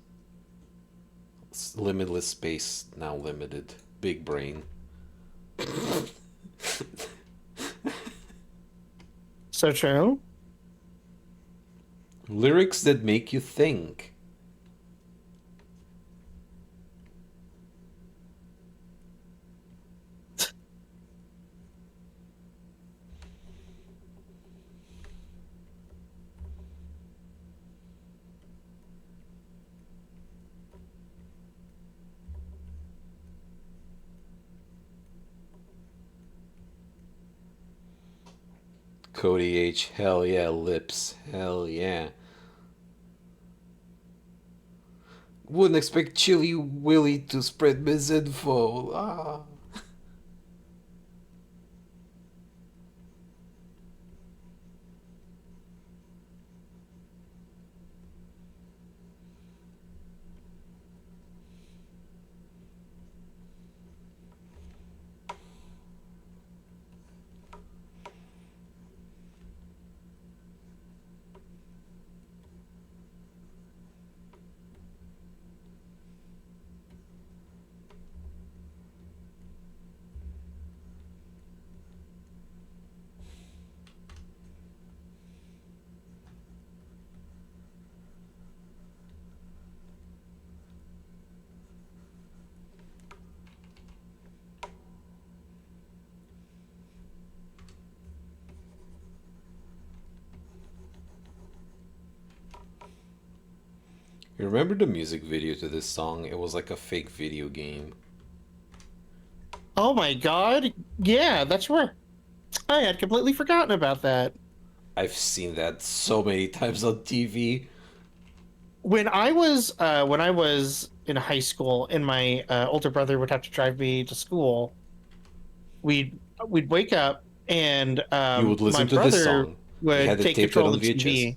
Limitless space, now limited. Big brain. So true. Lyrics that make you think. Cody H, hell yeah, lips, hell yeah. Wouldn't expect Chili Willy to spread misinfo. Ah. Remember the music video to this song? It was like a fake video game. Oh my god. Yeah, that's right. I had completely forgotten about that. I've seen that so many times on TV. When I was in high school and my older brother would have to drive me to school, we'd wake up and You would my listen to this brother song. You would had it take taped it control on of the VHS. TV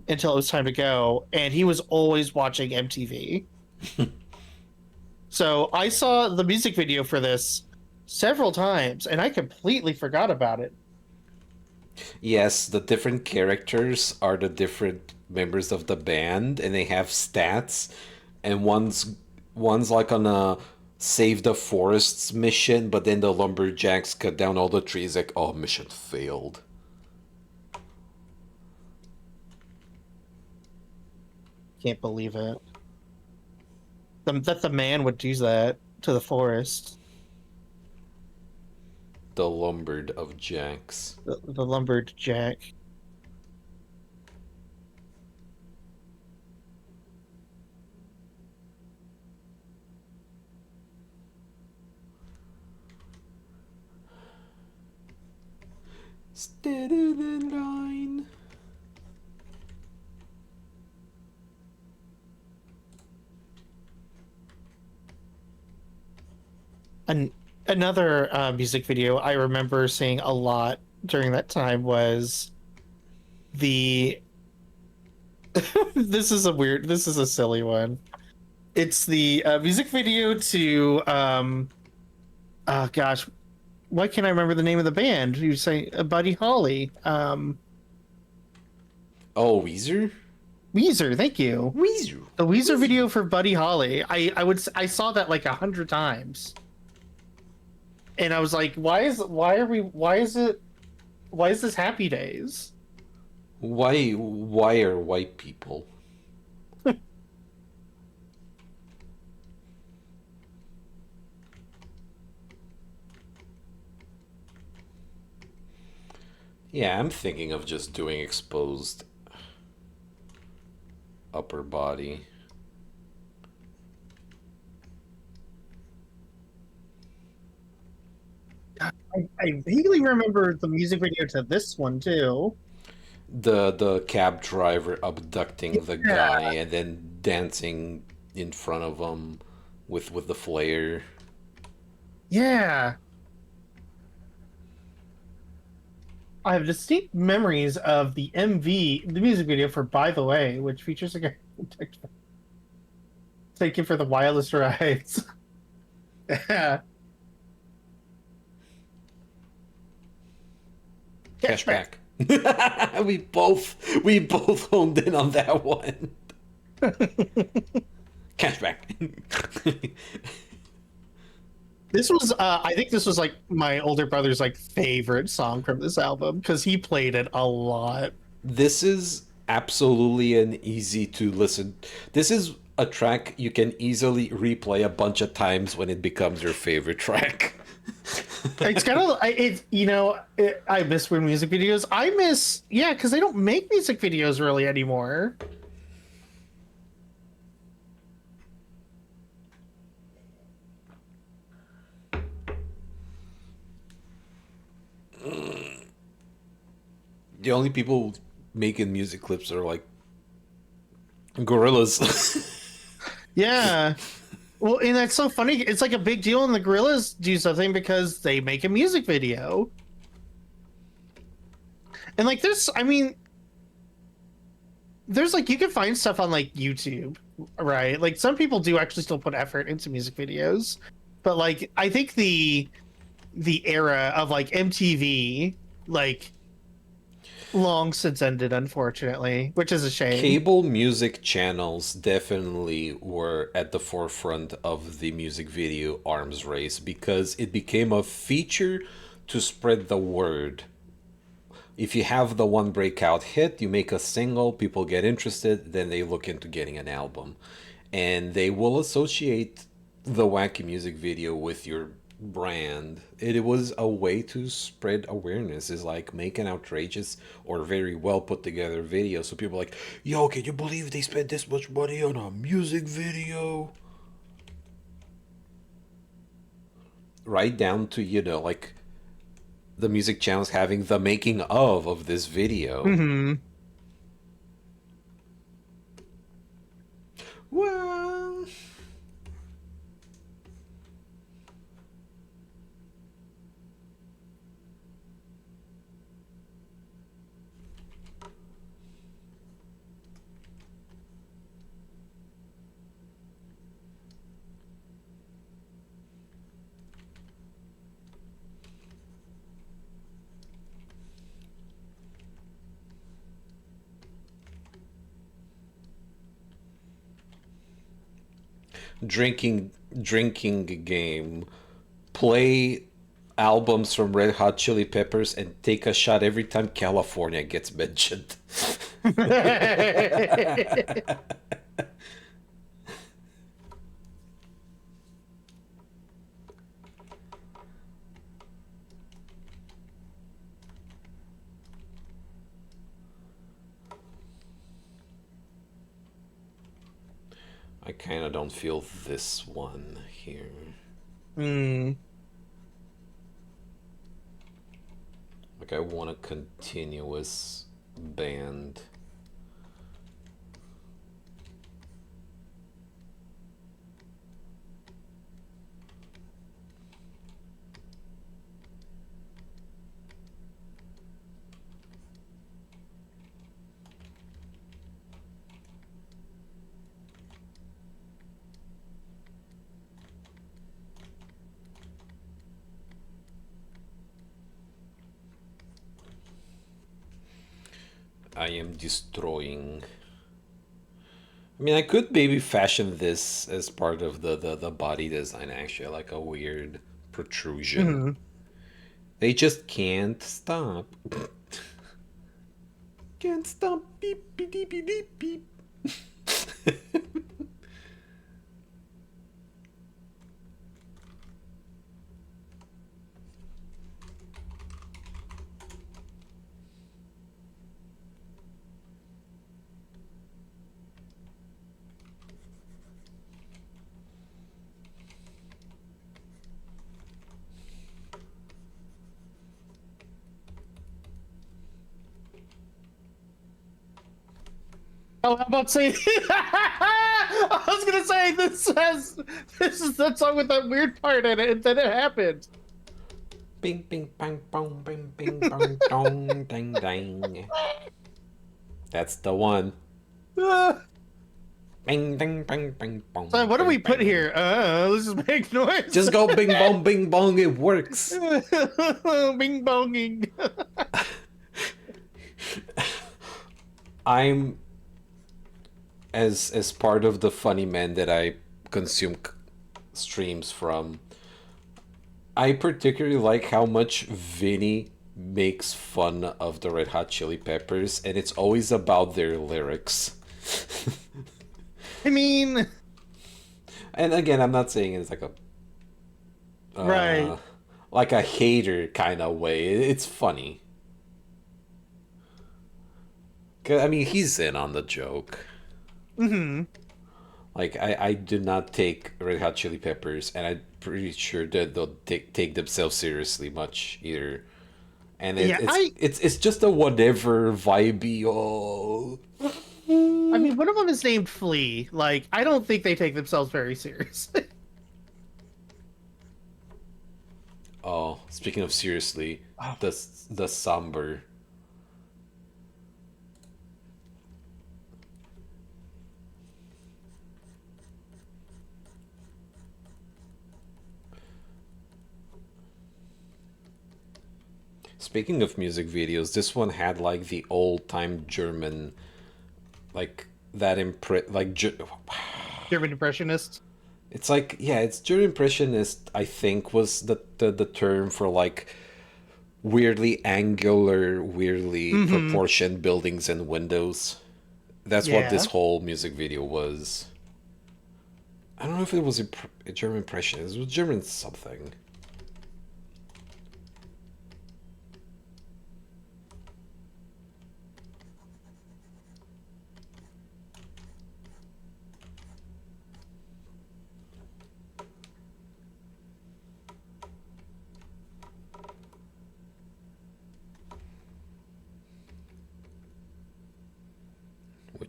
until it was time to go, and he was always watching MTV. So I saw the music video for this several times, and I completely forgot about it. Yes, the different characters are the different members of the band, and they have stats. And one's like on a save the forests mission, but then the lumberjacks cut down all the trees. Like, oh, mission failed. Can't believe it. That the man would do that to the forest, The lumbered of jacks. the lumberjack. Steady than line. And another music video I remember seeing a lot during that time was the. This is a silly one. It's the music video to oh gosh, why can't I remember the name of the band? You say Buddy Holly, Oh, Weezer? Weezer. Thank you. Weezer. The Weezer video for Buddy Holly. I saw that like 100 times, and I was like, why is this Happy Days? Why are white people? Yeah, I'm thinking of just doing exposed upper body. I vaguely remember the music video to this one too. The cab driver abducting the Yeah, guy and then dancing in front of him with the flare. yeah. I have distinct memories of the MV, the music video for "By the Way," which features a guy taken for the wildest rides. Yeah. Cashback. we both honed in on that one. Cashback. This was, I think this was like my older brother's like favorite song from this album because he played it a lot. This is absolutely an easy to listen. This is a track you can easily replay a bunch of times when it becomes your favorite track. It's kind of, I miss weird music videos. I miss, yeah, because they don't make music videos really anymore. The only people making music clips are like gorillas. Yeah. Well, and that's so funny. It's like a big deal when the Gorillas do something because they make a music video. And like there's like you can find stuff on like YouTube, right? Like some people do actually still put effort into music videos. But like I think the era of like MTV like long since ended, unfortunately, which is a shame. Cable music channels definitely were at the forefront of the music video arms race because it became a feature to spread the word. If you have the one breakout hit, you make a single, people get interested, then they look into getting an album. And they will associate the wacky music video with your brand. It was a way to spread awareness. Is like make an outrageous or very well put together video, so people are like, yo, can you believe they spent this much money on a music video? Right down to, like the music channels having the making of this video. Hmm. Well, drinking game. Play albums from Red Hot Chili Peppers and take a shot every time California gets mentioned. I kind of don't feel this one here. Mm. Like I want a continuous band. I am destroying. I mean, I could maybe fashion this as part of the body design, actually, like a weird protrusion. Hmm. They just can't stop. Can't stop. Beep, beep, beep, beep, beep. Oh, how about saying? I was gonna say this is that song with that weird part in it, and then it happened. Bing, bing, bang, bong, bing, bing, bong, dong, dang, dang. That's the one. Uh, Bing, ding, bang, bing, bong. so what do we Bing, put bang. here? Let's just make noise. Just go bing bong, it works. Bing bonging. I'm as part of the funny man that I consume streams from. I particularly like how much Vinny makes fun of the Red Hot Chili Peppers, and it's always about their lyrics. I mean, And again, I'm not saying it's like a right. like a hater kind of way. It's funny. 'Cause, I mean, he's in on the joke. Hmm. Like I do not take Red Hot Chili Peppers, and I'm pretty sure that they'll take themselves seriously much either. And Yeah, it's just a whatever vibey. Oh, I mean, one of them is named Flea. Like, I don't think they take themselves very seriously. oh. Speaking of seriously, Oh. the somber. Speaking of music videos, this one had like the old time German, like that German Impressionists. it's like, yeah, it's German impressionist. I think was the term for like weirdly angular, weirdly Hmm. proportioned buildings and windows. That's what this Yeah. whole music video was. I don't know if it was a German impressionist. It was German something.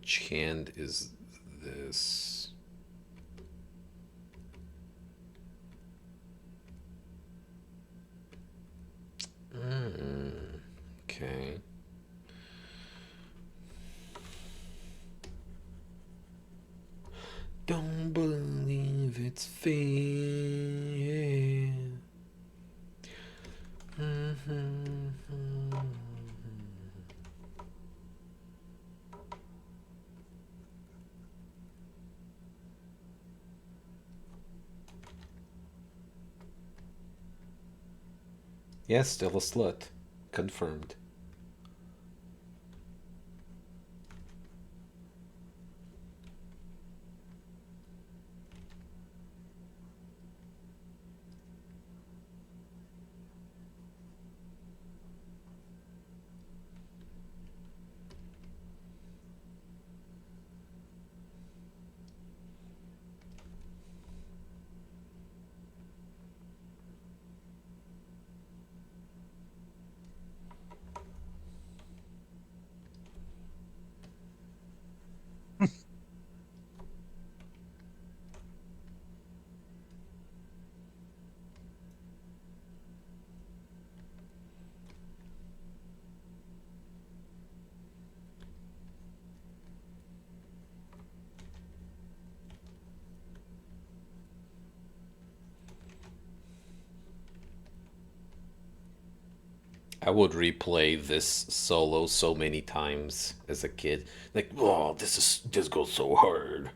Which hand is this? Okay. Don't believe it's fair. Yes, still a slut. Confirmed. I would replay this solo so many times as a kid. Like, oh, this goes so hard.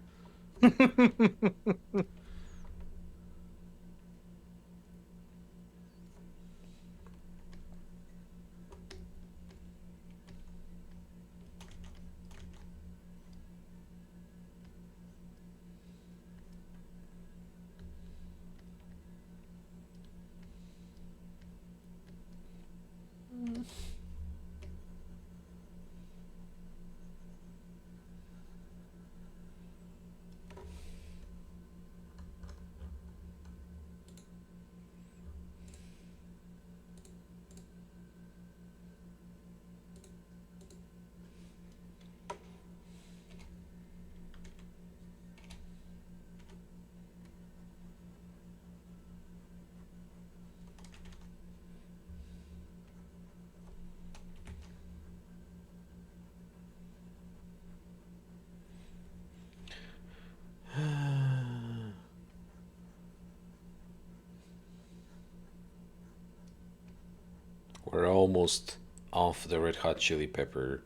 We're almost off the Red Hot Chili Pepper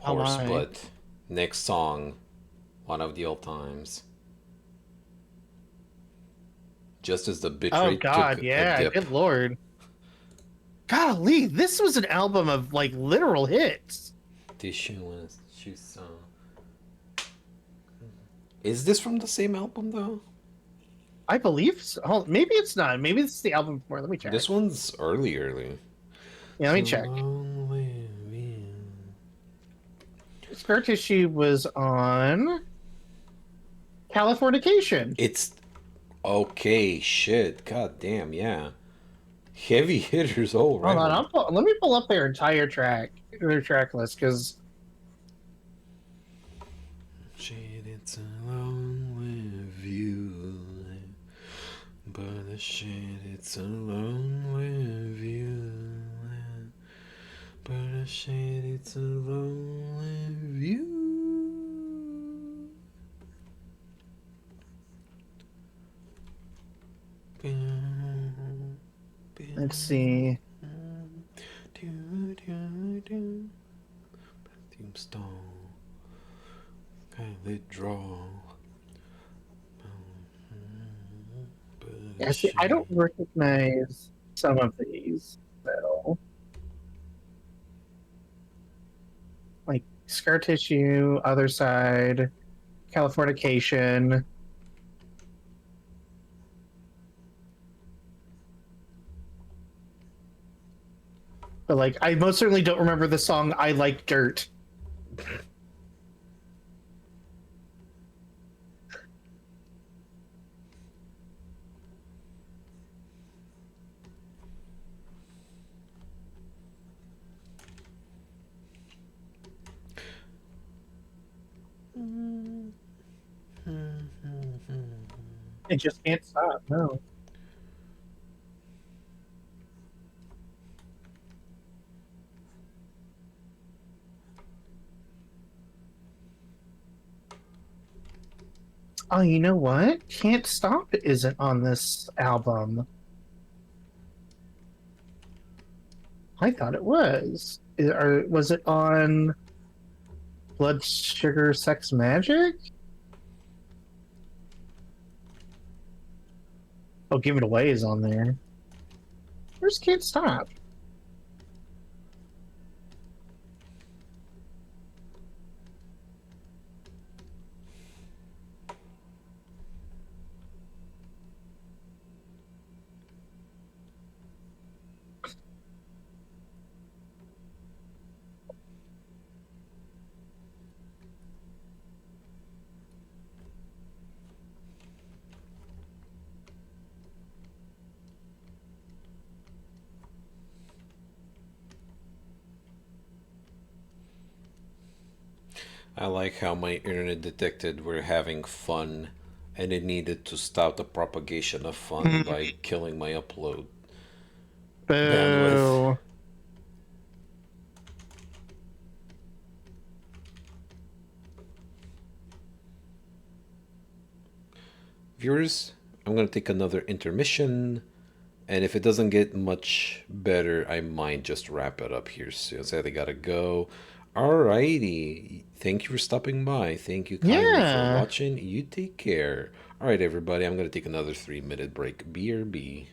Oh horse, my. but next song, one of the old times. Just as the Oh bitrate took God, a yeah, dip. good lord. Golly, this was an album of like literal hits. Tissue was she saw. Is this from the same album though? I believe so. Oh, maybe it's not. Maybe it's the album before. Let me check. This one's early. Yeah, let It's a me check. long way in. Scar Tissue was on Californication. It's okay. Shit. God damn. Yeah. Heavy hitters all Hold on, round. let me pull up their entire their track list, because Shit, it's a long way of you. But the shit, it's a long way of you. But the shit, it's a long way of you. let's see. Tombstone. Kindly draw. Yeah, see, I don't recognize some of these though. Like Scar Tissue, Other Side, Californication. But like, I most certainly don't remember the song "I Like Dirt." It just can't stop. No. Oh, you know what? Can't Stop isn't on this album. I thought it was. Or was it on Blood Sugar Sex Magic? Oh, Give It Away is on there. Where's Can't Stop? I like how my internet detected we're having fun and it needed to stop the propagation of fun by Mm, killing my upload bandwidth. boo. Viewers, I'm gonna take another intermission, and if it doesn't get much better, I might just wrap it up here soon. So I gotta go. Alrighty. Thank you for stopping by. Thank you kindly for Yeah. watching. You take care. Alright, everybody, I'm gonna take another 3 minute break. BRB.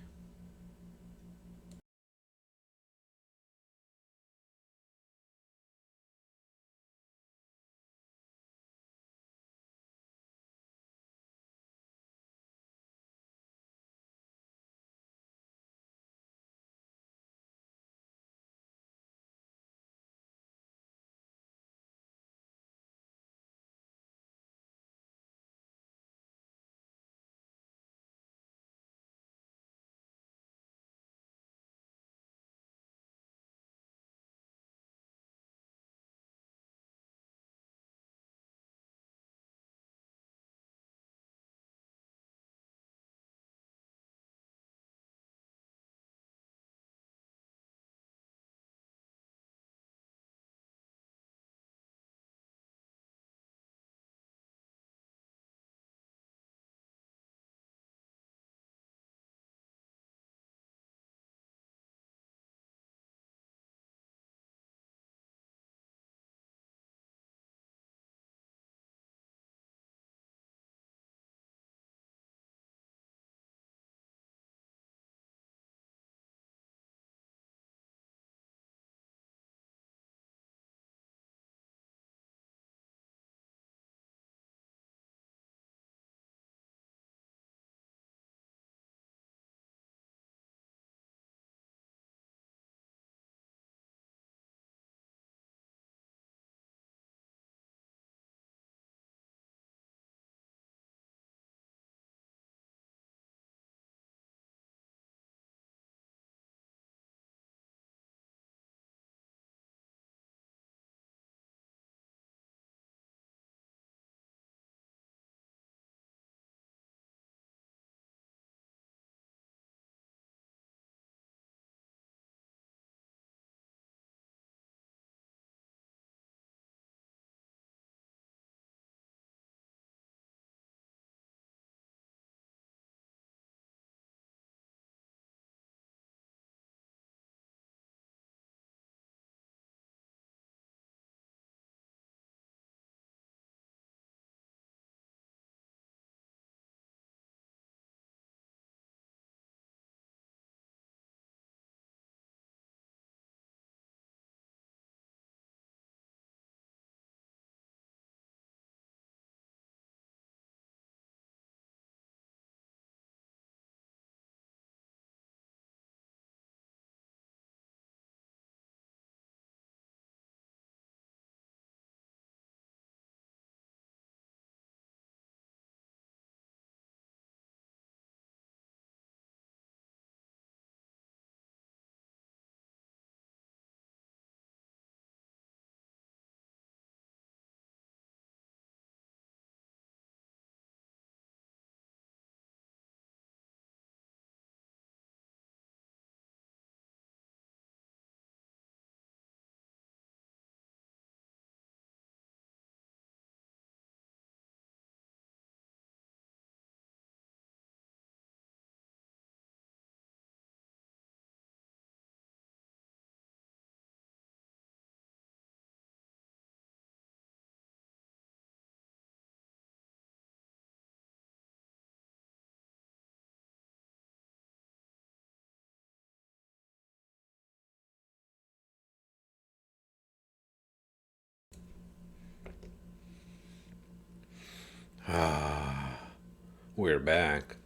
We're back.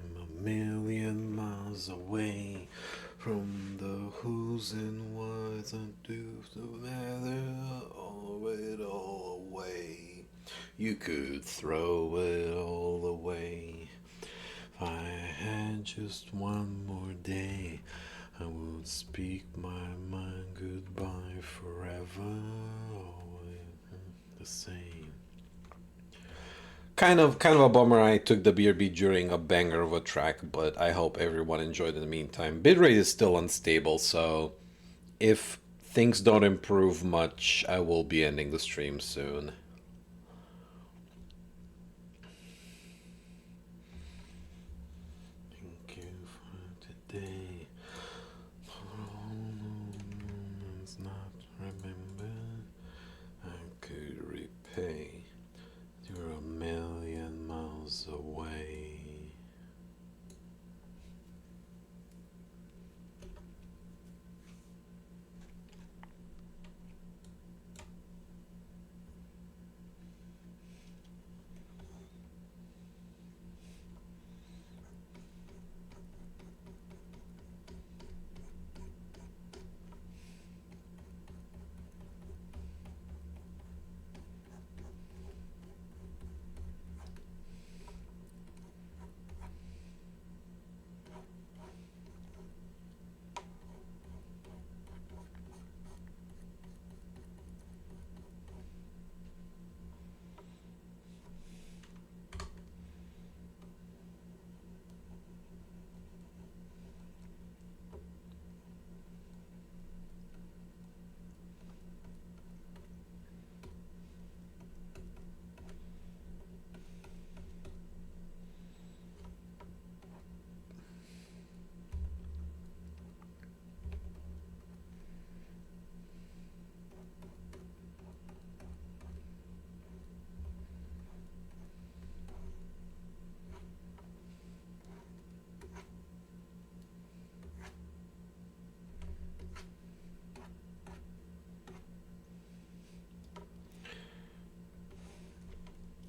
I'm a million miles away from the who's and what's and do's, no matter all it all away. You could throw it all away. If I had just one more day, I would speak my mind goodbye forever. Always the same. Kind of a bummer I took the BRB during a banger of a track, but I hope everyone enjoyed in the meantime. Bitrate is still unstable, so if things don't improve much, I will be ending the stream soon. Thank you for today. It's not remembered. I could repay. You're a million miles away.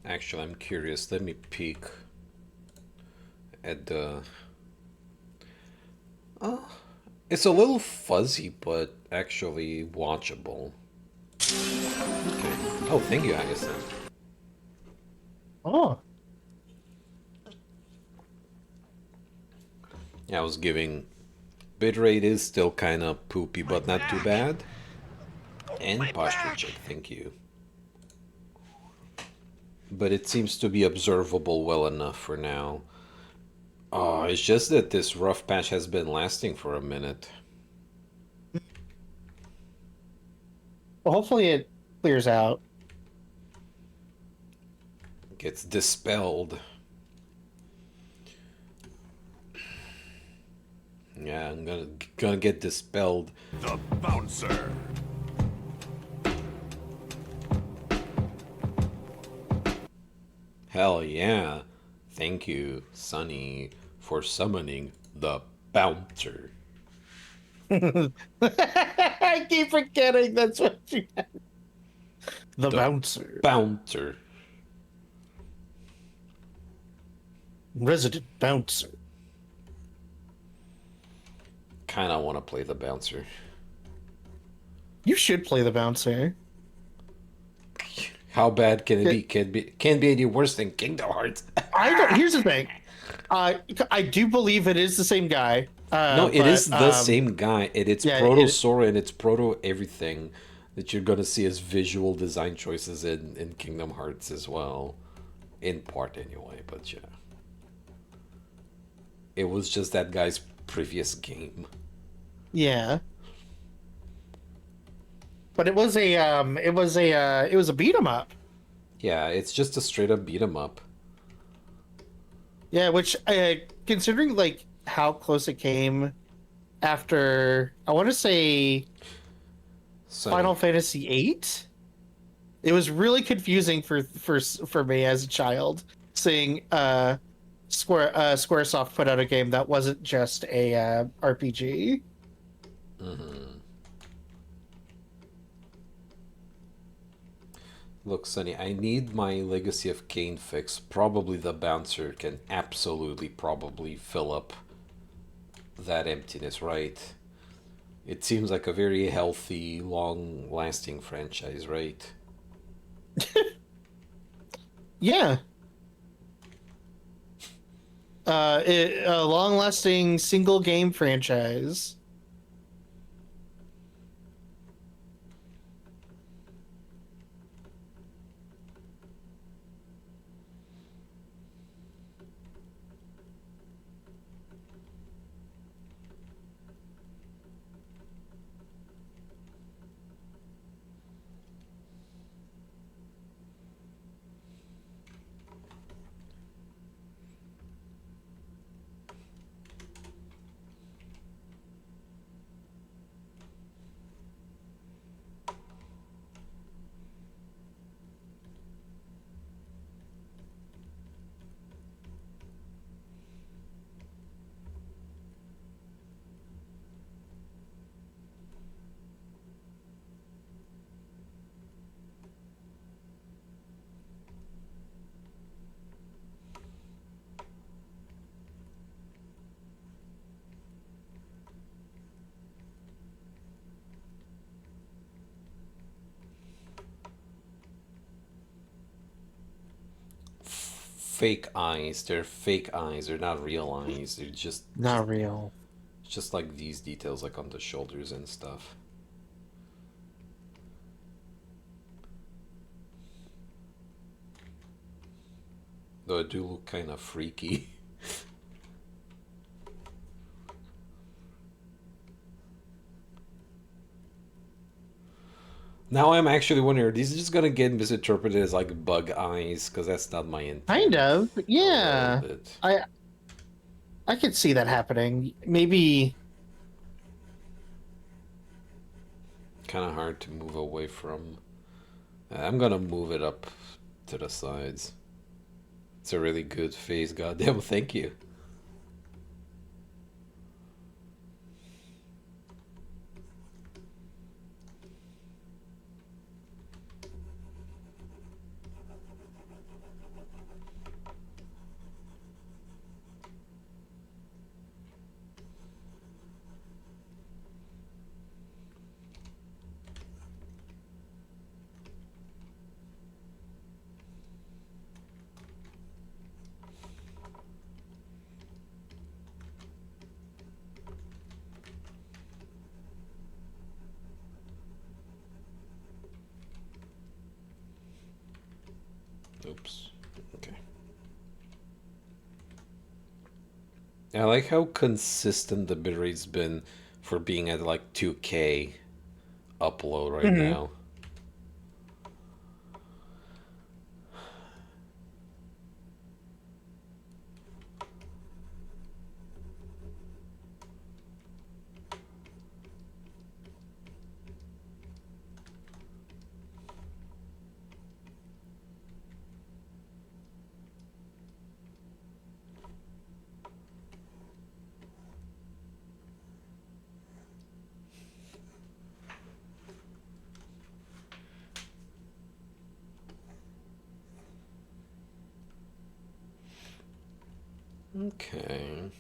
Actually, I'm curious. Let me peek at the. Oh, it's a little fuzzy, but actually watchable. Okay. Oh, thank you, Hyacinth. Oh, Yeah, I was giving. Bitrate is still kind of poopy, but not too bad. And posture check, thank you. But it seems to be observable well enough for now. Oh, it's just that this rough patch has been lasting for a minute. well, hopefully it clears out. Gets dispelled. Yeah, I'm gonna get dispelled. The bouncer. Hell yeah. Thank you, Sunny, for summoning the bouncer. I keep forgetting that's what you had. The bouncer. Bouncer. Resident bouncer. Kinda wanna play the bouncer. You should play the bouncer. How bad can it be? Can't be any worse than Kingdom Hearts. I don't. Here's the thing. I do believe it is the same guy. No, it but, is the same guy. It's yeah, Proto Sora and it's Proto everything that you're gonna see as visual design choices in Kingdom Hearts as well. In part anyway, but yeah. It was just that guy's previous game. Yeah. But it was a beat 'em up. Yeah, it's just a straight up beat 'em up. Yeah, which considering like how close it came after I want to say So, Final Fantasy VIII. It was really confusing for me as a child seeing Squaresoft put out a game that wasn't just a RPG. mhm. Look, Sonny, I need my Legacy of Kain fix. Probably the bouncer can absolutely probably fill up that emptiness, right? It seems like a very healthy, long lasting franchise, right? Yeah. A long-lasting single game franchise. Fake eyes. They're fake eyes. They're not real eyes. They're just Not real. just like these details, like on the shoulders and stuff. Though it do look kind of freaky. Now I'm actually wondering, are these just gonna get misinterpreted as like bug eyes? Because that's not my Kind intent. of. A little Yeah. bit. I could see that happening. Maybe. Kind of hard to move away from. I'm gonna move it up to the sides. It's a really good face, goddamn. Thank you. Oops. Okay. I like how consistent the bitrate's been for being at like 2K upload right Mhm. now. Okay.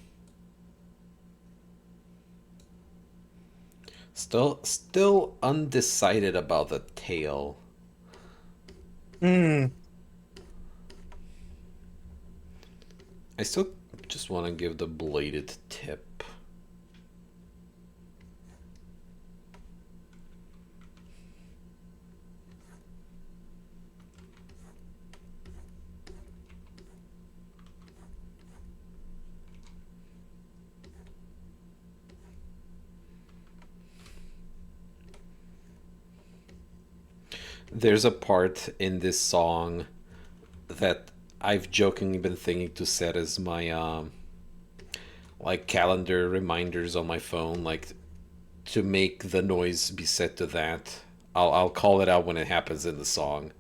Still undecided about the tail. Mm. I still just want to give the bladed tip. There's a part in this song that I've jokingly been thinking to set as my like calendar reminders on my phone, like to make the noise be set to that. I'll call it out when it happens in the song.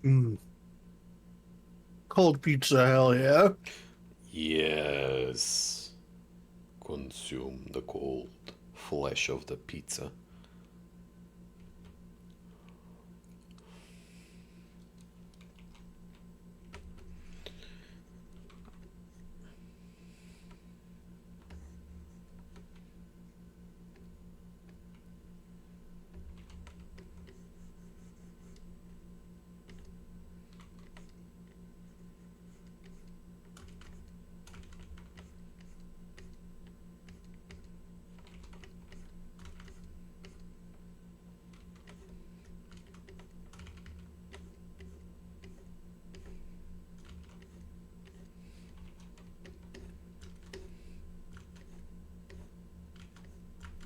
Mm. Cold pizza, hell yeah. Yes. Consume the cold flesh of the pizza.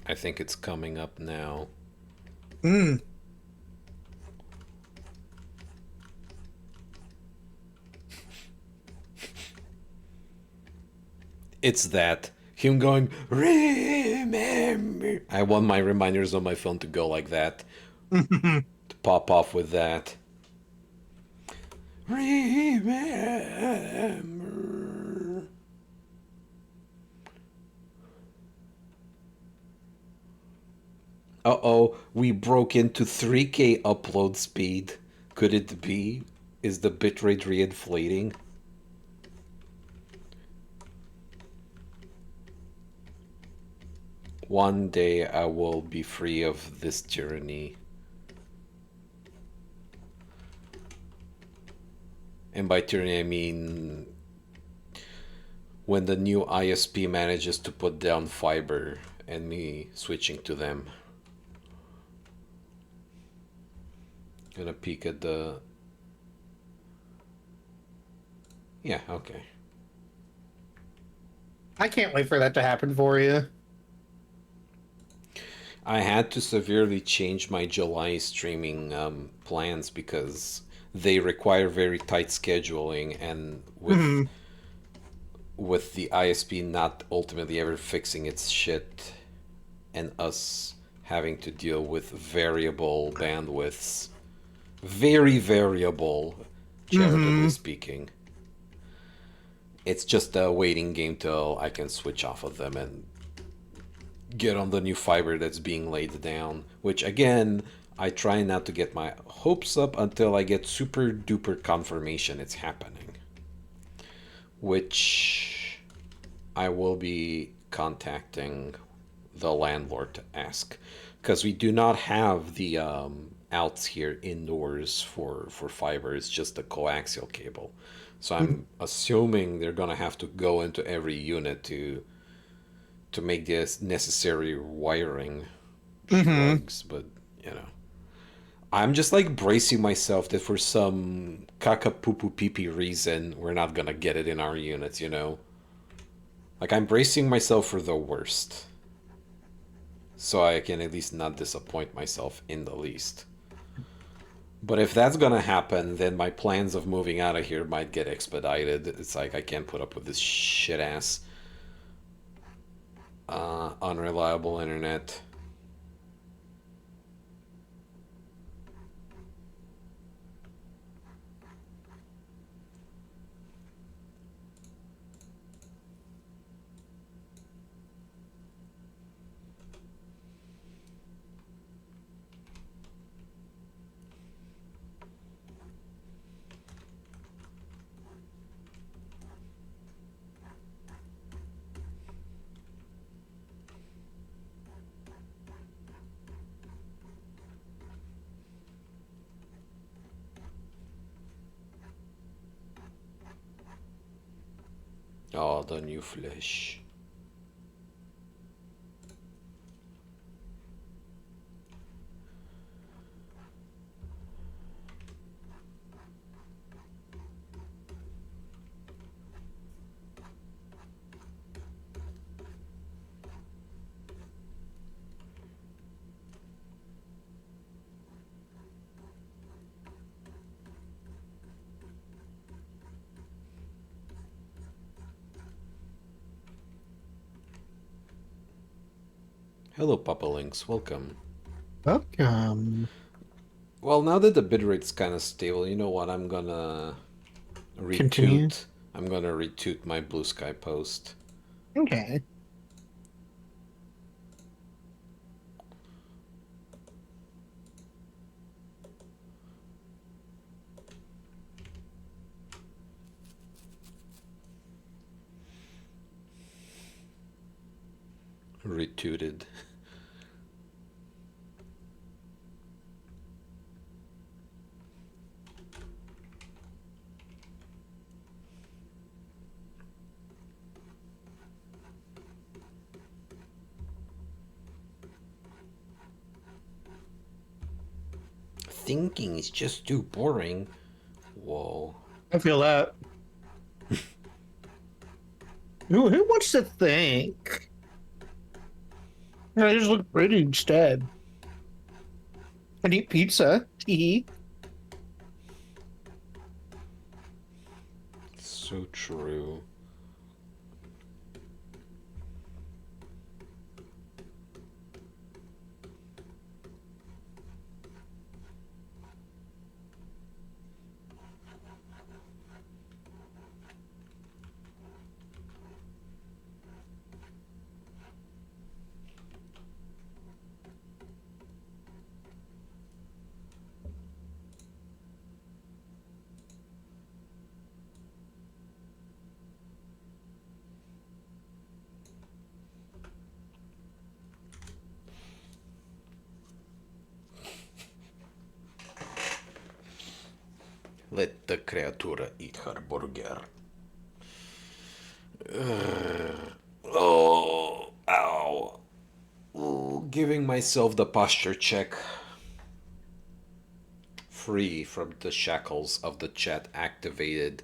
I think it's coming up now. Mm. It's that. Him going, remember. I want my reminders on my phone to go like that. To pop off with that. Remember. Uh-oh, we broke into 3K upload speed. Could it be? Is the bitrate re-inflating? One day I will be free of this tyranny. And by tyranny I mean when the new ISP manages to put down fiber and me switching to them. Gonna peek at the... Yeah, okay. I can't wait for that to happen for you. I had to severely change my July streaming plans because they require very tight scheduling, and Hmm. with the ISP not ultimately ever fixing its shit and us having to deal with variable bandwidths, very variable, charitably Hmm. speaking. It's just a waiting game till I can switch off of them and get on the new fiber that's being laid down. Which, again, I try not to get my hopes up until I get super duper confirmation it's happening. Which I will be contacting the landlord to ask. Because we do not have the outs here indoors for fiber, it's just a coaxial cable. So I'm assuming they're gonna have to go into every unit to make this necessary wiring Hmm. shrugs, but you know. I'm just like bracing myself that for some caca poo poo pee pee reason we're not gonna get it in our units, you know? Like I'm bracing myself for the worst. So I can at least not disappoint myself in the least. But if that's gonna happen, then my plans of moving out of here might get expedited. It's like I can't put up with this shit ass unreliable internet. Oh, the new flesh. Hello, Papa Links. Welcome. Welcome. Well, now that the bitrate's kind of stable, you know what? I'm gonna Continue. retoot. I'm gonna retoot my Blue Sky post. Okay. Retooted. Thinking is just too boring. Whoa. I feel that. Who wants to think? I just look pretty instead. And eat pizza. Tee. So true. Let the creatura eat her burger. Oh, ow. Ooh, giving myself the posture check. Free from the shackles of the chat activated.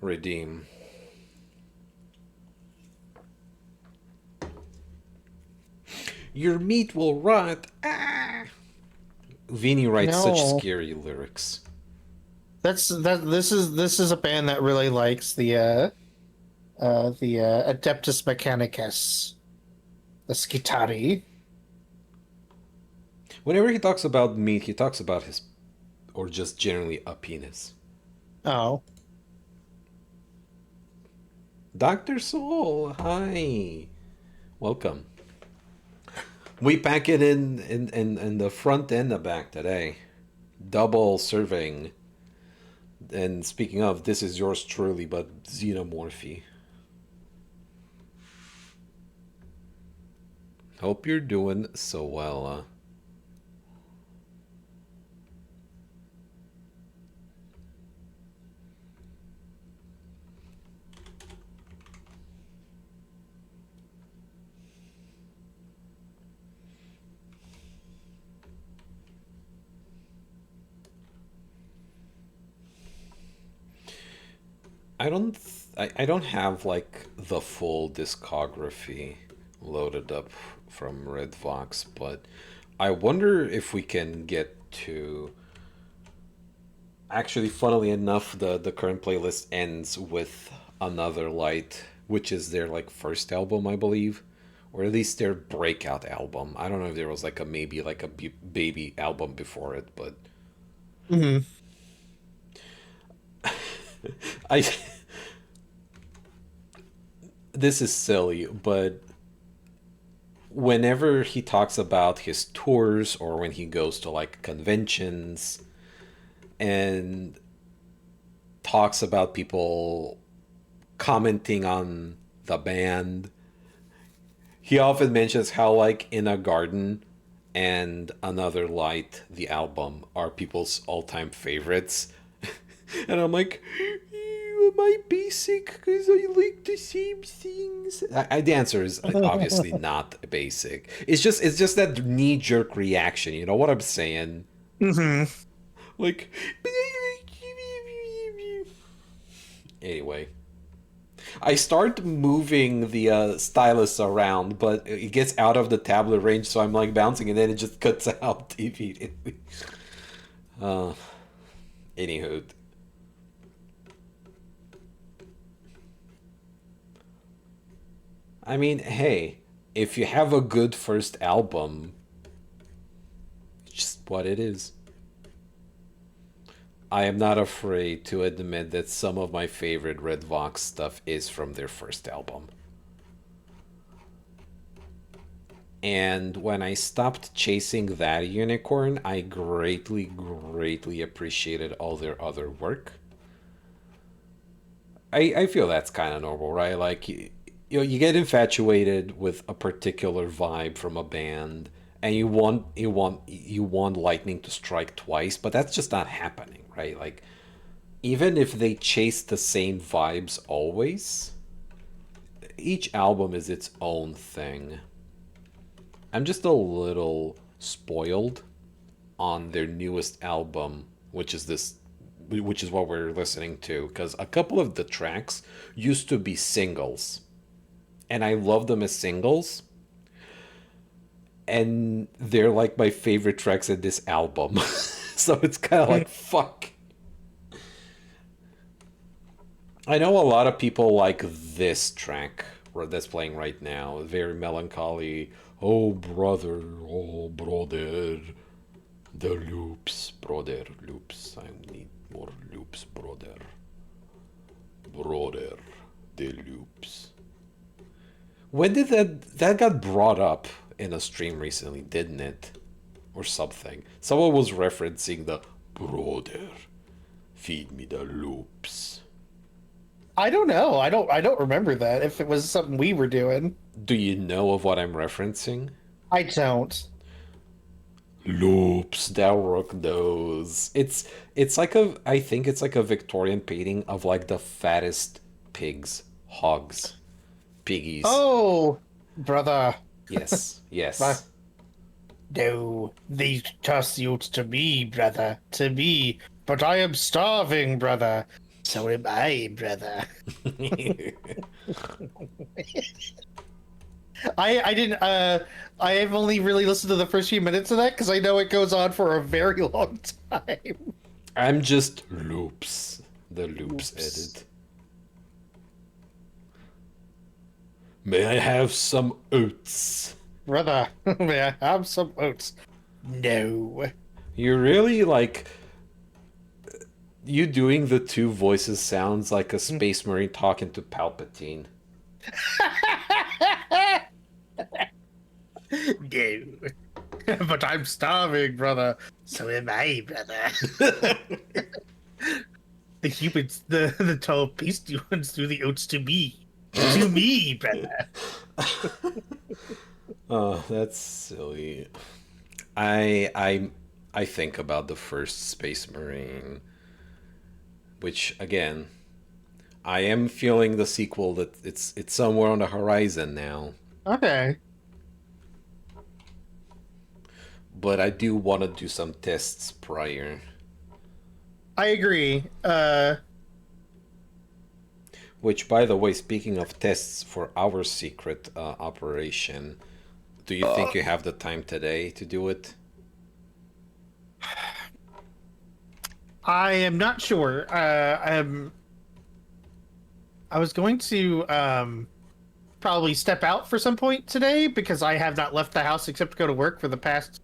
Redeem. Your meat will rot. Ah. Vinny writes such No. scary lyrics. This is a band that really likes the Adeptus Mechanicus, the Skitari. Whenever he talks about meat, he talks about his, or just generally a penis. Oh. Dr. Soul, hi. Welcome. We pack it in the front and the back today. Double serving. And speaking of, this is yours truly, but xenomorphy. Hope you're doing so well. I don't have like the full discography loaded up from Redvox, but I wonder if we can get to. Actually, funnily enough, the current playlist ends with Another Light, which is their like first album, I believe, or at least their breakout album. I don't know if there was like a maybe like a baby album before it, but Hmm. I this is silly, but whenever he talks about his tours or when he goes to like conventions and talks about people commenting on the band, he often mentions how like In a Garden and Another Light, the album, are people's all-time favorites. And I'm like, am I basic because I like the same things? The answer is obviously not basic. It's just that knee-jerk reaction. You know what I'm saying? Hmm. Like, anyway. I start moving the stylus around, but it gets out of the tablet range, so I'm like bouncing, and then it just cuts out immediately. Uh, anywho, I mean, hey, if you have a good first album, it's just what it is. I am not afraid to admit that some of my favorite Red Vox stuff is from their first album. And when I stopped chasing that unicorn, I greatly, greatly appreciated all their other work. I feel that's kind of normal, right? Like, you get infatuated with a particular vibe from a band, and you want lightning to strike twice, but that's just not happening, right? Like, even if they chase the same vibes always, each album is its own thing. I'm just a little spoiled on their newest album, which is what we're listening to, because a couple of the tracks used to be singles, and I love them as singles, and they're like my favorite tracks in this album. So it's kind of like fuck. I know a lot of people like this track that's playing right now. Very melancholy. Oh brother, oh brother, the loops, brother, loops. I need more loops, brother. Brother, the loops. When did that got brought up in a stream recently, didn't it? Or something. Someone was referencing the brother. Feed me the loops. I don't know. I don't remember that if it was something we were doing. Do you know of what I'm referencing? I don't. Loops, thou rock those. It's like a I think it's like a Victorian painting of like the fattest pigs, hogs, piggies. Oh, brother. Yes, But yes. no, they toss you to me, brother, to me. But I am starving, brother. So am I, brother. I didn't I have only really listened to the first few minutes of that because I know it goes on for a very long time. I'm just loops. The loops Oops. edit. May I have some oats? Brother, may I have some oats? No. You really like you doing the two voices sounds like a space marine talking to Palpatine. No. But I'm starving, brother. So am I, brother. The humans, the tall beast humans do the oats to me. To me, brother. Oh, that's silly. I I I think about the first Space Marine, which again, I am feeling the sequel that it's somewhere on the horizon now, Okay. but I do want to do some tests prior. I agree. Which, by the way, speaking of tests for our secret operation, do you think you have the time today to do it? I am not sure. I was going to probably step out for some point today because I have not left the house except to go to work for the past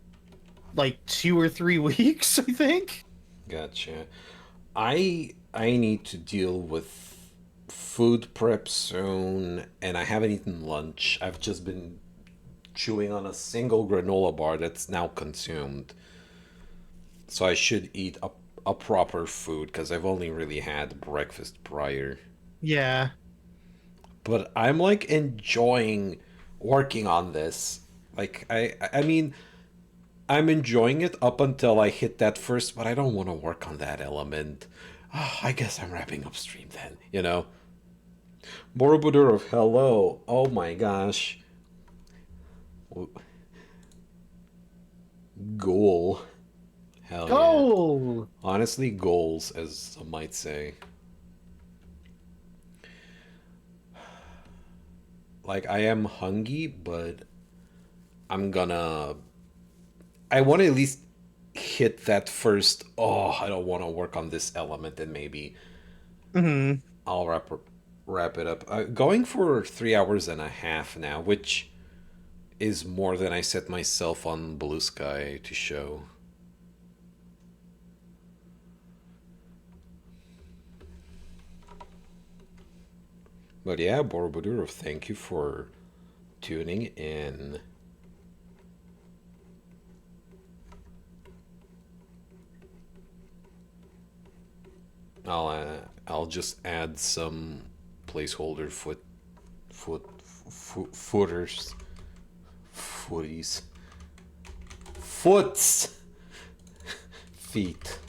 like 2 or 3 weeks, I think. Gotcha. I need to deal with food prep soon, and I haven't eaten lunch. I've just been chewing on a single granola bar that's now consumed. So I should eat a proper food because I've only really had breakfast prior. Yeah. But I'm like enjoying working on this. Like I mean, I'm enjoying it up until I hit that first, but I don't want to work on that element. Oh, I guess I'm wrapping up stream then, you know? Borobudur of hello. Oh my gosh. Goal. Hell yeah. Go. Honestly, goals, as some might say. Like, I am hungry, but I'm gonna. I want to at least hit that first. Oh, I don't want to work on this element, and maybe Hmm. I'll wrap it up. Going for 3 hours and a half now, which is more than I set myself on Blue Sky to show. But yeah, Borobudur, thank you for tuning in. I'll just add some placeholder footers, footies, foots, feet.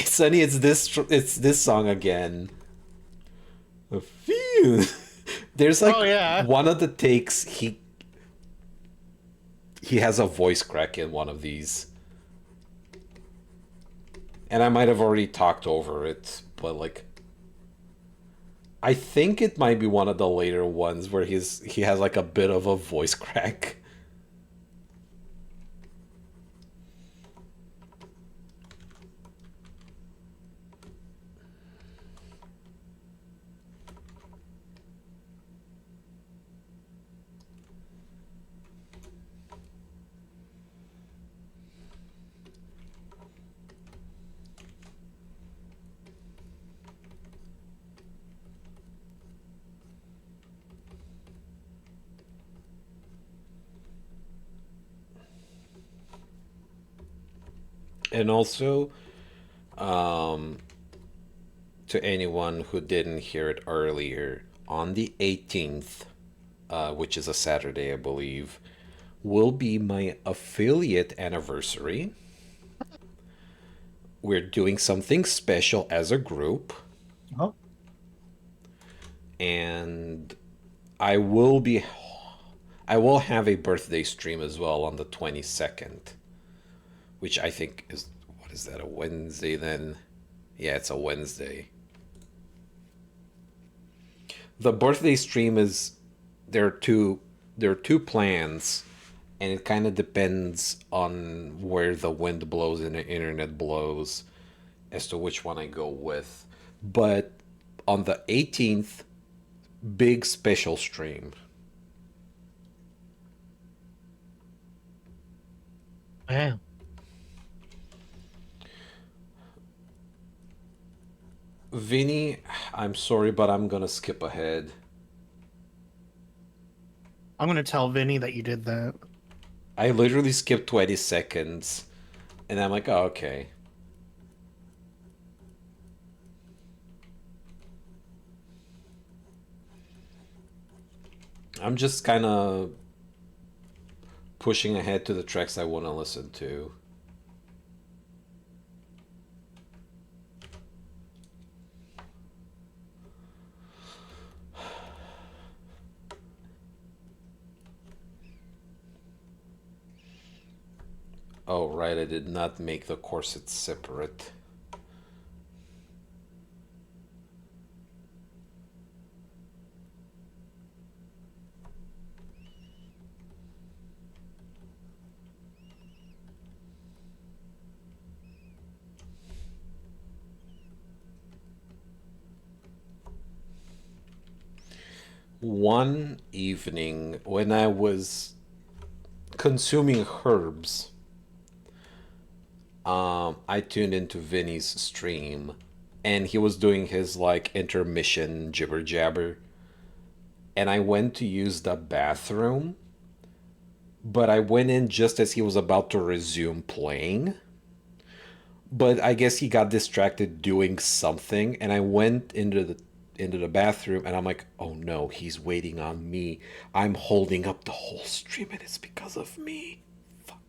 Sunny, it's this song again. There's like Oh yeah. one of the takes he has a voice crack in one of these. And I might have already talked over it, but like I think it might be one of the later ones where he has like a bit of a voice crack. And also, um, to anyone who didn't hear it earlier, on the 18th, which is a Saturday, I believe, will be my affiliate anniversary. We're doing something special as a group, Oh. and I will be I will have a birthday stream as well on the 22nd, which I think is, what is that, a Wednesday then? Yeah, it's a Wednesday. The birthday stream is, there are two plans, and it kind of depends on where the wind blows and the internet blows as to which one I go with. But on the 18th, big special stream. Wow. Vinny, I'm sorry, but I'm gonna skip ahead. I'm gonna tell Vinny that you did that. I literally skipped 20 seconds, and I'm like, oh, okay. I'm just kind of pushing ahead to the tracks I want to listen to. Oh, right, I did not make the corset separate. One evening when I was consuming herbs, I tuned into Vinny's stream, and he was doing his like intermission jibber jabber, and I went to use the bathroom, but I went in just as he was about to resume playing. But I guess he got distracted doing something, and I went into the bathroom, and I'm like, oh no, he's waiting on me. I'm holding up the whole stream, and it's because of me. Fuck.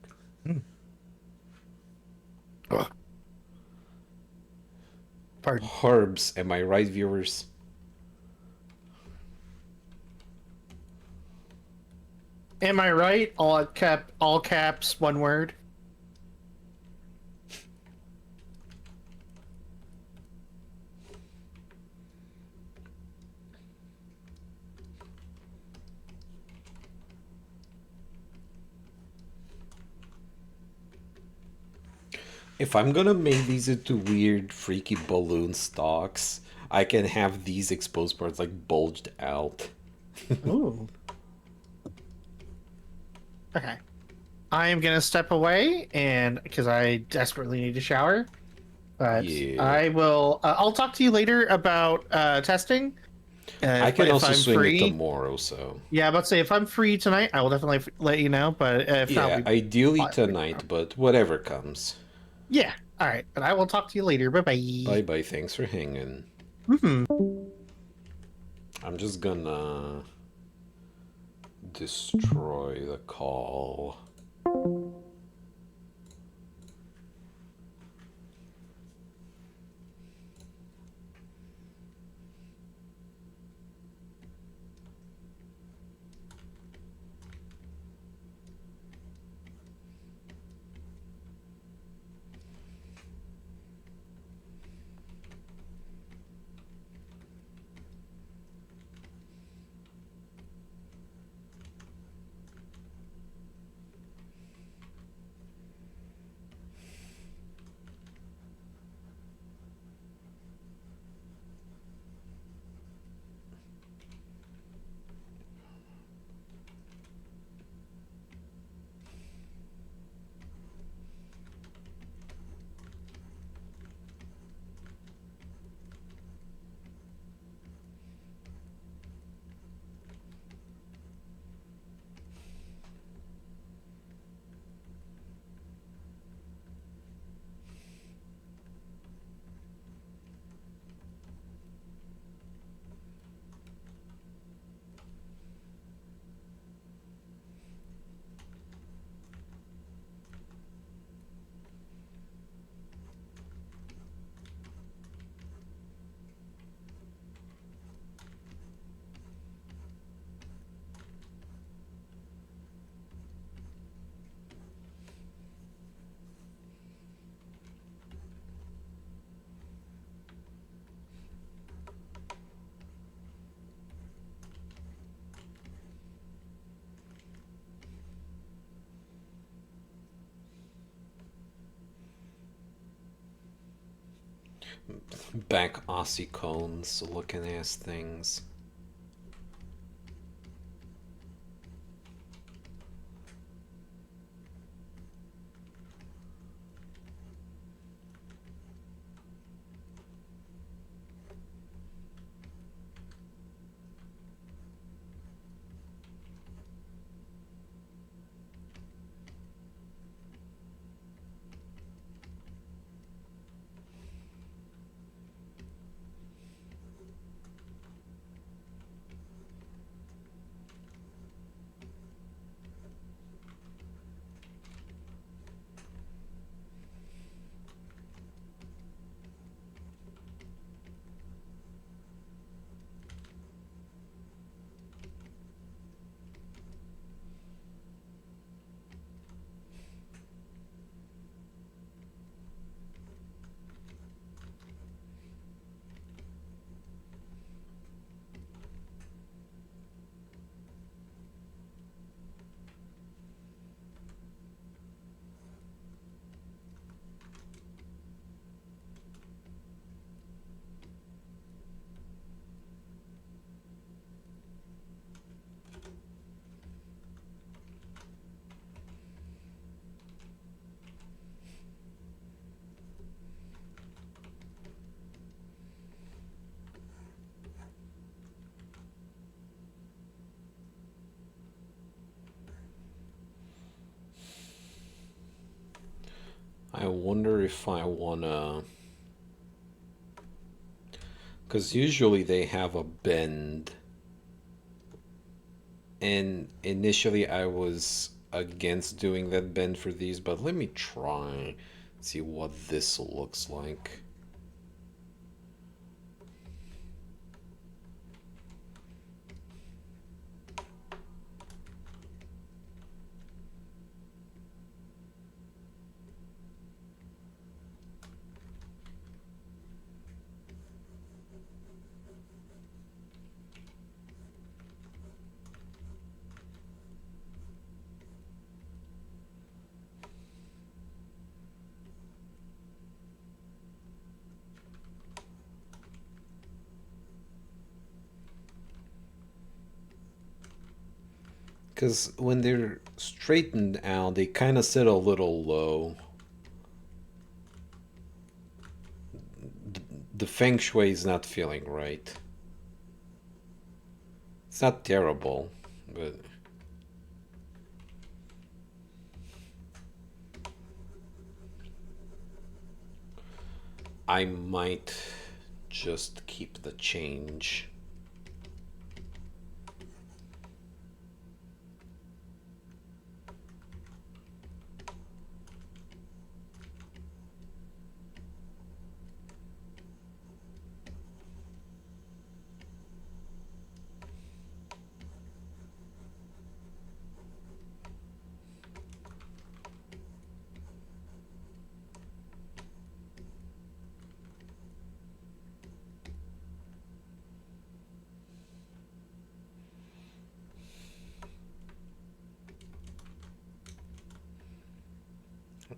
Ugh. Pardon. Herbs, am I right, viewers? Am I right? All caps, one word. If I'm gonna make these into weird, freaky balloon stalks, I can have these exposed parts like bulged out. Ooh. Okay. I am gonna step away and because I desperately need to shower. But Yeah. I will. I'll talk to you later about testing. I can If also I'm swing it free. tomorrow, so. Yeah, but say if I'm free tonight, I will definitely let you know. But if not, Yeah, we ideally possibly tonight, tomorrow. but whatever comes. Yeah. All right. But I will talk to you later. Bye Bye bye. bye, thanks for hanging. I'm just gonna destroy the call. Back Aussie cones looking ass things. I wonder if I wanna. Because usually they have a bend. And initially I was against doing that bend for these, but let me try. See what this looks like. Because when they're straightened out, they kind of sit a little low. the feng shui is not feeling right. It's not terrible, but I might just keep the change.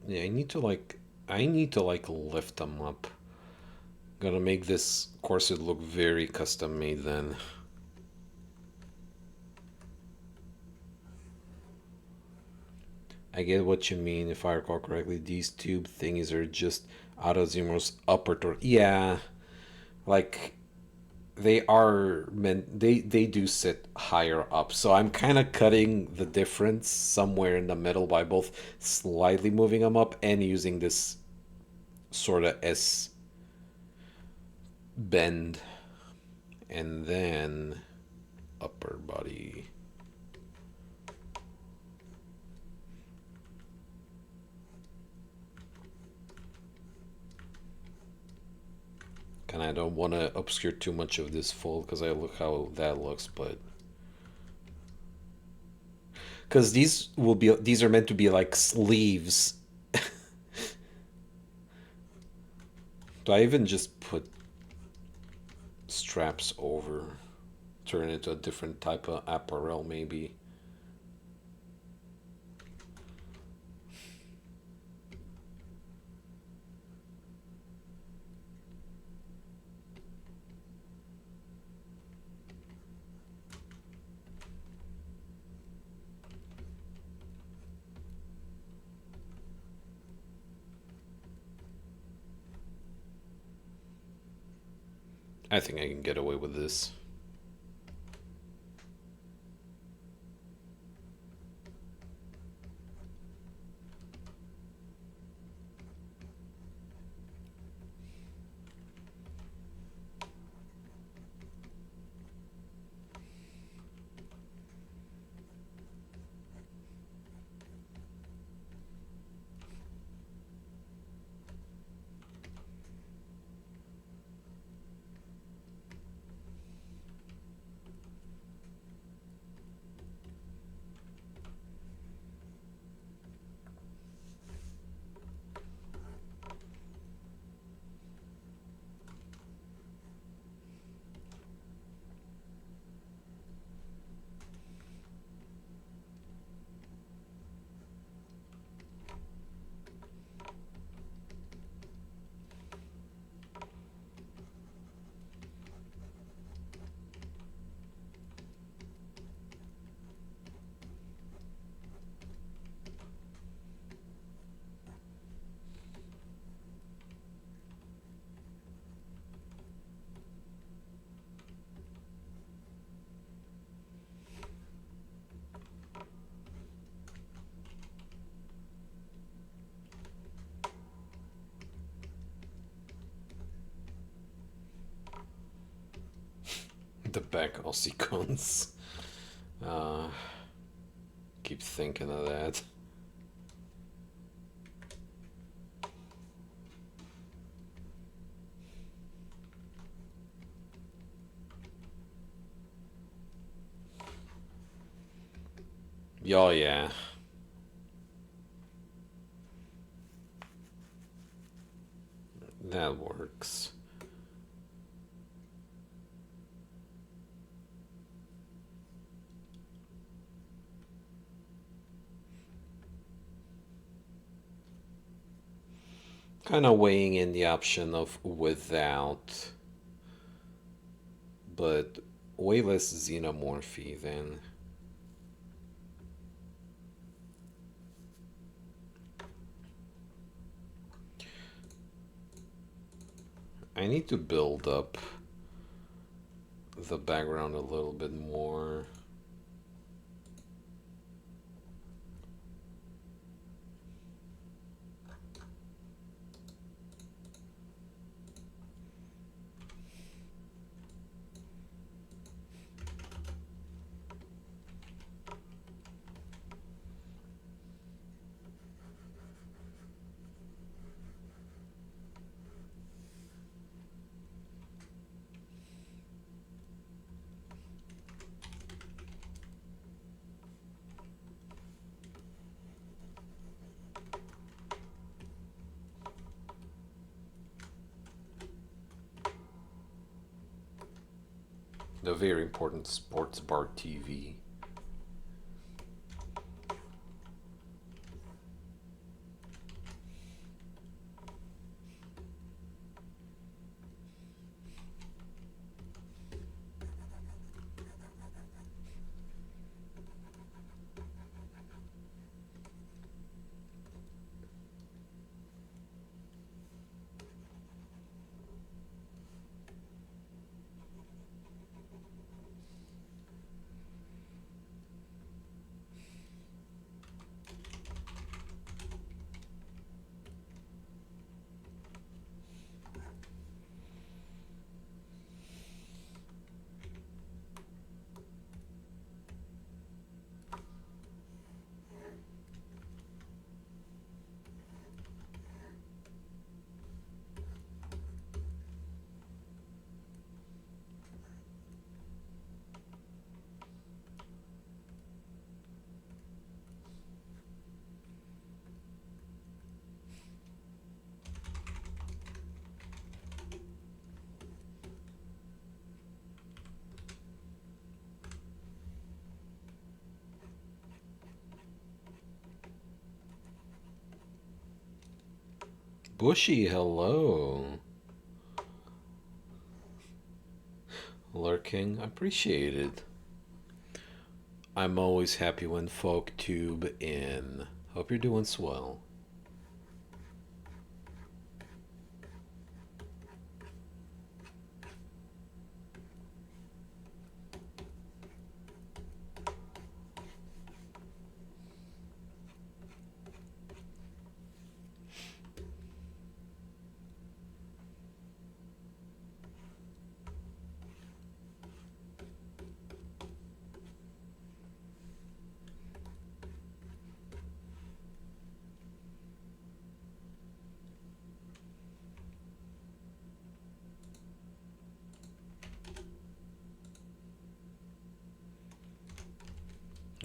Yeah, I need to like lift them up. Gotta make this corset look very custom made then. I get what you mean if I recall correctly. These tube thingies are just Arazumo's upper torque. Yeah, like they are meant they do sit higher up. So I'm kind of cutting the difference somewhere in the middle by both slightly moving them up and using this sort of S bend and then upper body. And I don't want to obscure too much of this fold because I look how that looks, but because these are meant to be like sleeves. Do I even just put straps over, turn it into a different type of apparel maybe? I think I can get away with this. The back all sequence. Uh, keep thinking of that. Oh yeah. That works. Kind of weighing in the option of without, but way less xenomorphy than. I need to build up the background a little bit more. The very important sports bar TV. Bushy, hello. Lurking, appreciate it. I'm always happy when folk tube in. Hope you're doing swell.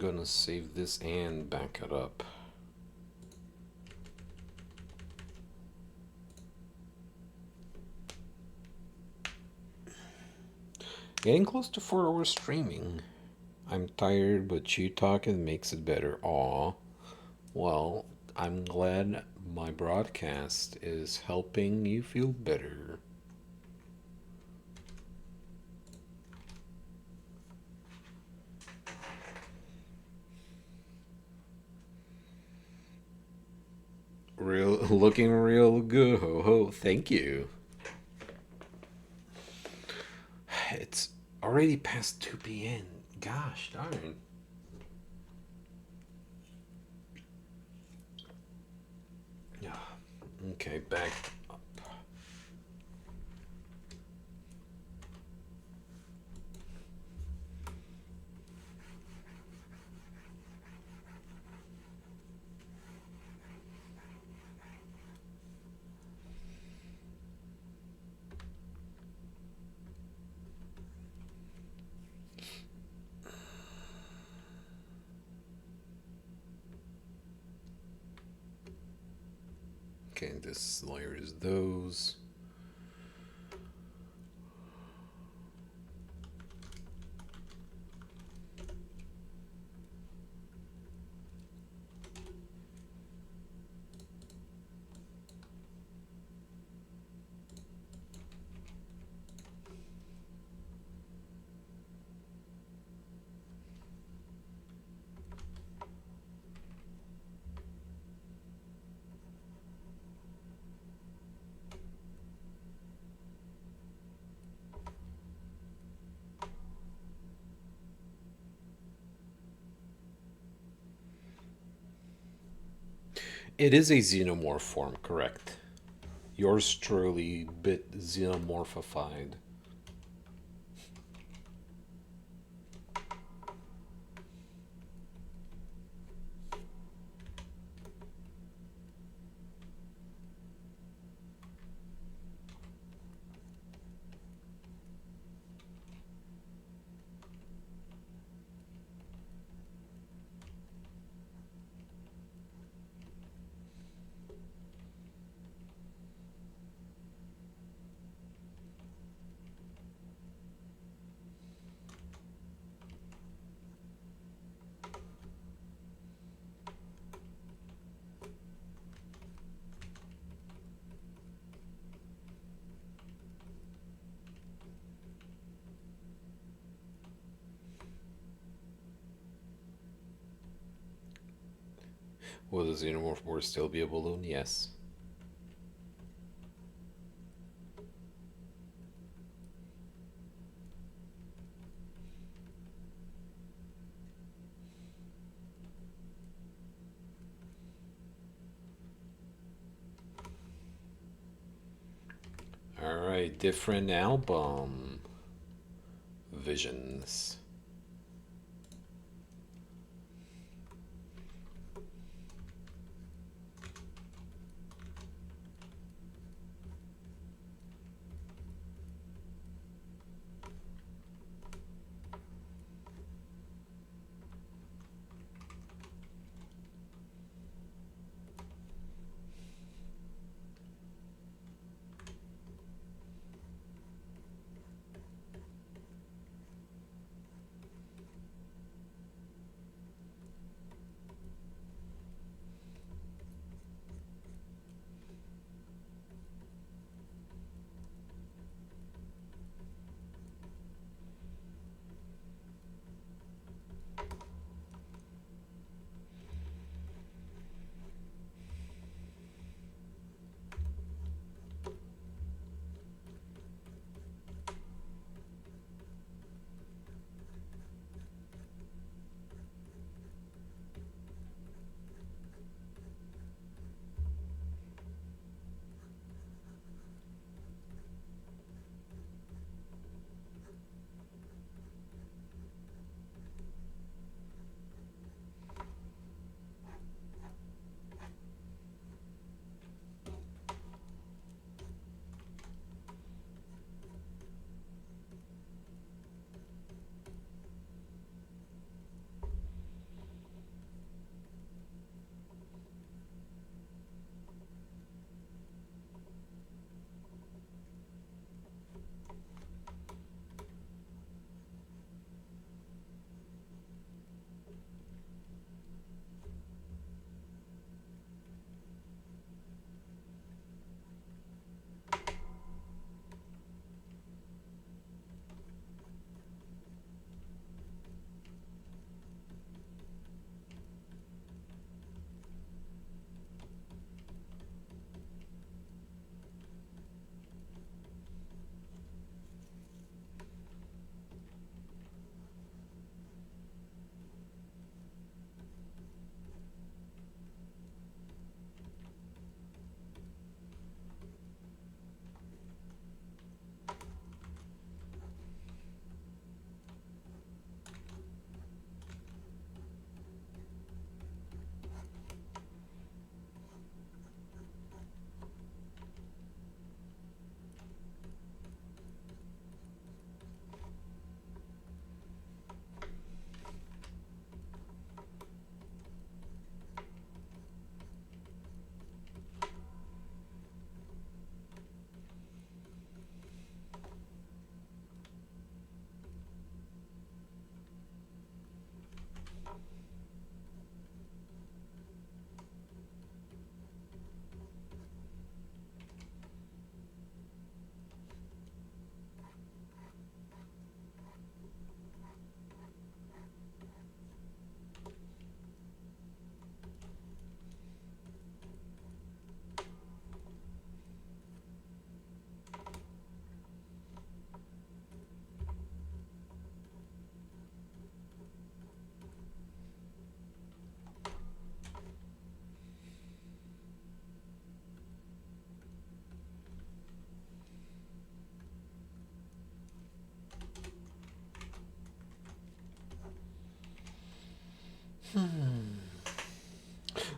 Gonna save this and back it up. Getting close to 4 hours streaming. I'm tired, but you talking makes it better. Aw. Well, I'm glad my broadcast is helping you feel better. Real, looking real good. Ho ho. Thank you. It's already past 2 p.m. Gosh darn. Yeah. Okay, back up. Okay, this layer is those. It is a xenomorph form, correct? Yours truly bit xenomorphified. Will the xenomorph board still be a balloon? Yes. Alright, different album. Visions.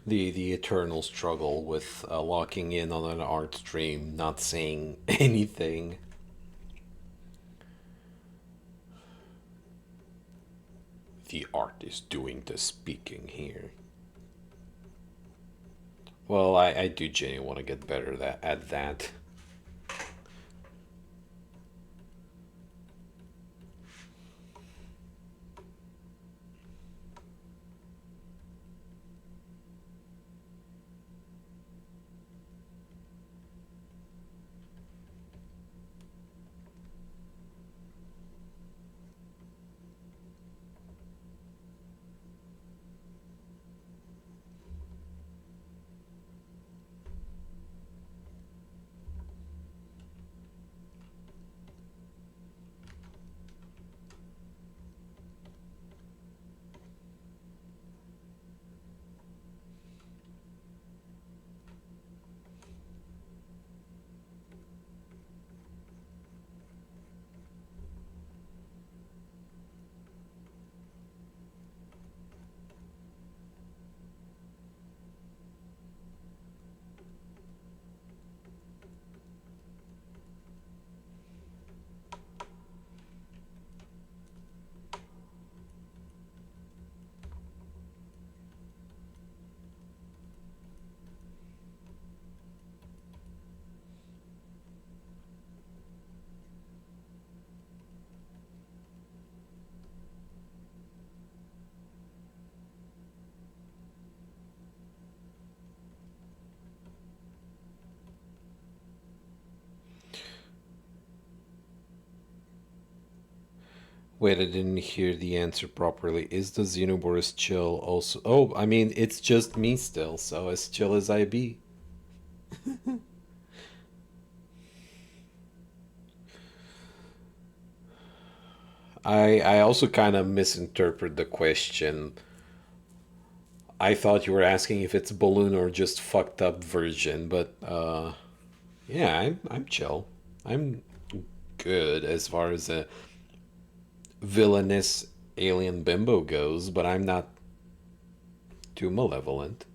The eternal struggle with locking in on an art stream, not saying anything. The art is doing the speaking here. Well, I do genuinely want to get better at that. Wait, I didn't hear the answer properly. Is the Xenoboris chill also? Oh, I mean, it's just me still, so as chill as I be. I also kind of misinterpret the question. I thought you were asking if it's balloon or just fucked up version, but yeah, I'm chill. I'm good as far as a villainous alien bimbo goes, but I'm not too malevolent.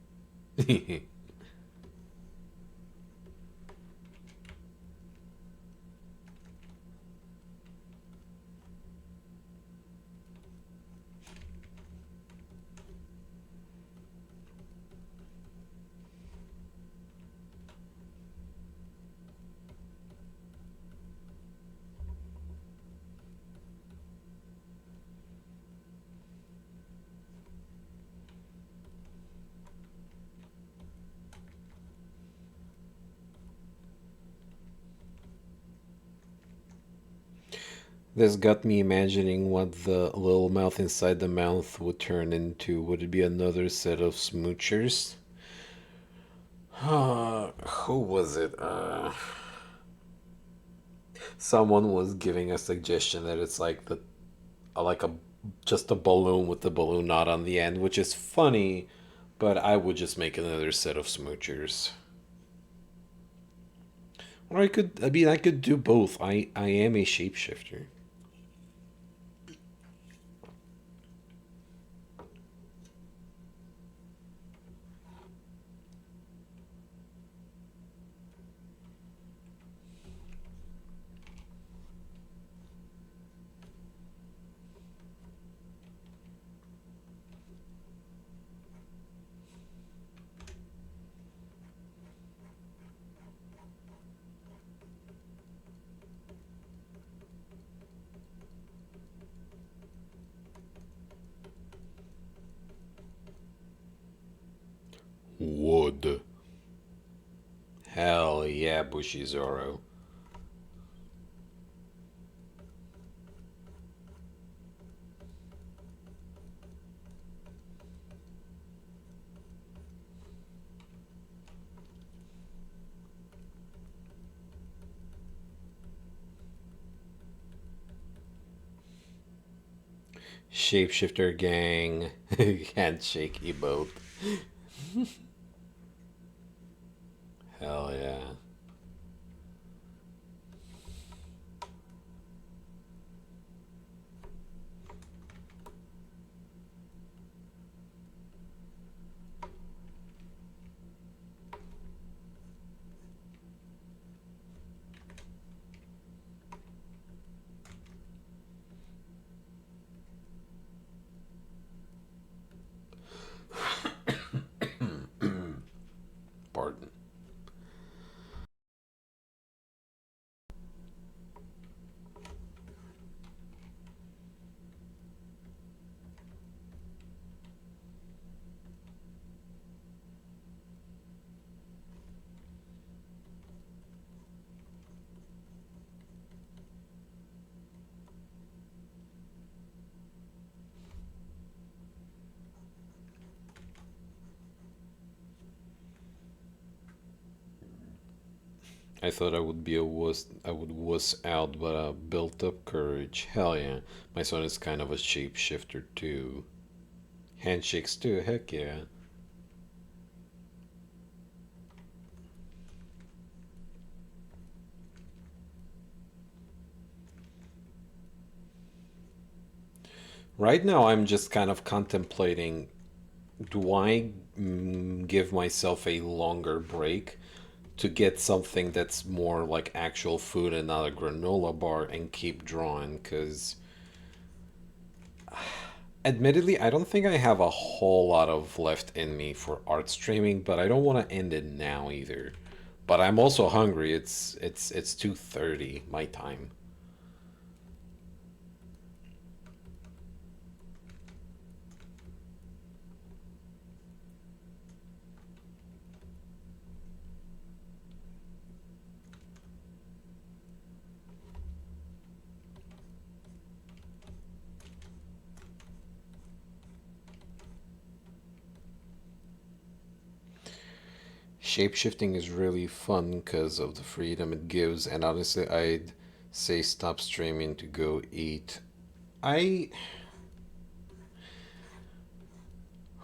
This got me imagining what the little mouth inside the mouth would turn into. Would it be another set of smoochers? Who was it? Someone was giving a suggestion that it's like the like a just a balloon with the balloon knot on the end, which is funny, but I would just make another set of smoochers. Or I mean, I could do both. I am a shapeshifter. Wood. Hell yeah, Bushy Zoro. Shapeshifter gang. Handshake emote. Hell yeah. I thought I would be a wuss. I would wuss out, but I built up courage. Hell yeah. My son is kind of a shapeshifter too. Handshakes too. Heck yeah. Right now, I'm just kind of contemplating, do I give myself a longer break to get something that's more like actual food and not a granola bar and keep drawing? Because admittedly, I don't think I have a whole lot of left in me for art streaming, but I don't want to end it now either. But I'm also hungry. It's 2:30 my time. Shapeshifting is really fun because of the freedom it gives, and honestly, I'd say stop streaming to go eat. I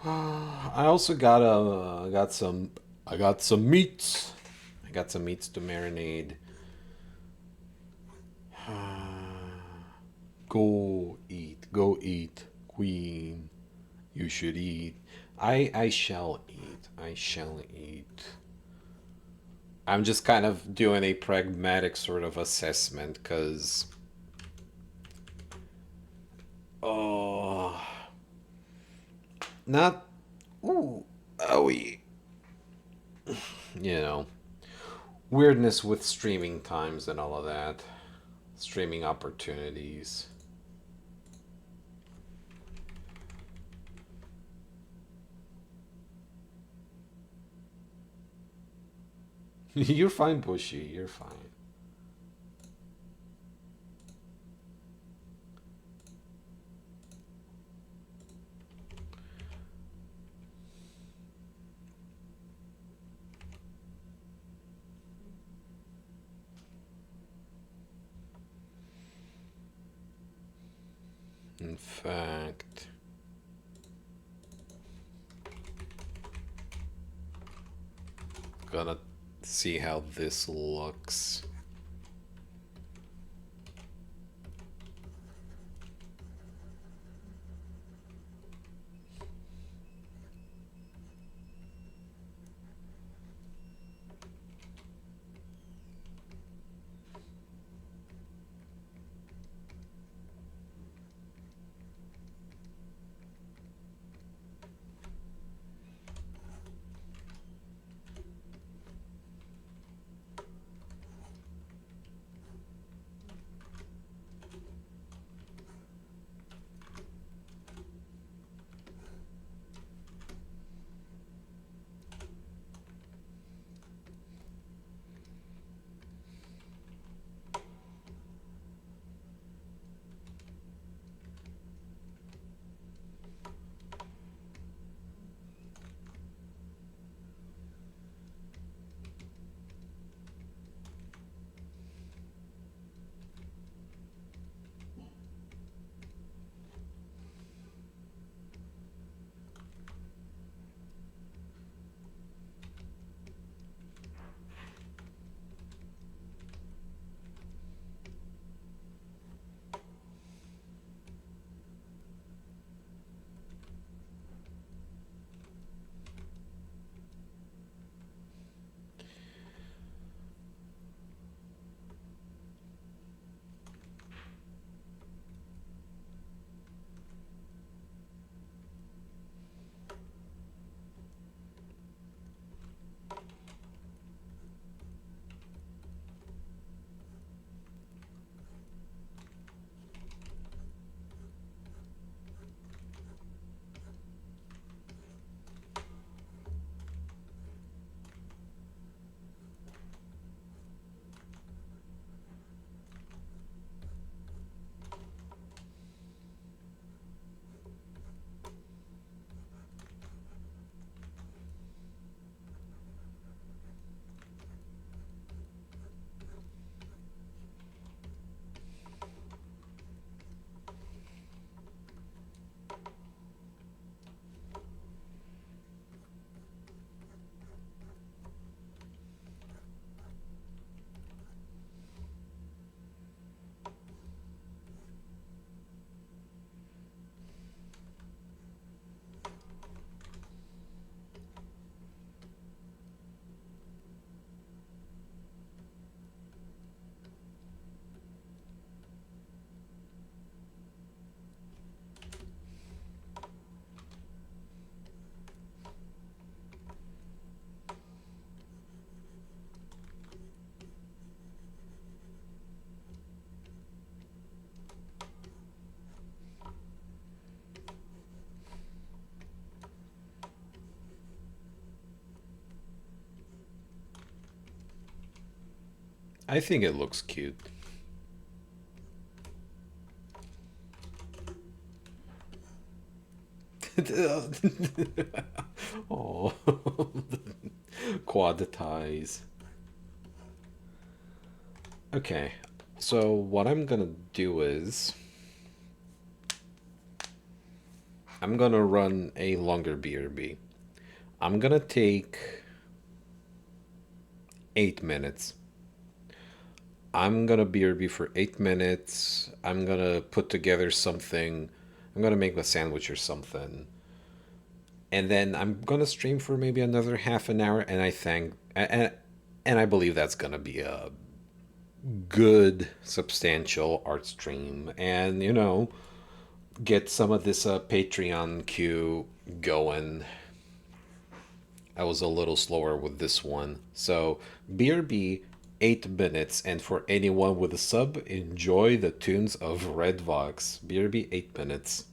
I also got some meats. I got some meats to marinate. Go eat, queen. You should eat. I shall eat. I shall eat. I'm just kind of doing a pragmatic sort of assessment because oh, not ooh, oh, you know, weirdness with streaming times and all of that, streaming opportunities. You're fine, Bushy. You're fine. In fact, gonna see how this looks. I think it looks cute. Oh, quaditize. Okay, so what I'm gonna do is I'm gonna run a longer BRB. I'm gonna take 8 minutes. I'm gonna BRB for 8 minutes. I'm gonna put together something. I'm gonna make a sandwich or something. And then I'm gonna stream for maybe another half an hour, and and I believe that's gonna be a good, substantial art stream, and get some of this Patreon queue going. I was a little slower with this one, so BRB 8 minutes, and for anyone with a sub, enjoy the tunes of Red Vox. BRB 8 minutes.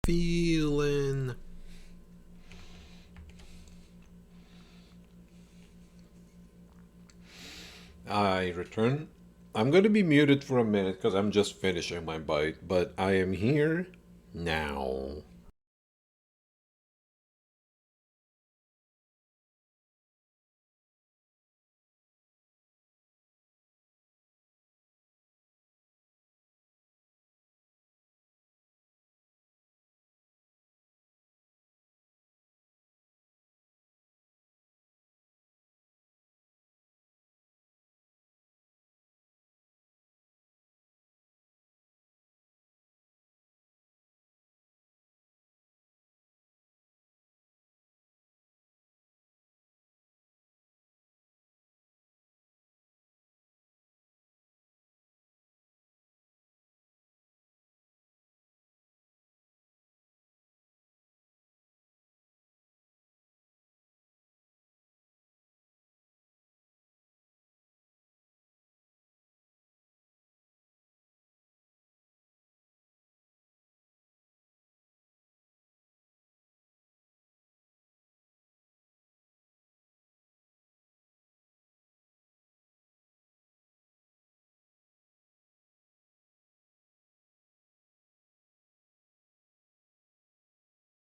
feeling? I return. I'm gonna be muted for a minute because I'm just finishing my bite, but I am here now.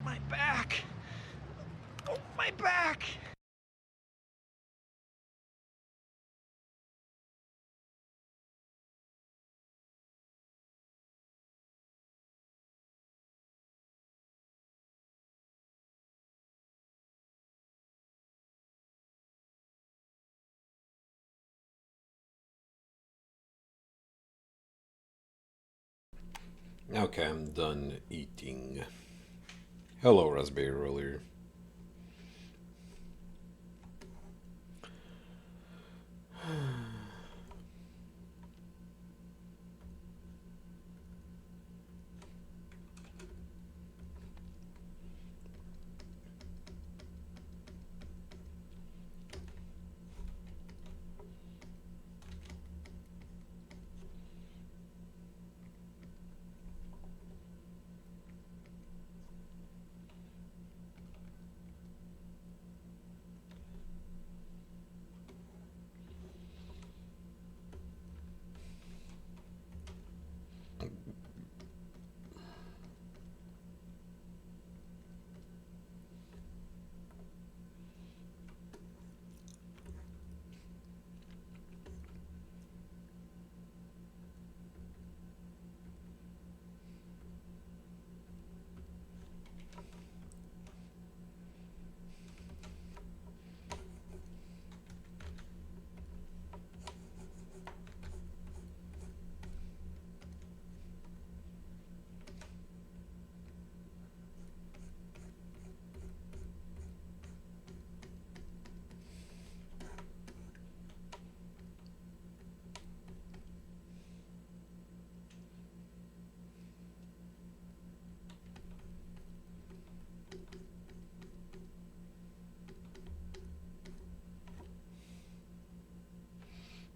My back! Oh, my back! Okay, I'm done eating. Hello, Raspberry Roller.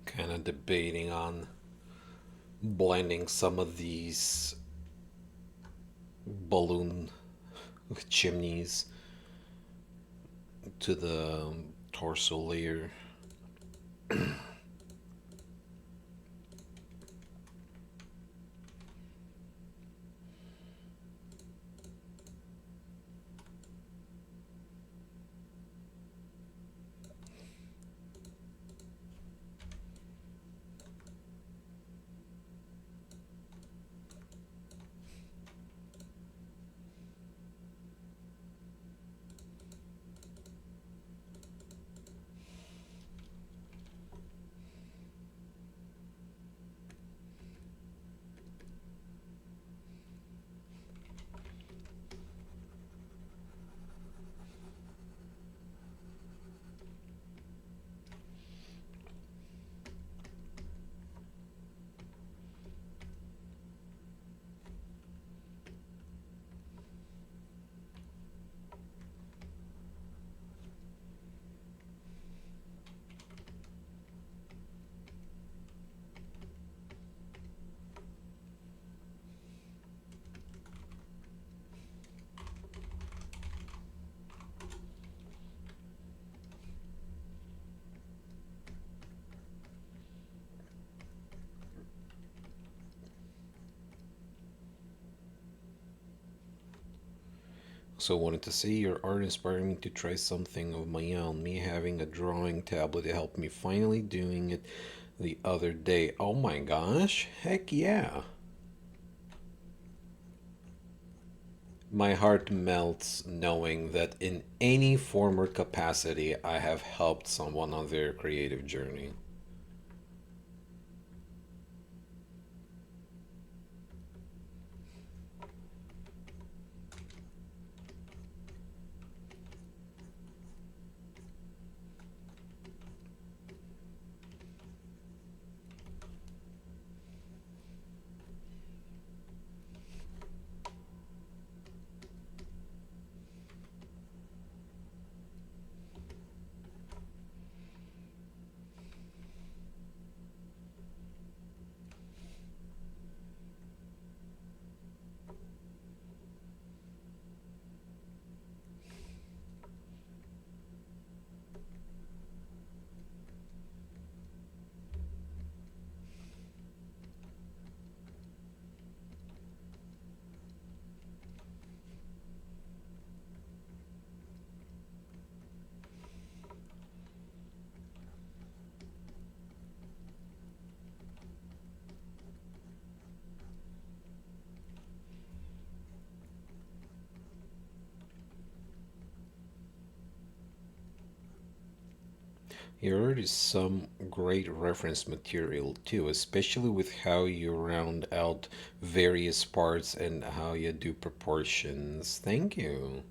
Kind of debating on blending some of these balloon chimneys to the torso layer. So wanted to say your art inspired me to try something of my own. Me having a drawing tablet helped me finally doing it the other day. Oh my gosh, heck yeah. My heart melts knowing that in any form or capacity I have helped someone on their creative journey. Here is some great reference material too, especially with how you round out various parts and how you do proportions. Thank you.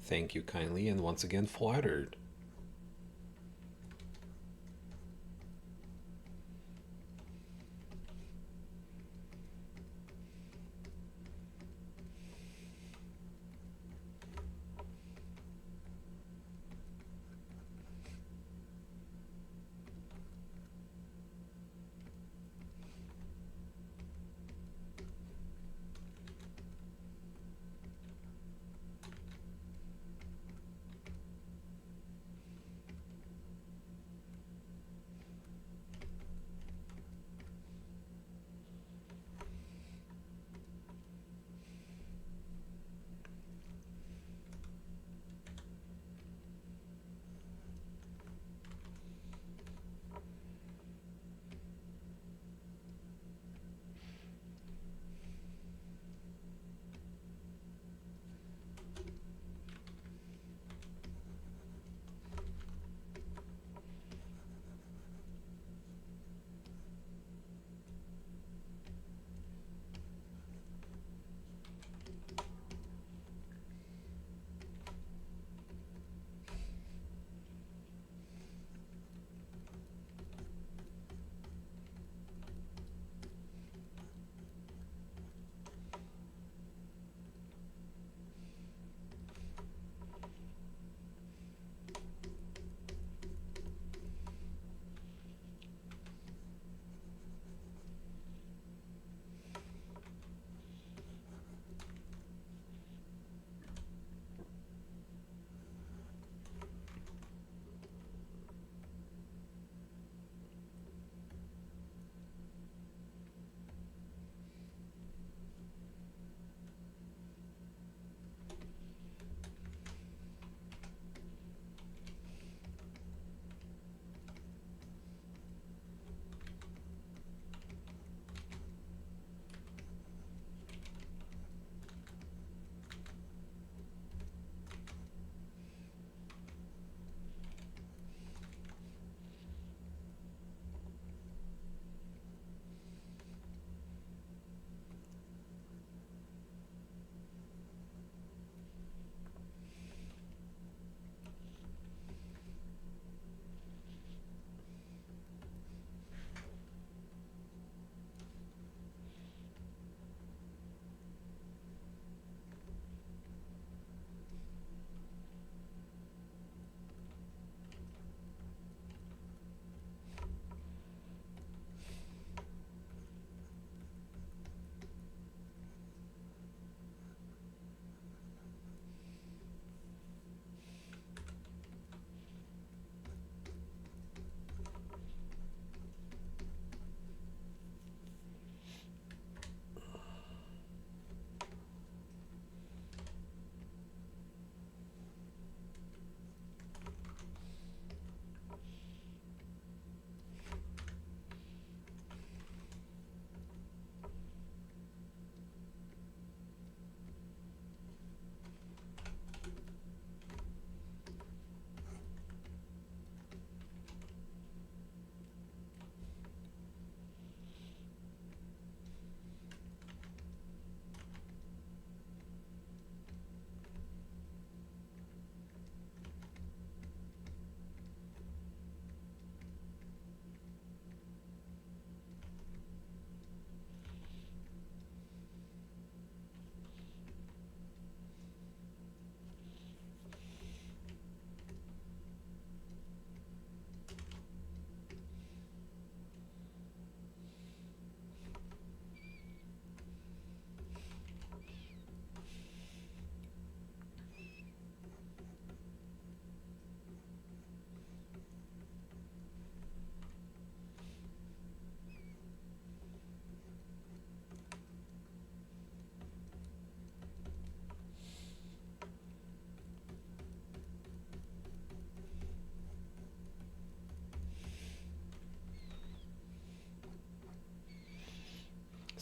Thank you kindly, and once again, flattered.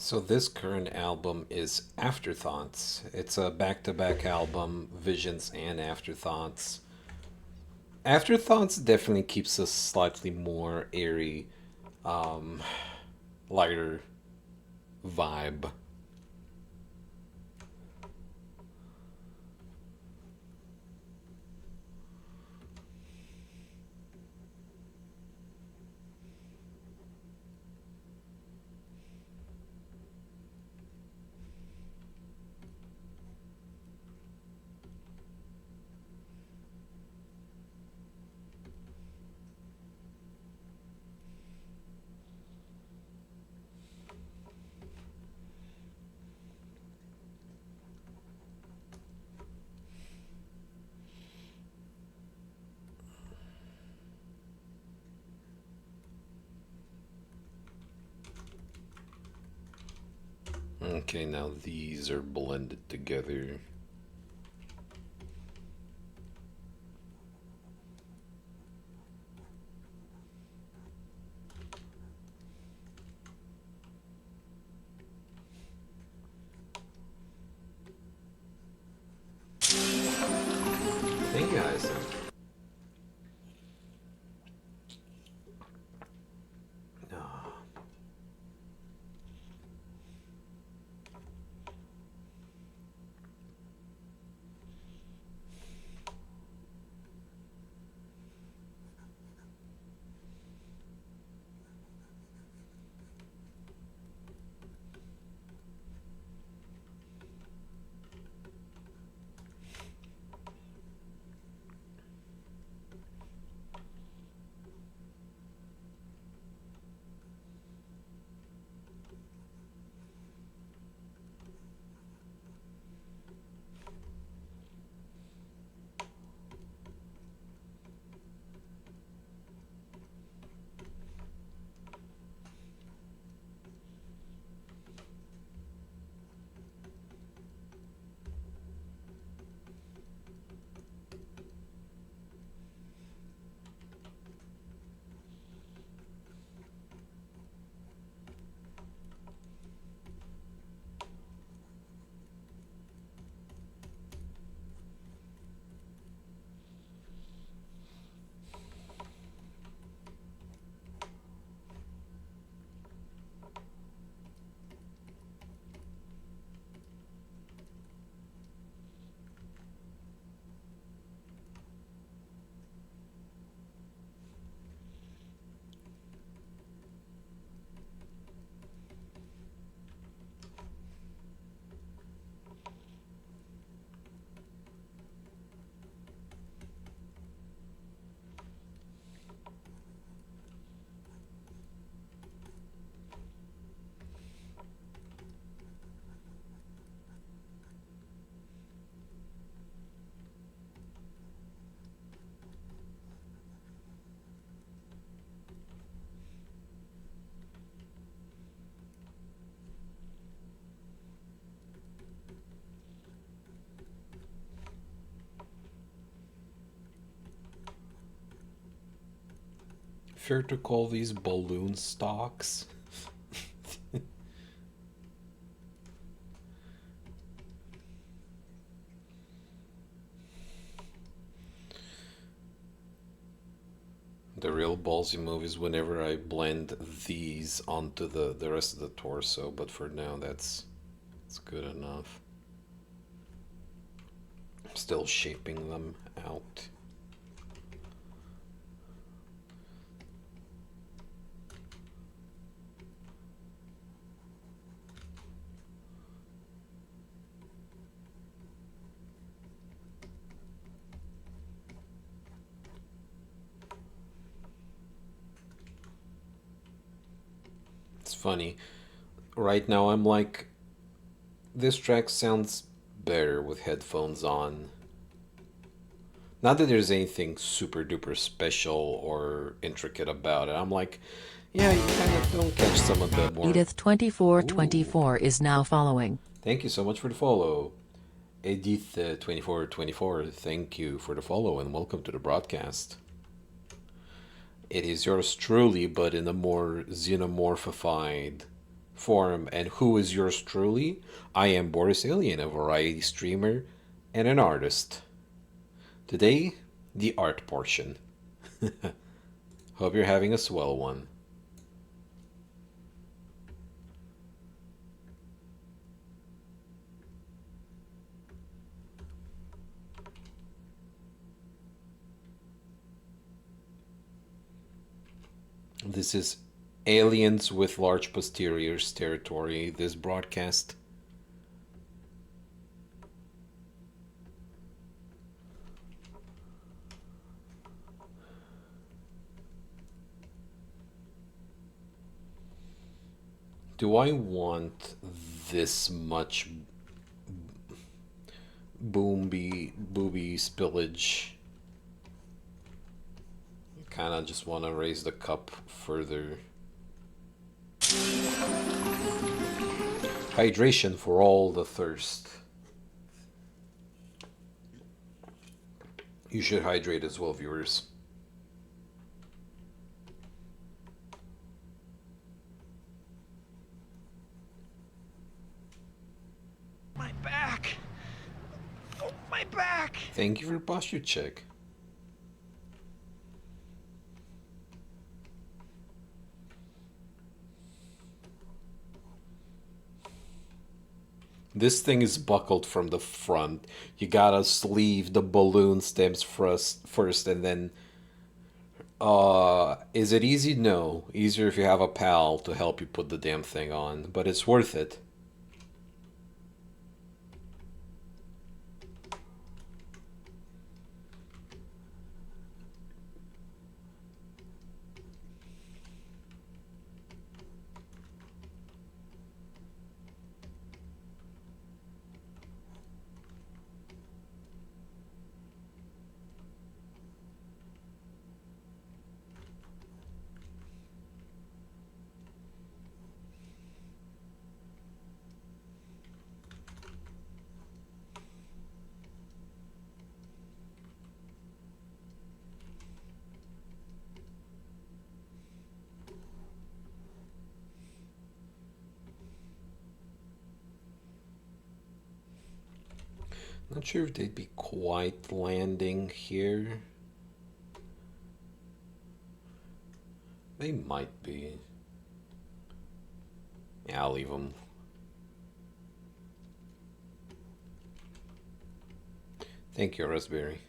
So this current album is Afterthoughts. It's a back-to-back album, Visions and Afterthoughts. Afterthoughts definitely keeps a slightly more airy, um, lighter vibe. Okay, now these are blended together. Thank you, Hyacinth. Ah. Fair to call these balloon stocks? The real ballsy move is whenever I blend these onto the rest of the torso, but for now that's good enough. I'm still shaping them out. It's funny. Right now I'm like, this track sounds better with headphones on. Not that there's anything super duper special or intricate about it. I'm like, yeah, you kind of don't catch some of the more. Edith Ooh, 2424 is now following. thank you so much for the follow. Edith 2424, thank you for the follow and welcome to the broadcast. It is yours truly, but in a more xenomorphified form, and who is yours truly? I am Boris Alien, a variety streamer and an artist. Today, the art portion. Hope you're having a swell one. This is Aliens with Large Posteriors territory, this broadcast. Do I want this much booby spillage? Kind of just want to raise the cup further. Hydration for all the thirst. You should hydrate as well, viewers. My back. Oh, my back. Thank you for posture check. This thing is buckled from the front. You gotta sleeve the balloon stems first and then... is it easy? No. Easier if you have a pal to help you put the damn thing on. But it's worth it. Not sure if they'd be quite landing here. They might be. Yeah, I'll leave them. Thank you, Raspberry.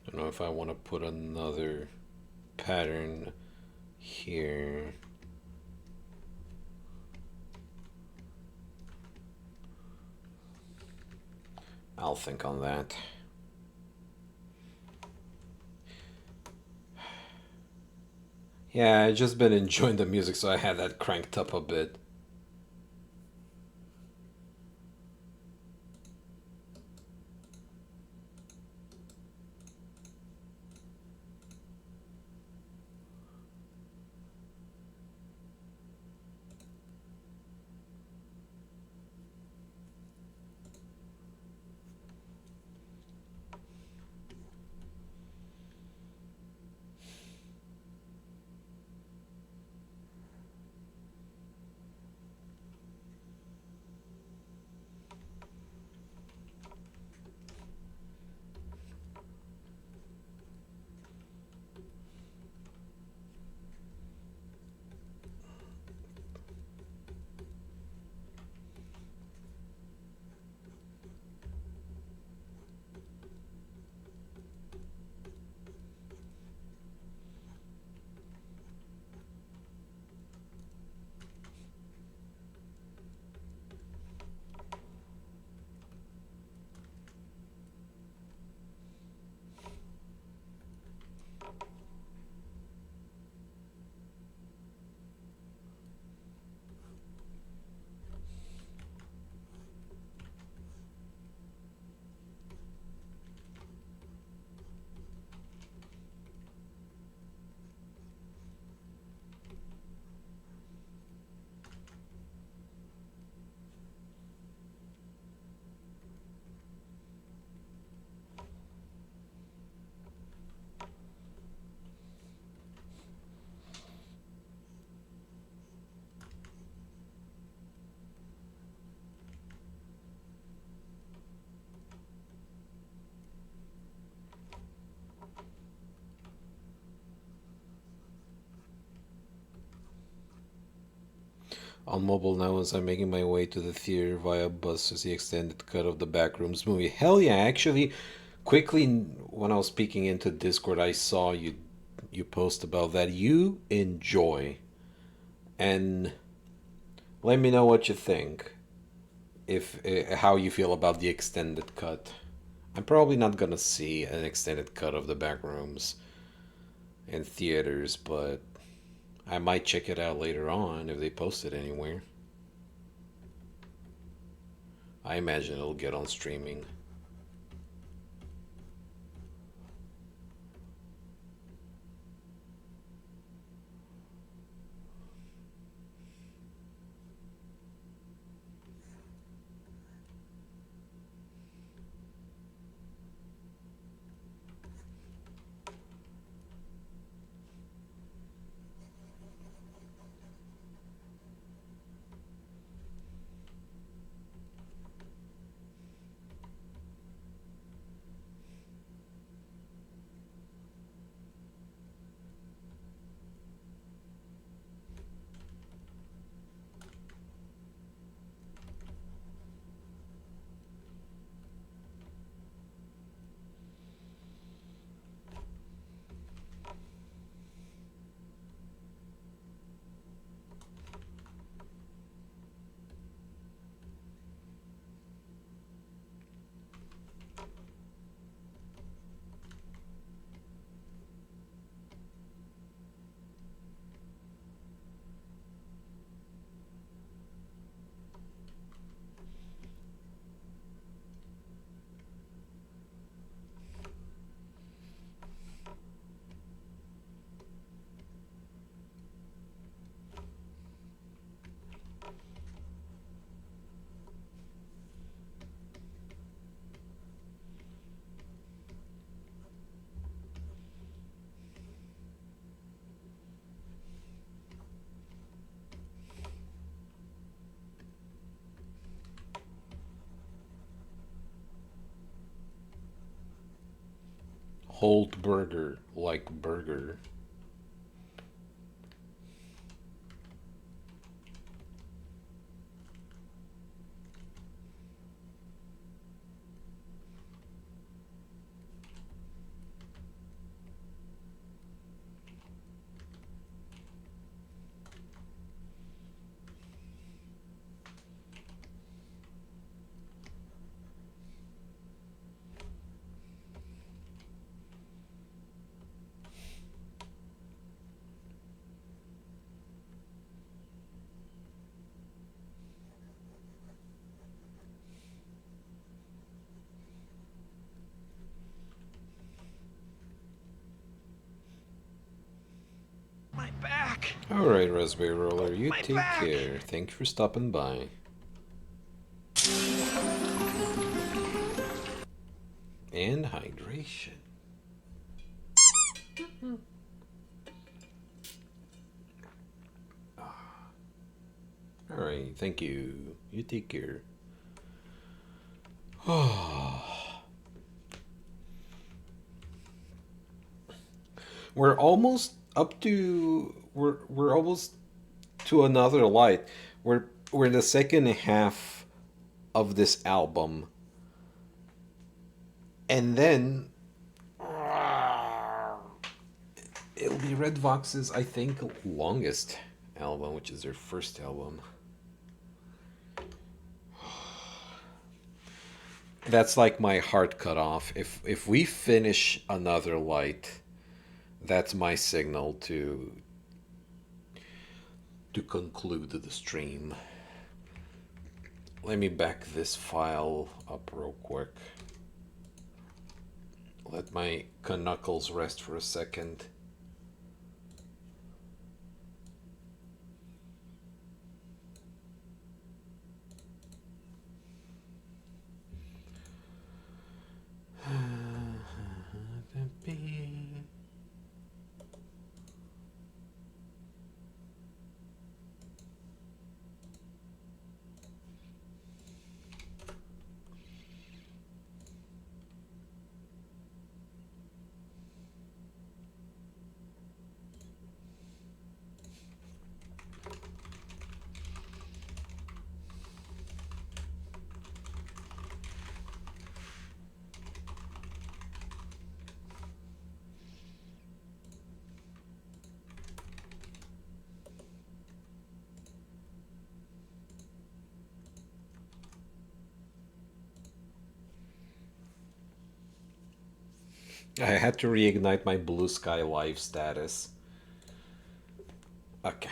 I don't know if I want to put another pattern here. I'll think on that. Yeah, I've just been enjoying the music, so I had that cranked up a bit. on mobile now as I'm making my way to the theater via bus to see extended cut of the Backrooms movie. Hell yeah! Actually, quickly when I was speaking into Discord, I saw you post about that. You enjoy, and let me know what you think. If how you feel about the extended cut. I'm probably not gonna see an extended cut of the Backrooms in theaters, but I might check it out later on if they post it anywhere. I imagine it'll get on streaming. Holt burger, like burger. My back. Alright, Raspberry Roller, you My take back. care. Thank you for stopping by. And hydration. Alright, thank you. You take care. We're almost up to we're almost to another light. We're in the second half of this album. And then it'll be Red Vox's, I think, longest album, which is their first album. That's like my heart cut off. If we finish another light, that's my signal to conclude the stream. Let me back this file up real quick. Let my knuckles rest for a second. I had to reignite my Blue Sky Live status. Okay.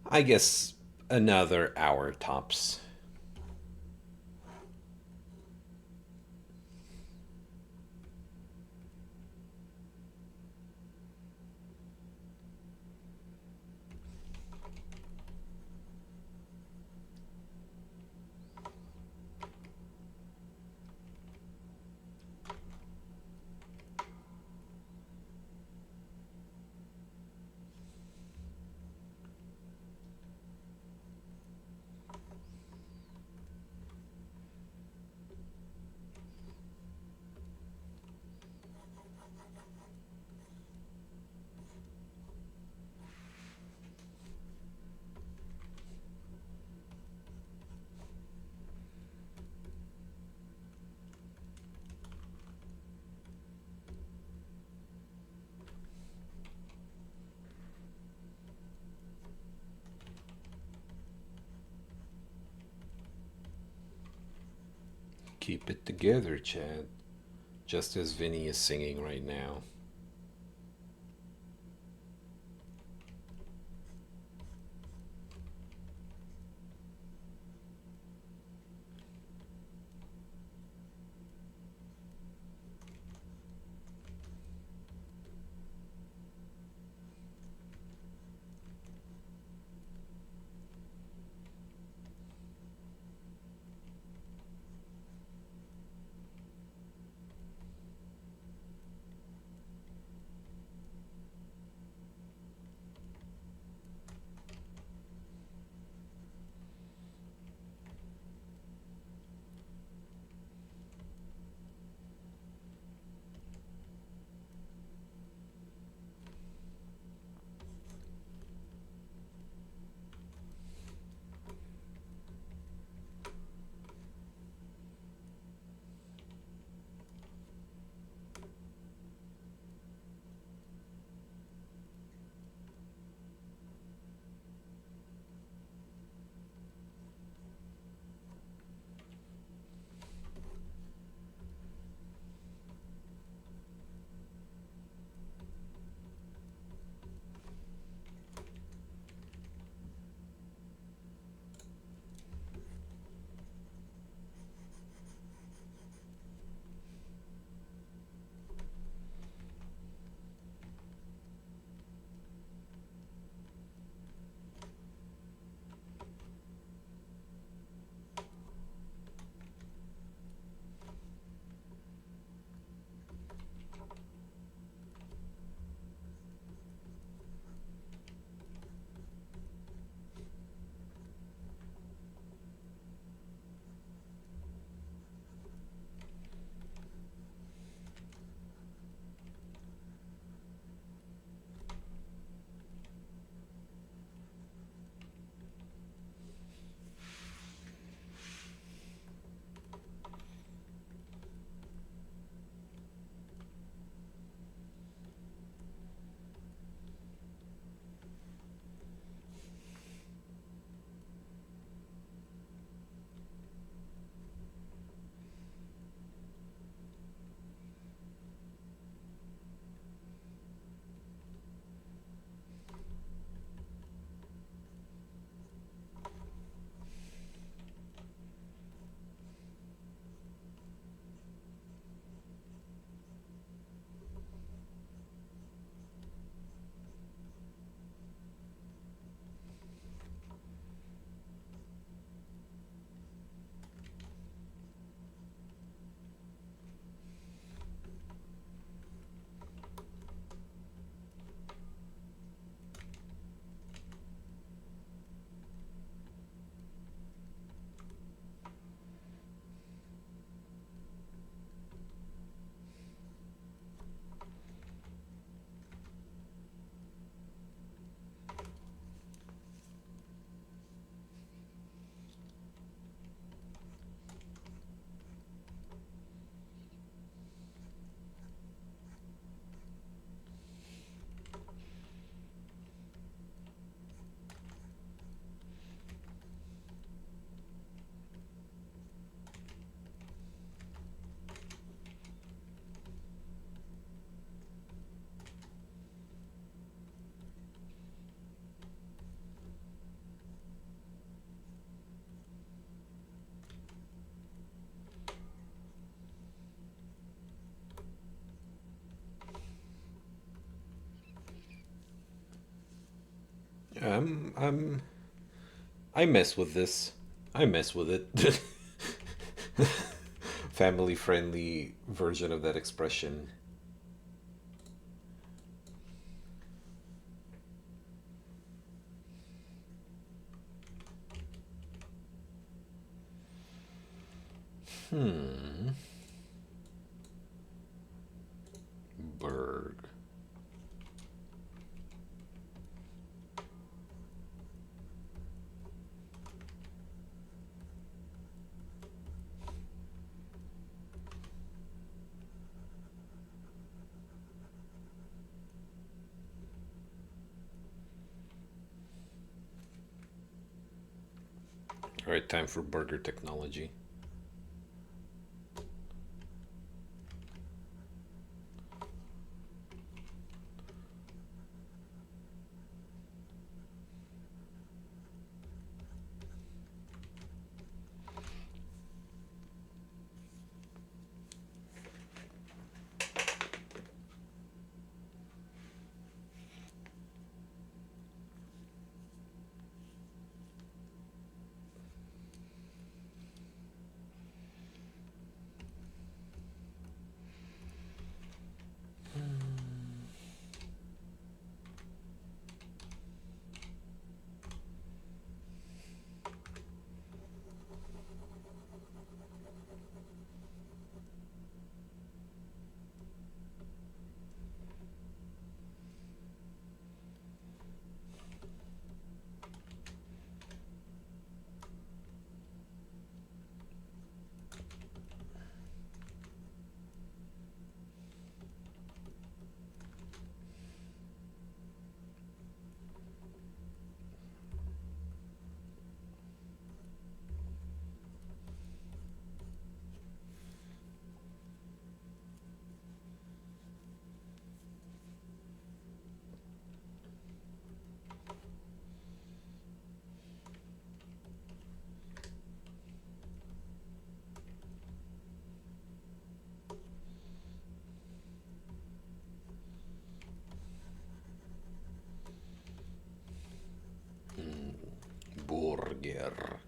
I guess another hour tops. Keep it together, Chad. Just as Vinny is singing right now. I'm I mess with this. I mess with it. Family friendly version of that expression. Hmm. Berg. All right, time for burger technology. Burger.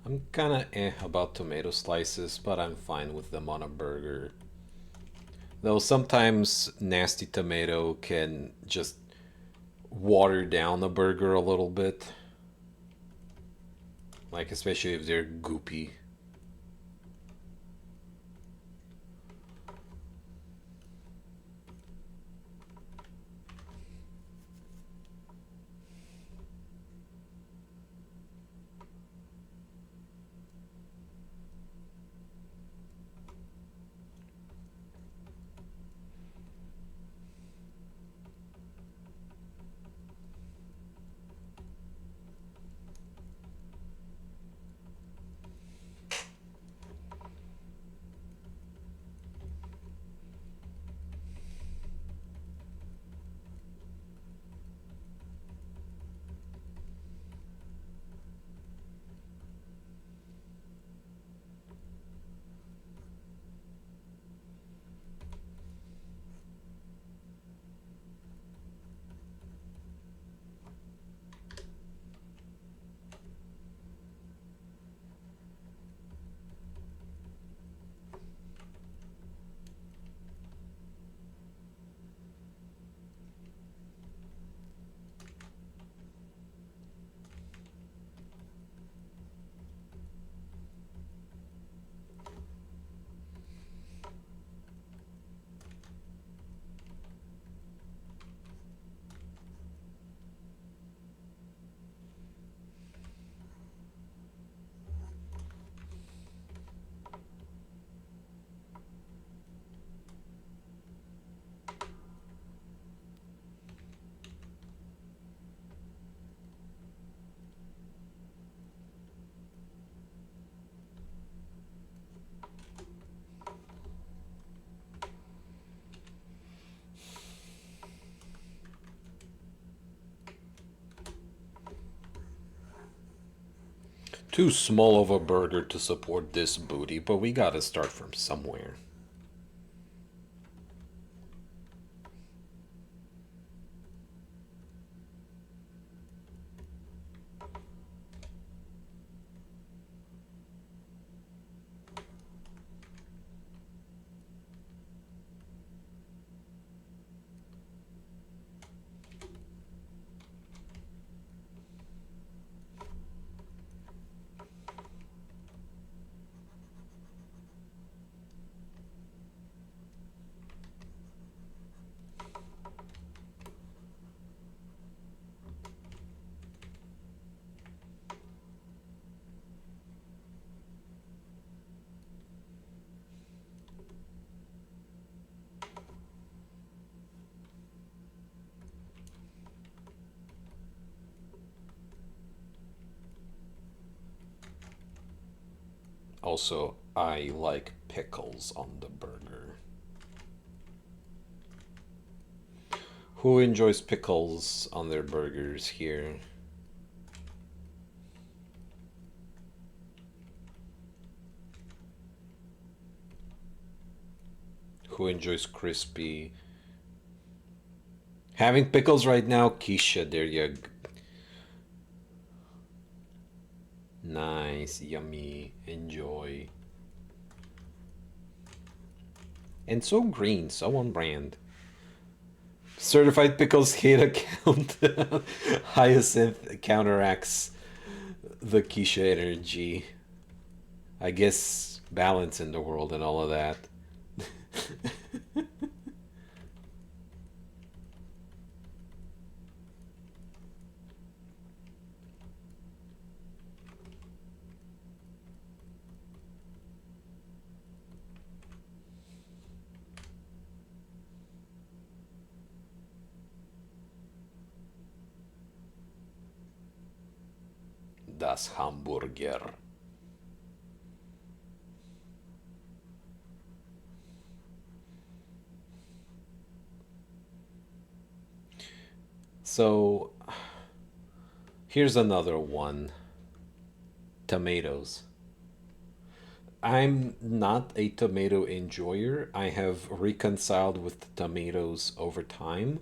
I'm kinda about tomato slices, but I'm fine with them on a burger. Though sometimes nasty tomato can just water down a burger a little bit. Like, especially if they're goopy. Too small of a burger to support this booty, but we gotta start from somewhere. Also, I like pickles on the burger. Who enjoys pickles on their burgers here? Who enjoys crispy? Having pickles right now, Keisha, there you go. Nice, yummy, enjoy. And so green, so on brand. Certified Pickles hate account. Hyacinth counteracts the Keisha energy. I guess balance in the world and all of that. Das Hamburger. So here's another one. Tomatoes. I'm not a tomato enjoyer. I have reconciled with tomatoes over time,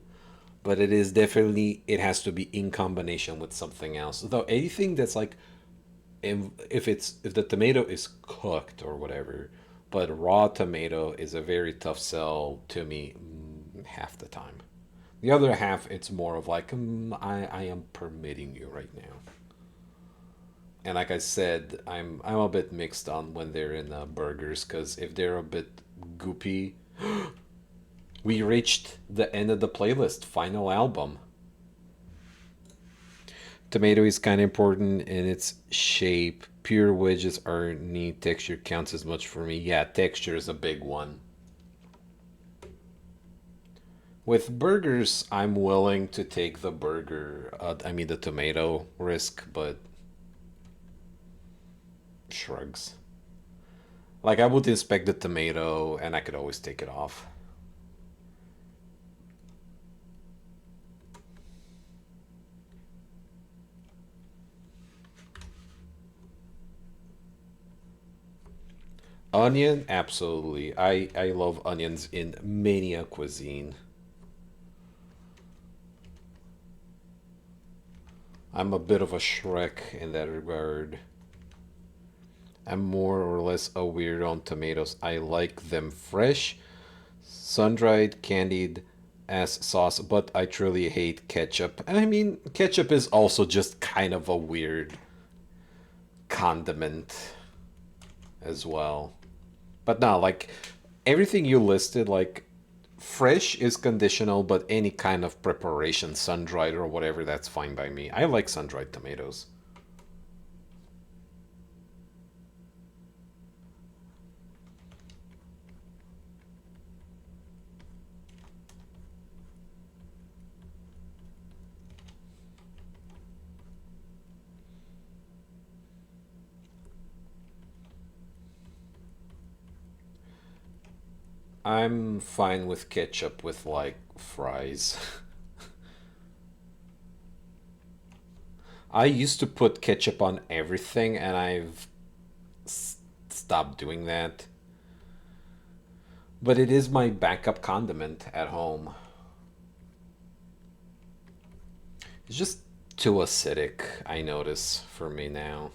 but it is definitely, it has to be in combination with something else. Though anything that's like, if the tomato is cooked or whatever, but raw tomato is a very tough sell to me half the time. The other half, it's more of like, I am permitting you right now. And like I said, I'm a bit mixed on when they're in burgers, because if they're a bit goopy, we reached the end of the playlist, final album. Tomato is kind of important in its shape. Pure wedges are neat. Texture counts as much for me. Yeah, texture is a big one. With burgers, I'm willing to take the the tomato risk, but shrugs. Like, I would inspect the tomato and I could always take it off. Onion, absolutely. I love onions in many a cuisine. I'm a bit of a Shrek in that regard. I'm more or less a weird on tomatoes. I like them fresh, sun-dried, candied as sauce, but I truly hate ketchup. And I mean, ketchup is also just kind of a weird condiment as well. But no, like everything you listed, like fresh is conditional, but any kind of preparation, sun-dried or whatever, that's fine by me. I like sun-dried tomatoes. I'm fine with ketchup with like fries. I used to put ketchup on everything, and I've stopped doing that. But it is my backup condiment at home. It's just too acidic, I notice, for me now.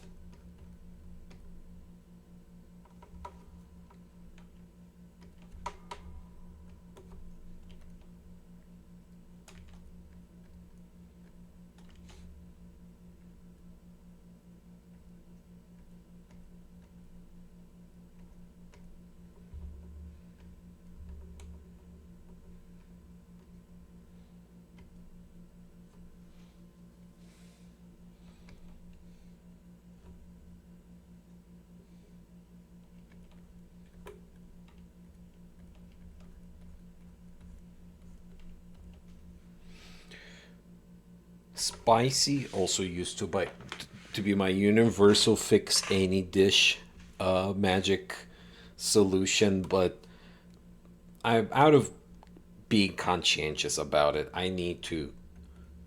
Spicy also used to be my universal fix any dish magic solution, but I'm out of being conscientious about it. I need to,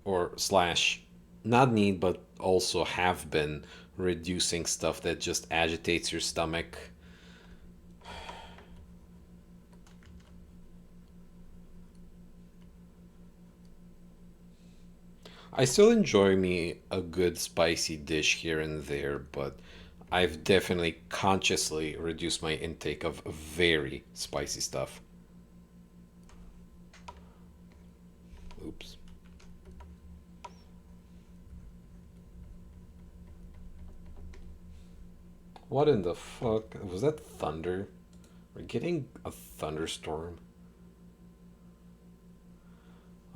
or slash, not need, but also have been reducing stuff that just agitates your stomach. I still enjoy me a good spicy dish here and there, but I've definitely consciously reduced my intake of very spicy stuff. Oops. What in the fuck? Was that thunder? We're getting a thunderstorm.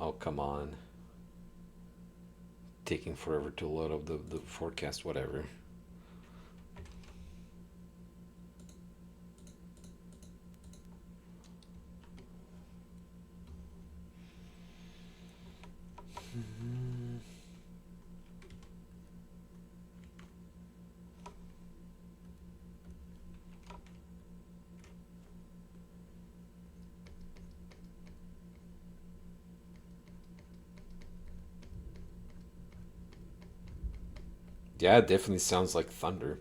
Oh, come on. Taking forever to load up the forecast, whatever. Yeah, it definitely sounds like thunder.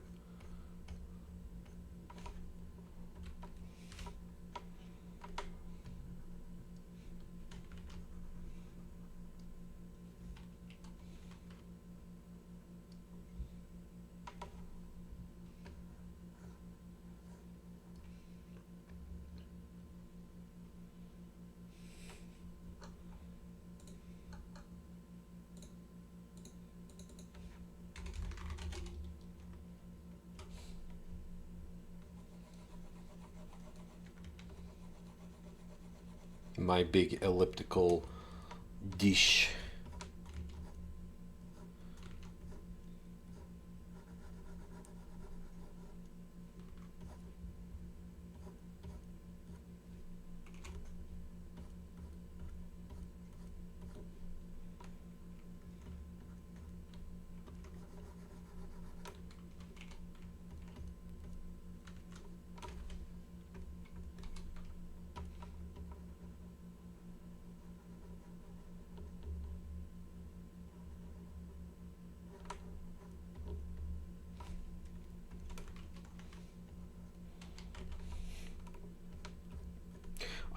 My big elliptical dish.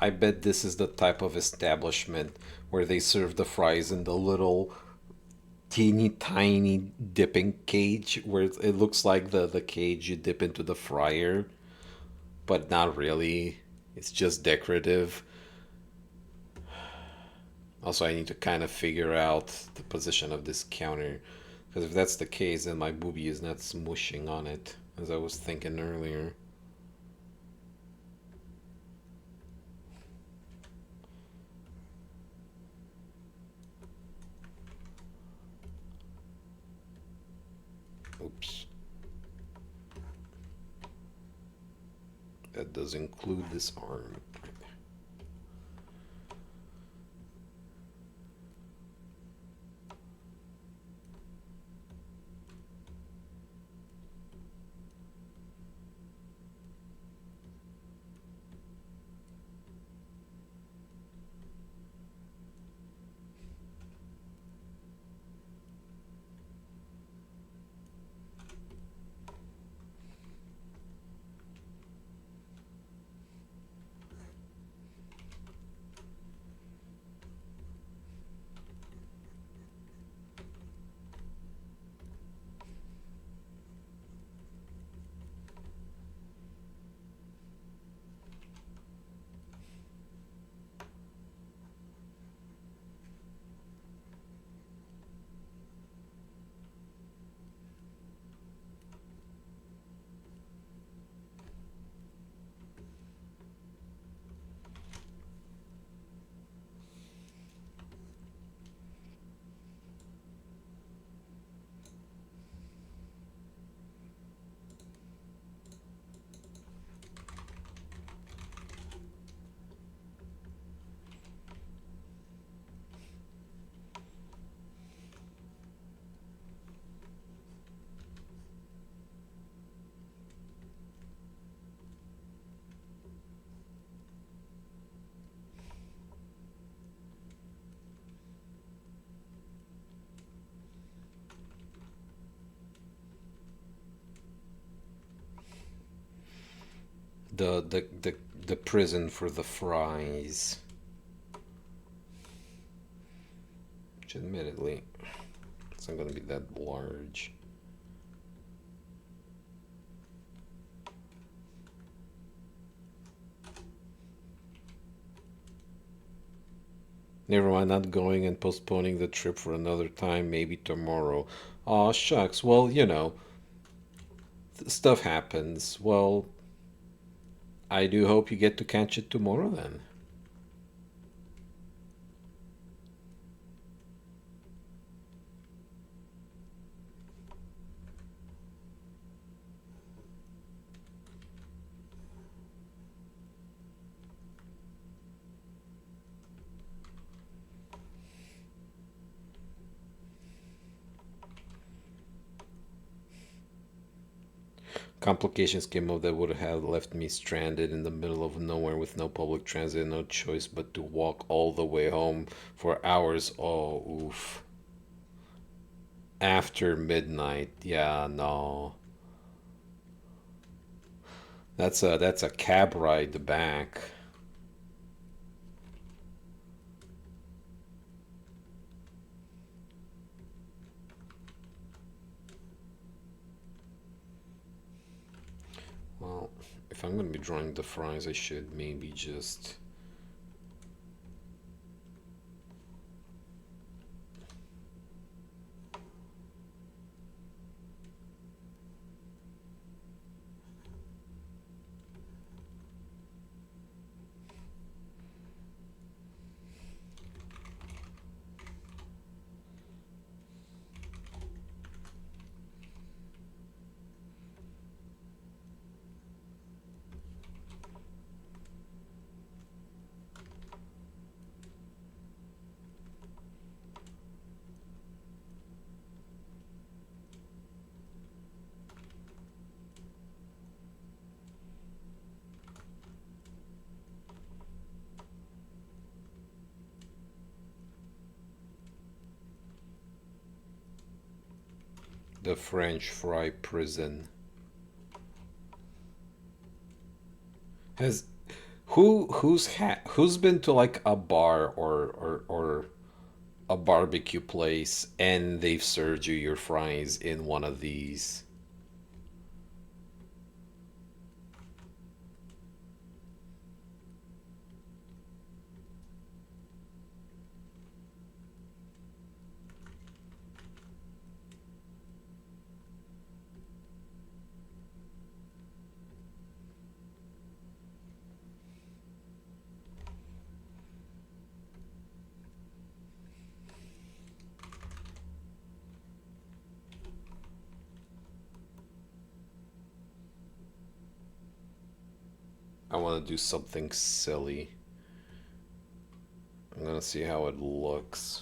I bet this is the type of establishment where they serve the fries in the little teeny tiny dipping cage where it looks like the cage you dip into the fryer, but not really. It's just decorative. Also, I need to kind of figure out the position of this counter, because if that's the case, then my boobie is not smushing on it, as I was thinking earlier. Oops. That does include this arm. the prison for the fries. Which admittedly, it's not gonna be that large. Never mind, not going and postponing the trip for another time, maybe tomorrow. Aw, shucks. Well, you know, stuff happens. Well, I do hope you get to catch it tomorrow then. Complications came up that would have left me stranded in the middle of nowhere with no public transit, no choice but to walk all the way home for hours. Oh, oof. After midnight. Yeah, no. That's a cab ride back. Well, if I'm gonna be drawing the fries, I should maybe just the French fry prison. Has who's been to like a bar or a barbecue place and they've served you your fries in one of these? I want to do something silly. I'm gonna see how it looks.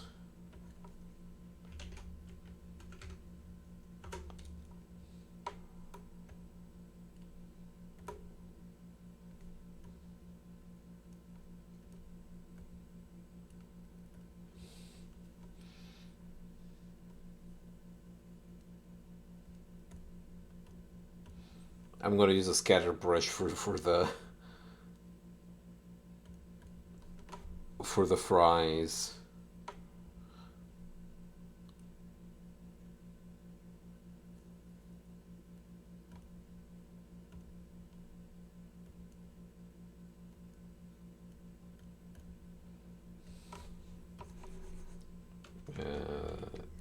I'm gonna use a scatter brush for the fries.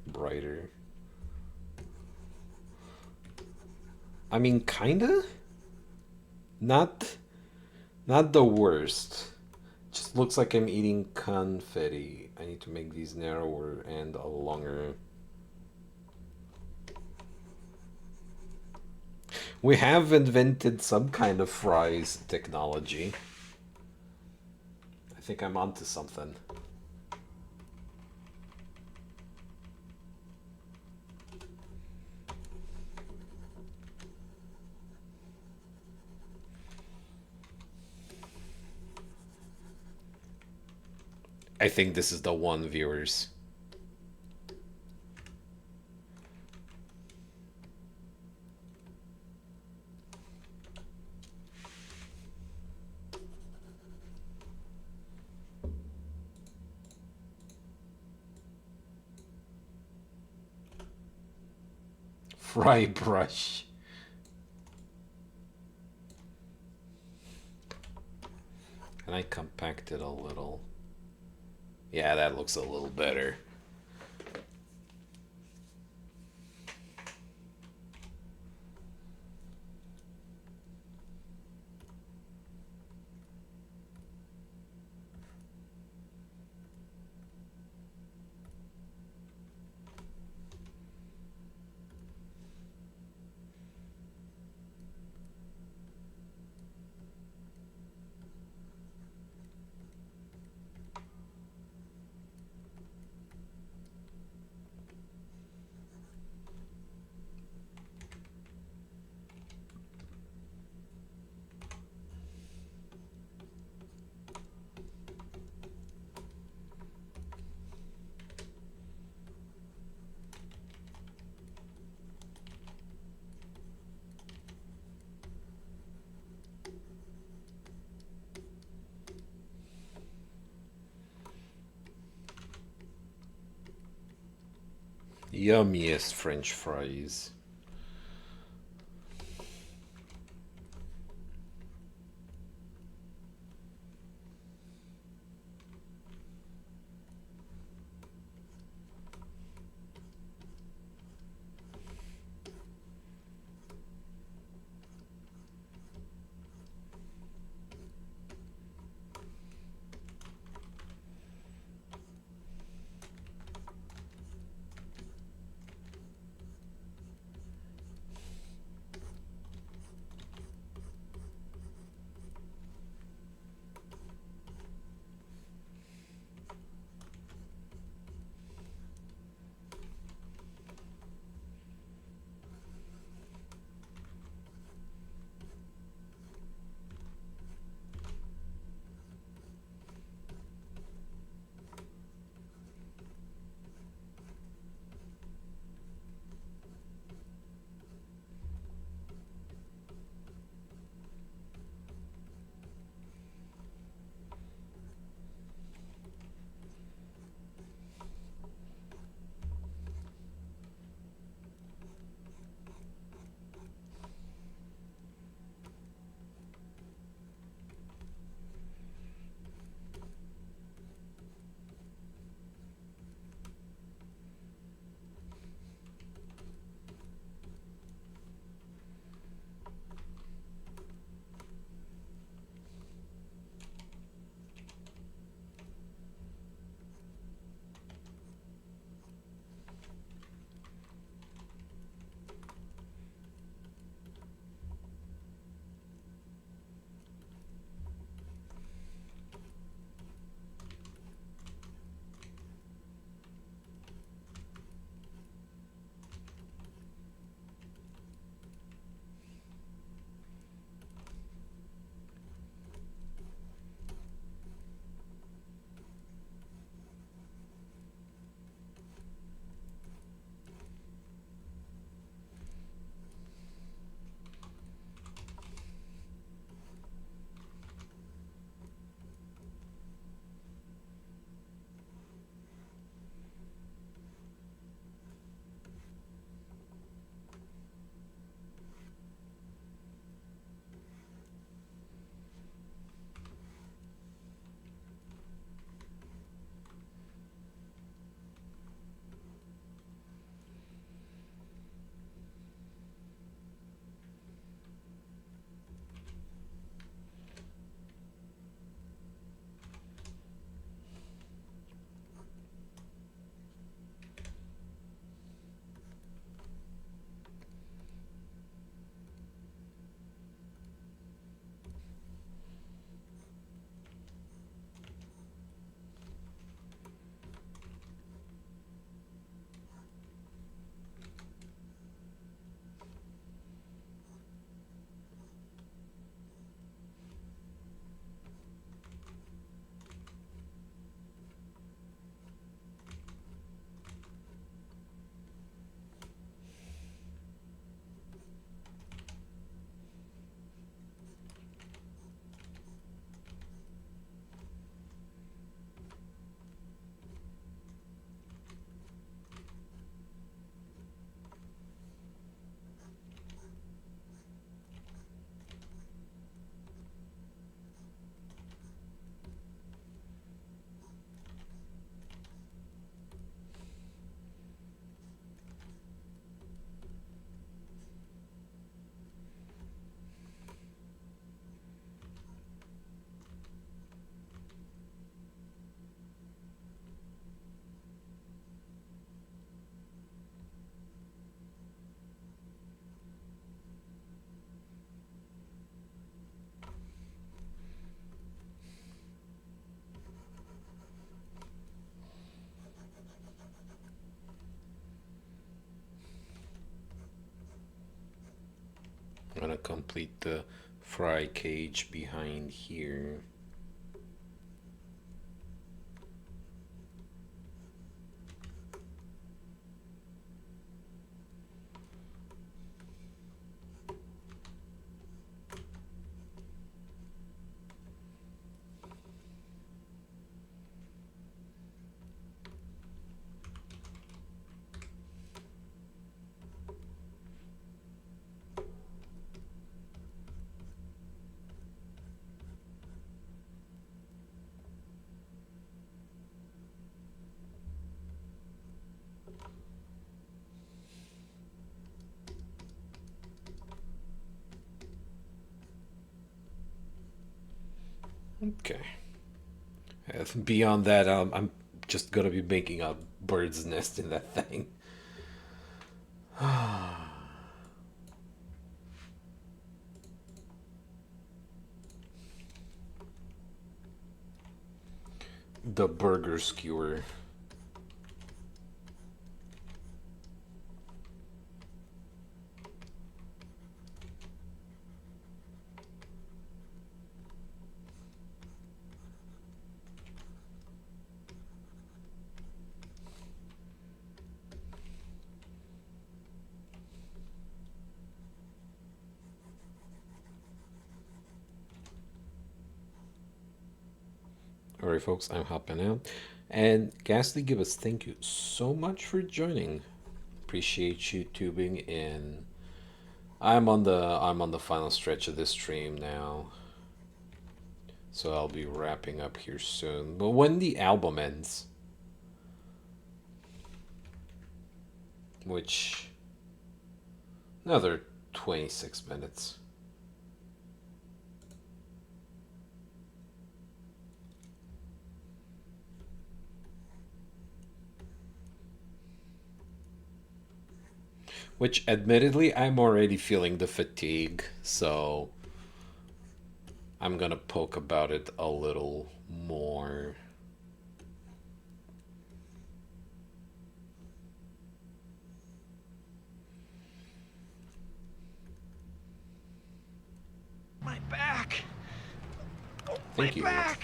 Brighter. I mean, kinda. Not, not the worst. Just looks like I'm eating confetti. I need to make these narrower and longer. We have invented some kind of fries technology. I think I'm onto something. I think this is the one, viewers. Fry brush. Can I compact it a little? Yeah, that looks a little better. Yummiest French fries. complete the fry cage behind here. Okay. Beyond that, I'm just gonna be making a bird's nest in that thing. The burger skewer. Alright, folks, I'm hopping out. And Ghastly Gibbous, thank you so much for joining. Appreciate you tubing in. I'm on the final stretch of this stream now. So I'll be wrapping up here soon. But when the album ends, which another 26 minutes. Which, admittedly, I'm already feeling the fatigue, so I'm gonna poke about it a little more. My back. Oh, Thank my you. back.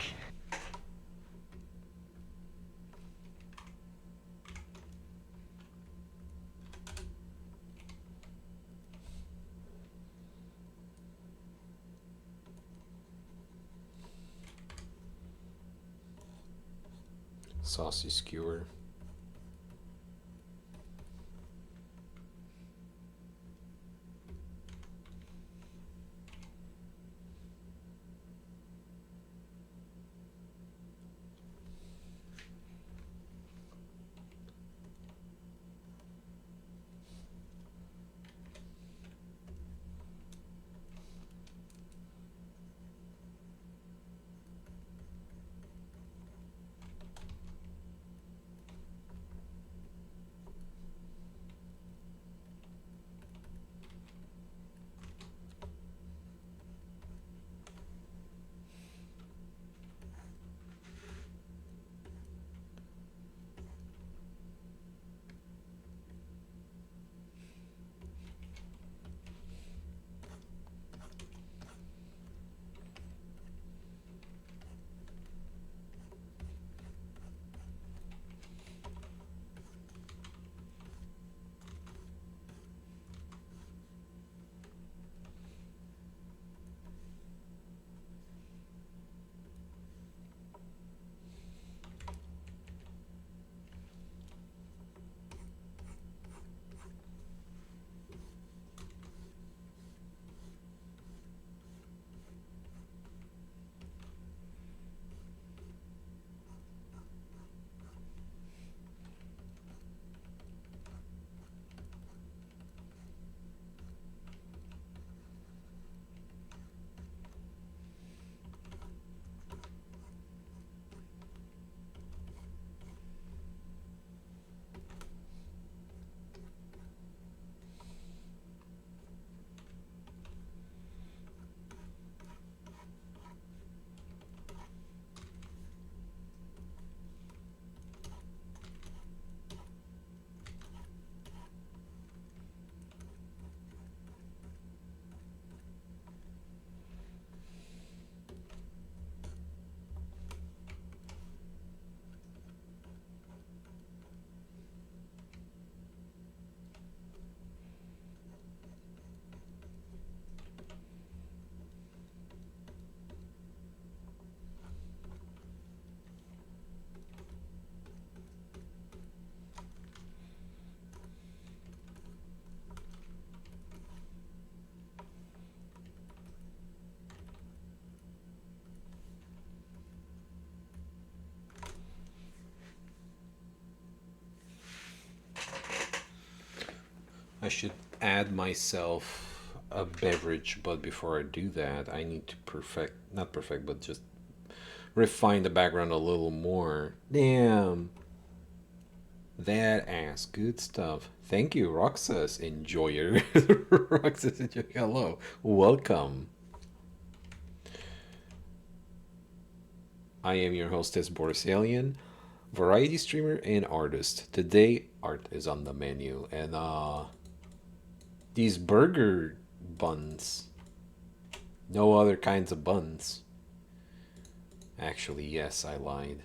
Saucy skewer. I should add myself a beverage, but before I do that, I need to not perfect, but just refine the background a little more. Damn. That ass. Good stuff. Thank you, Roxas. Enjoyer. Roxas, enjoy. Hello. Welcome. I am your hostess, Boris Alien, variety streamer and artist. Today, art is on the menu, and these burger buns. No other kinds of buns. Actually, yes, I lied.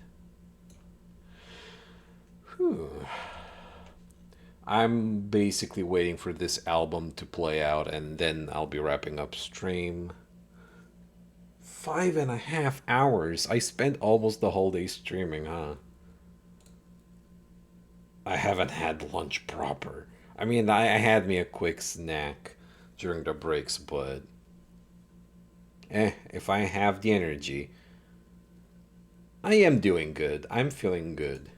Whew. I'm basically waiting for this album to play out, and then I'll be wrapping up stream. 5.5 hours. I spent almost the whole day streaming, huh? I haven't had lunch proper. I mean, I had me a quick snack during the breaks, but if I have the energy, I am doing good. I'm feeling good.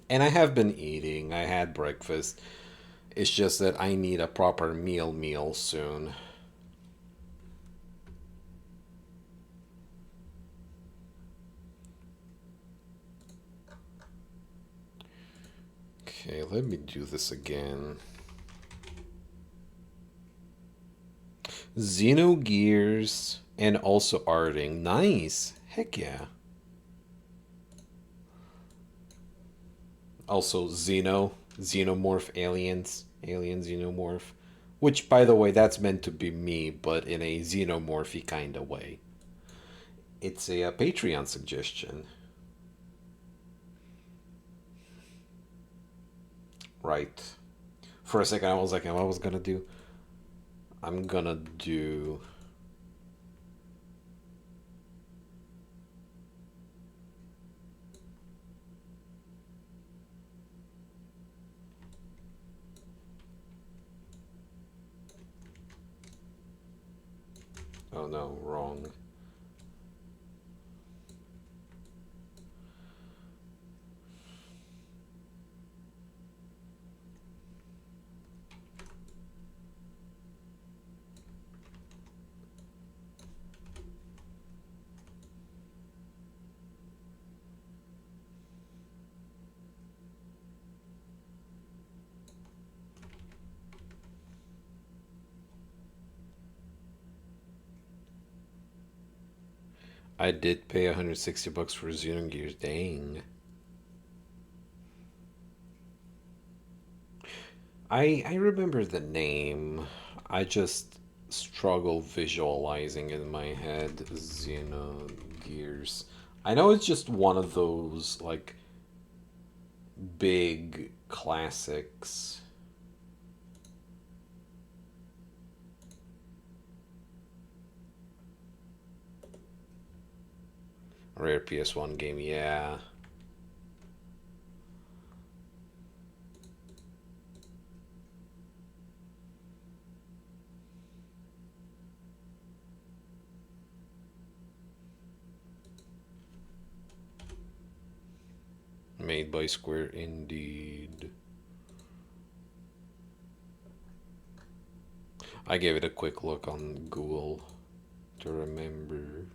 And I have been eating. I had breakfast. It's just that I need a proper meal soon. Okay, let me do this again. Xenogears and also arting. Nice. Heck yeah. Also Xenomorph aliens. Alien Xenomorph. Which, by the way, that's meant to be me, but in a xenomorphy kind of way. It's a Patreon suggestion. Right. For a second, I was like, what I was gonna do? I'm gonna do... Oh no, wrong. I did pay $160 for Xenogears. Dang. I remember the name. I just struggle visualizing in my head Xenogears. I know it's just one of those like big classics. Rare PS1 game, yeah. Made by Square, indeed. I gave it a quick look on Google to remember.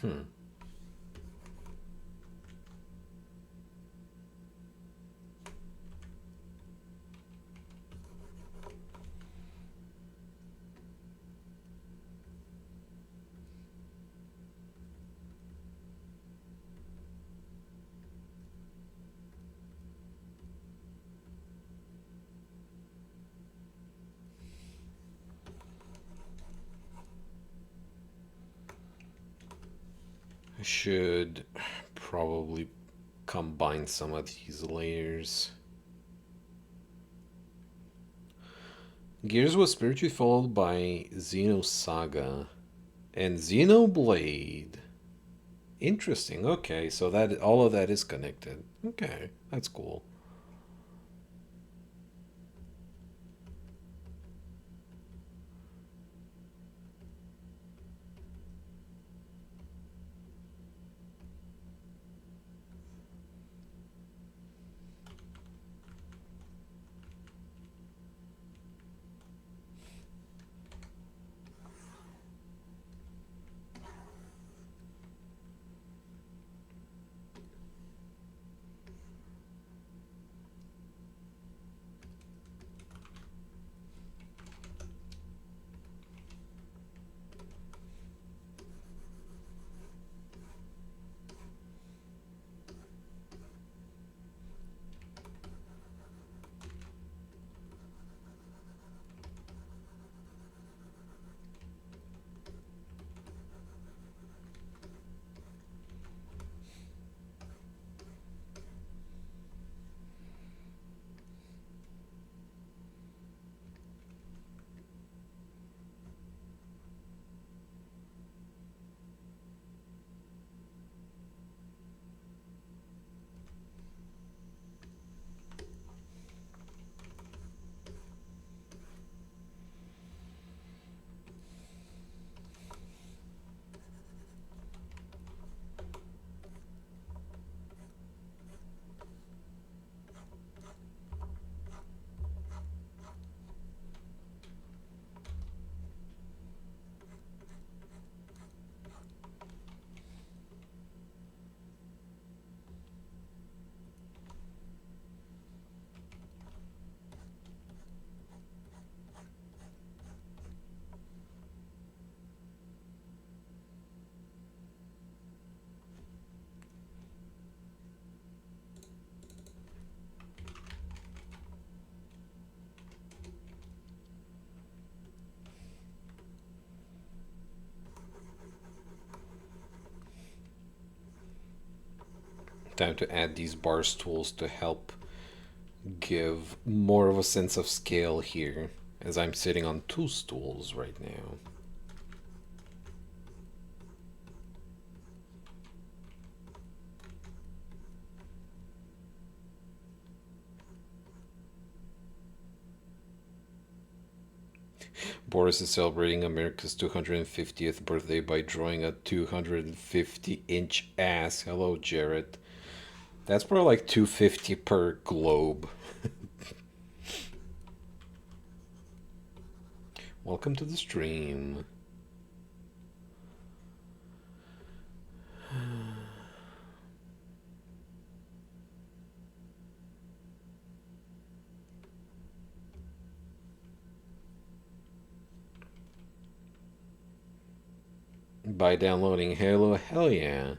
Hmm. I should probably combine some of these layers. Gears was spiritually followed by Xenosaga and Xenoblade. Interesting. Okay, so that all of that is connected. Okay, that's cool. Time to add these bar stools to help give more of a sense of scale here, as I'm sitting on two stools right now. Boris is celebrating America's 250th birthday by drawing a 250-inch ass. Hello, Jarrett. That's probably like 250 per globe. Welcome to the stream. By downloading Halo, hell yeah.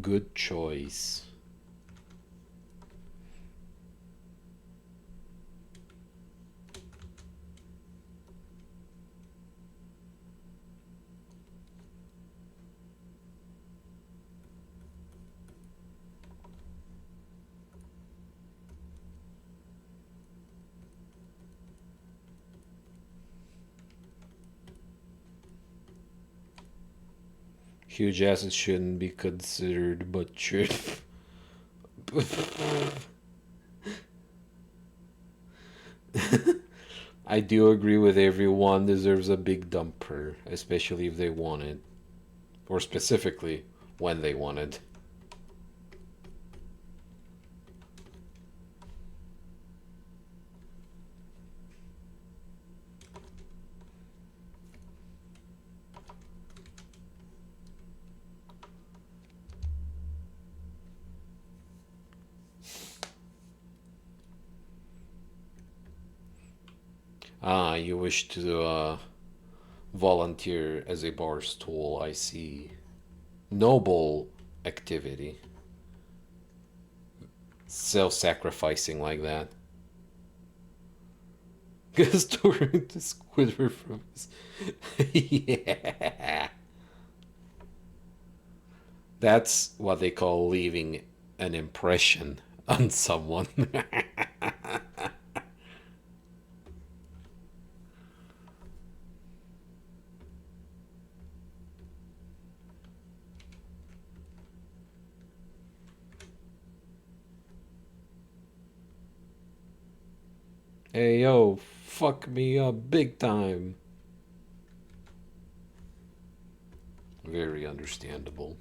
Good choice. Huge asses shouldn't be considered, but should. I do agree with everyone deserves a big dumper, especially if they want it. Or specifically, when they want it. Ah, you wish to volunteer as a bar stool, I see. Noble activity. Self-sacrificing like that. Storing to Squidward from his... Yeah. That's what they call leaving an impression on someone. Hey yo, fuck me up big time. Very understandable.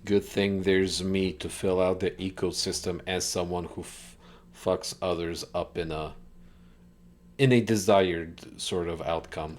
Good thing there's me to fill out the ecosystem as someone who fucks others up in a desired sort of outcome.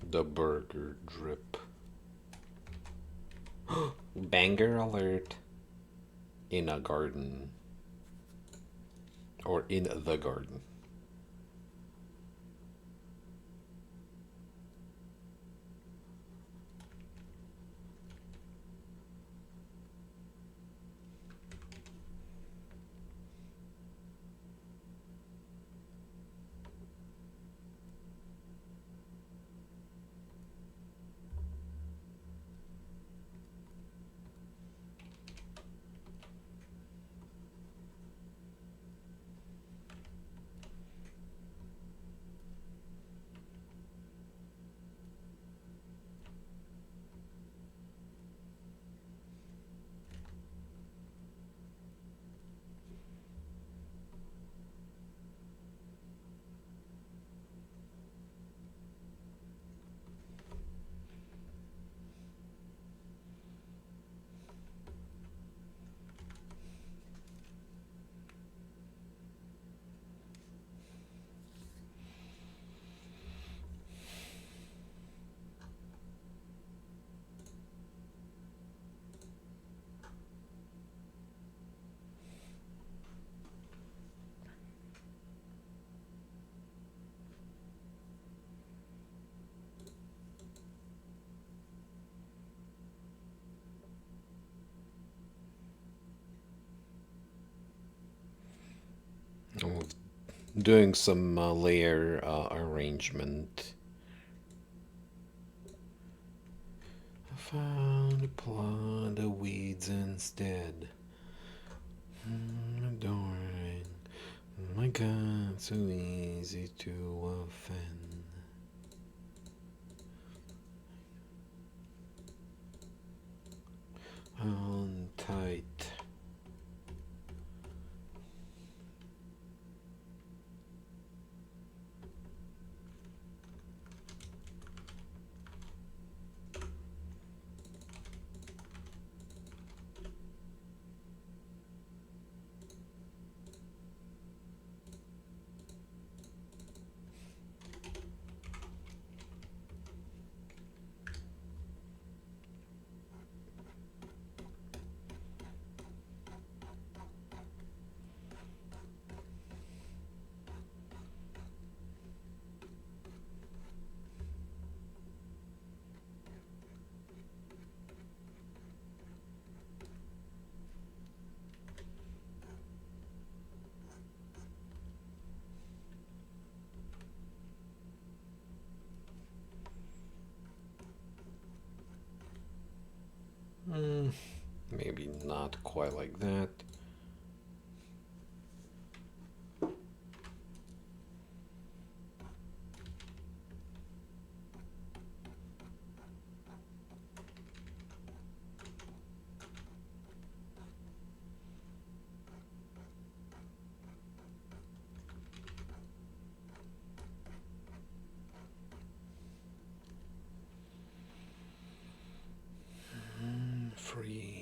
The burger drip. Banger alert. In a garden. Or in the garden. Oh, doing some layer arrangement. I found a plot of weeds instead. Adoring. Oh my god, so easy to offend. On tight. Maybe not quite like that. 3.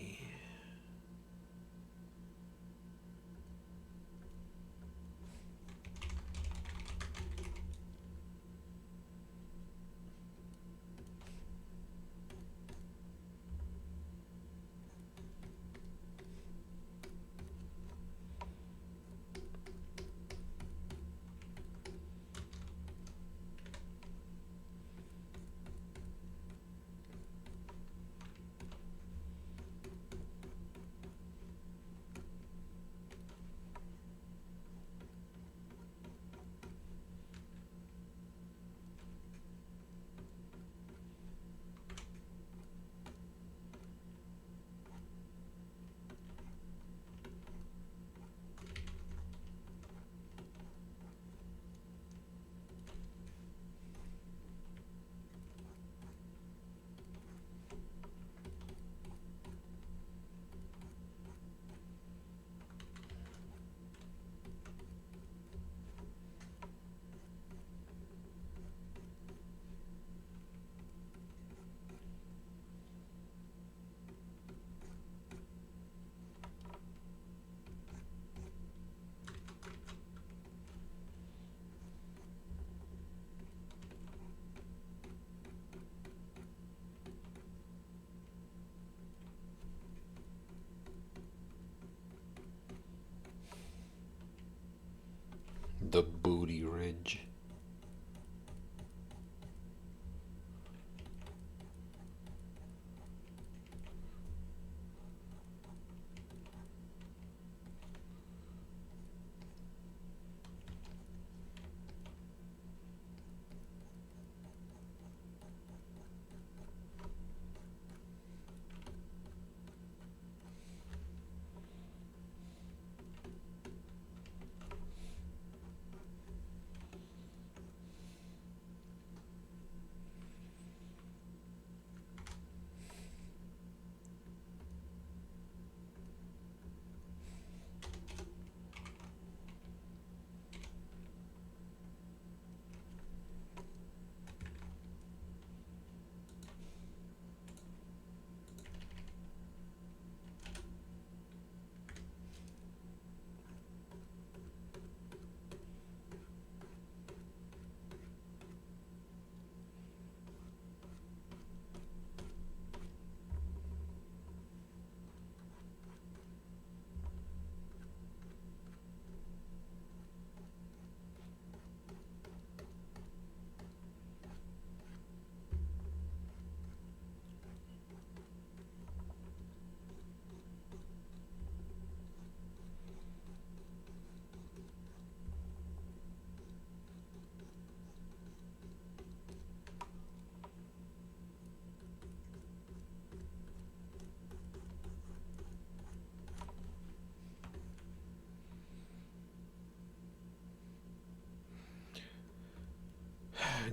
The Booty Ridge.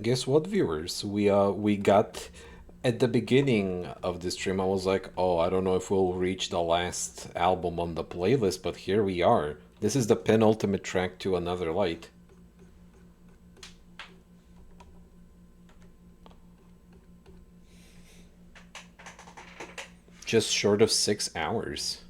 Guess what, viewers? We got at the beginning of the stream. I was like, oh, I don't know if we'll reach the last album on the playlist, but here we are. This is the penultimate track to Another Light. Just short of 6 hours.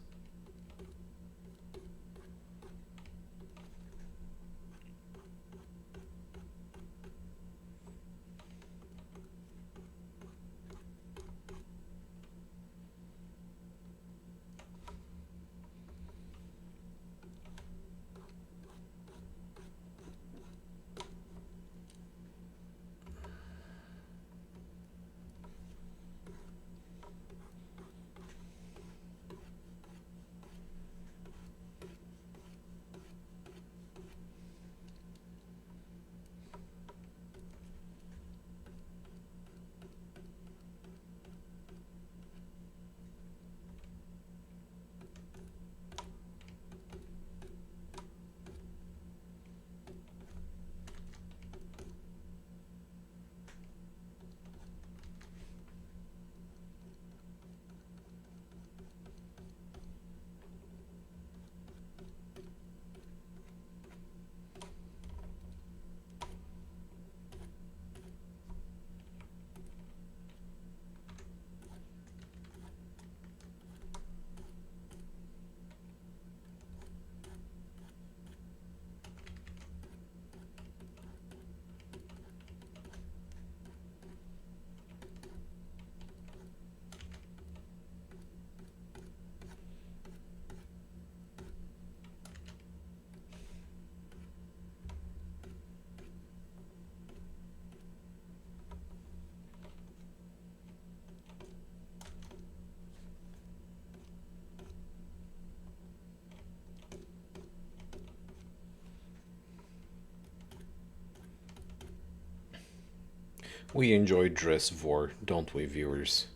We enjoy dress vor, don't we, viewers?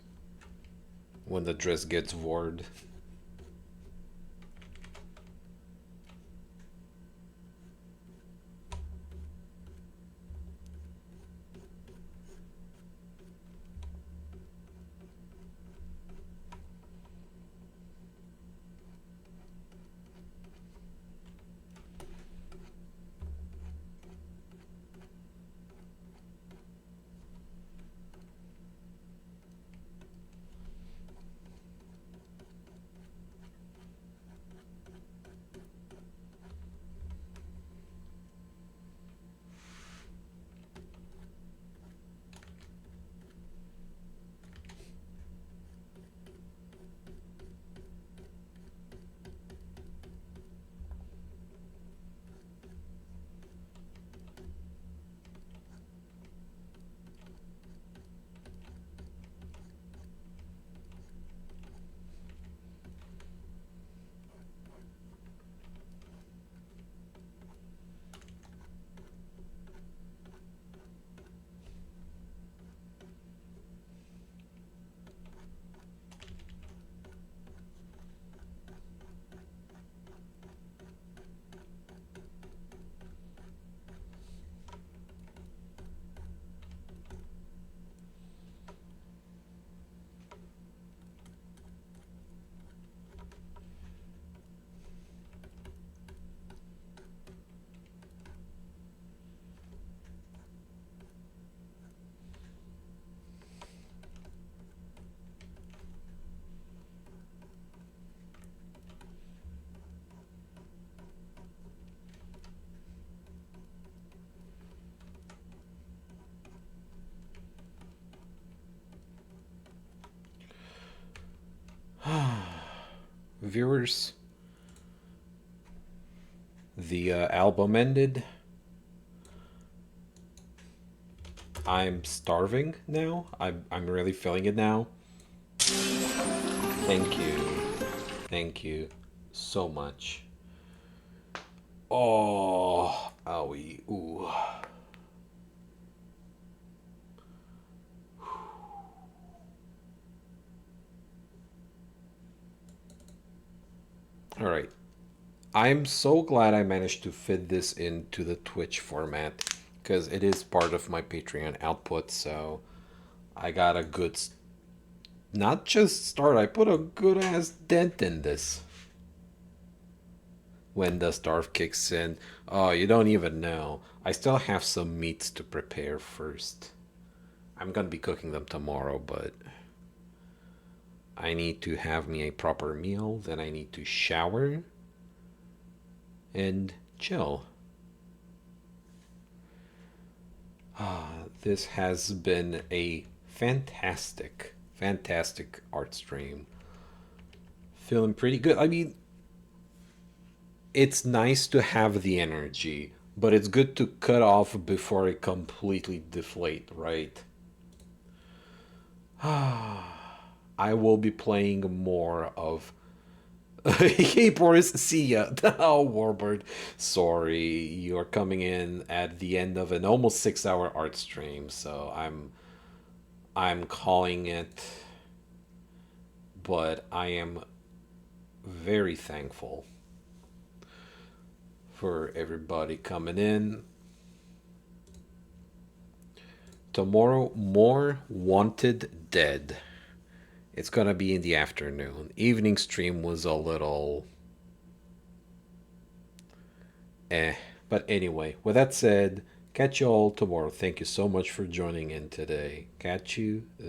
When the dress gets vored. Viewers, the album ended. I'm starving now. I'm really feeling it now. Thank you. Thank you so much. Oh, owie, ooh. All right. I'm so glad I managed to fit this into the Twitch format because it is part of my Patreon output, so I got a good, not just start, I put a good ass dent in this. When the starve kicks in, oh, you don't even know. I still have some meats to prepare first. I'm gonna be cooking them tomorrow, but I need to have me a proper meal, then I need to shower and chill. This has been a fantastic, fantastic art stream. Feeling pretty good. I mean, it's nice to have the energy, but it's good to cut off before it completely deflate, right? I will be playing more of Hey Boris, see ya. Oh, Warbird. Sorry, you're coming in at the end of an almost 6-hour art stream, so I'm calling it, but I am very thankful for everybody coming in. Tomorrow, more Wanted Dead. It's gonna be in the afternoon. Evening stream was a little eh. But anyway, with that said, catch you all tomorrow. Thank you so much for joining in today. Catch you then.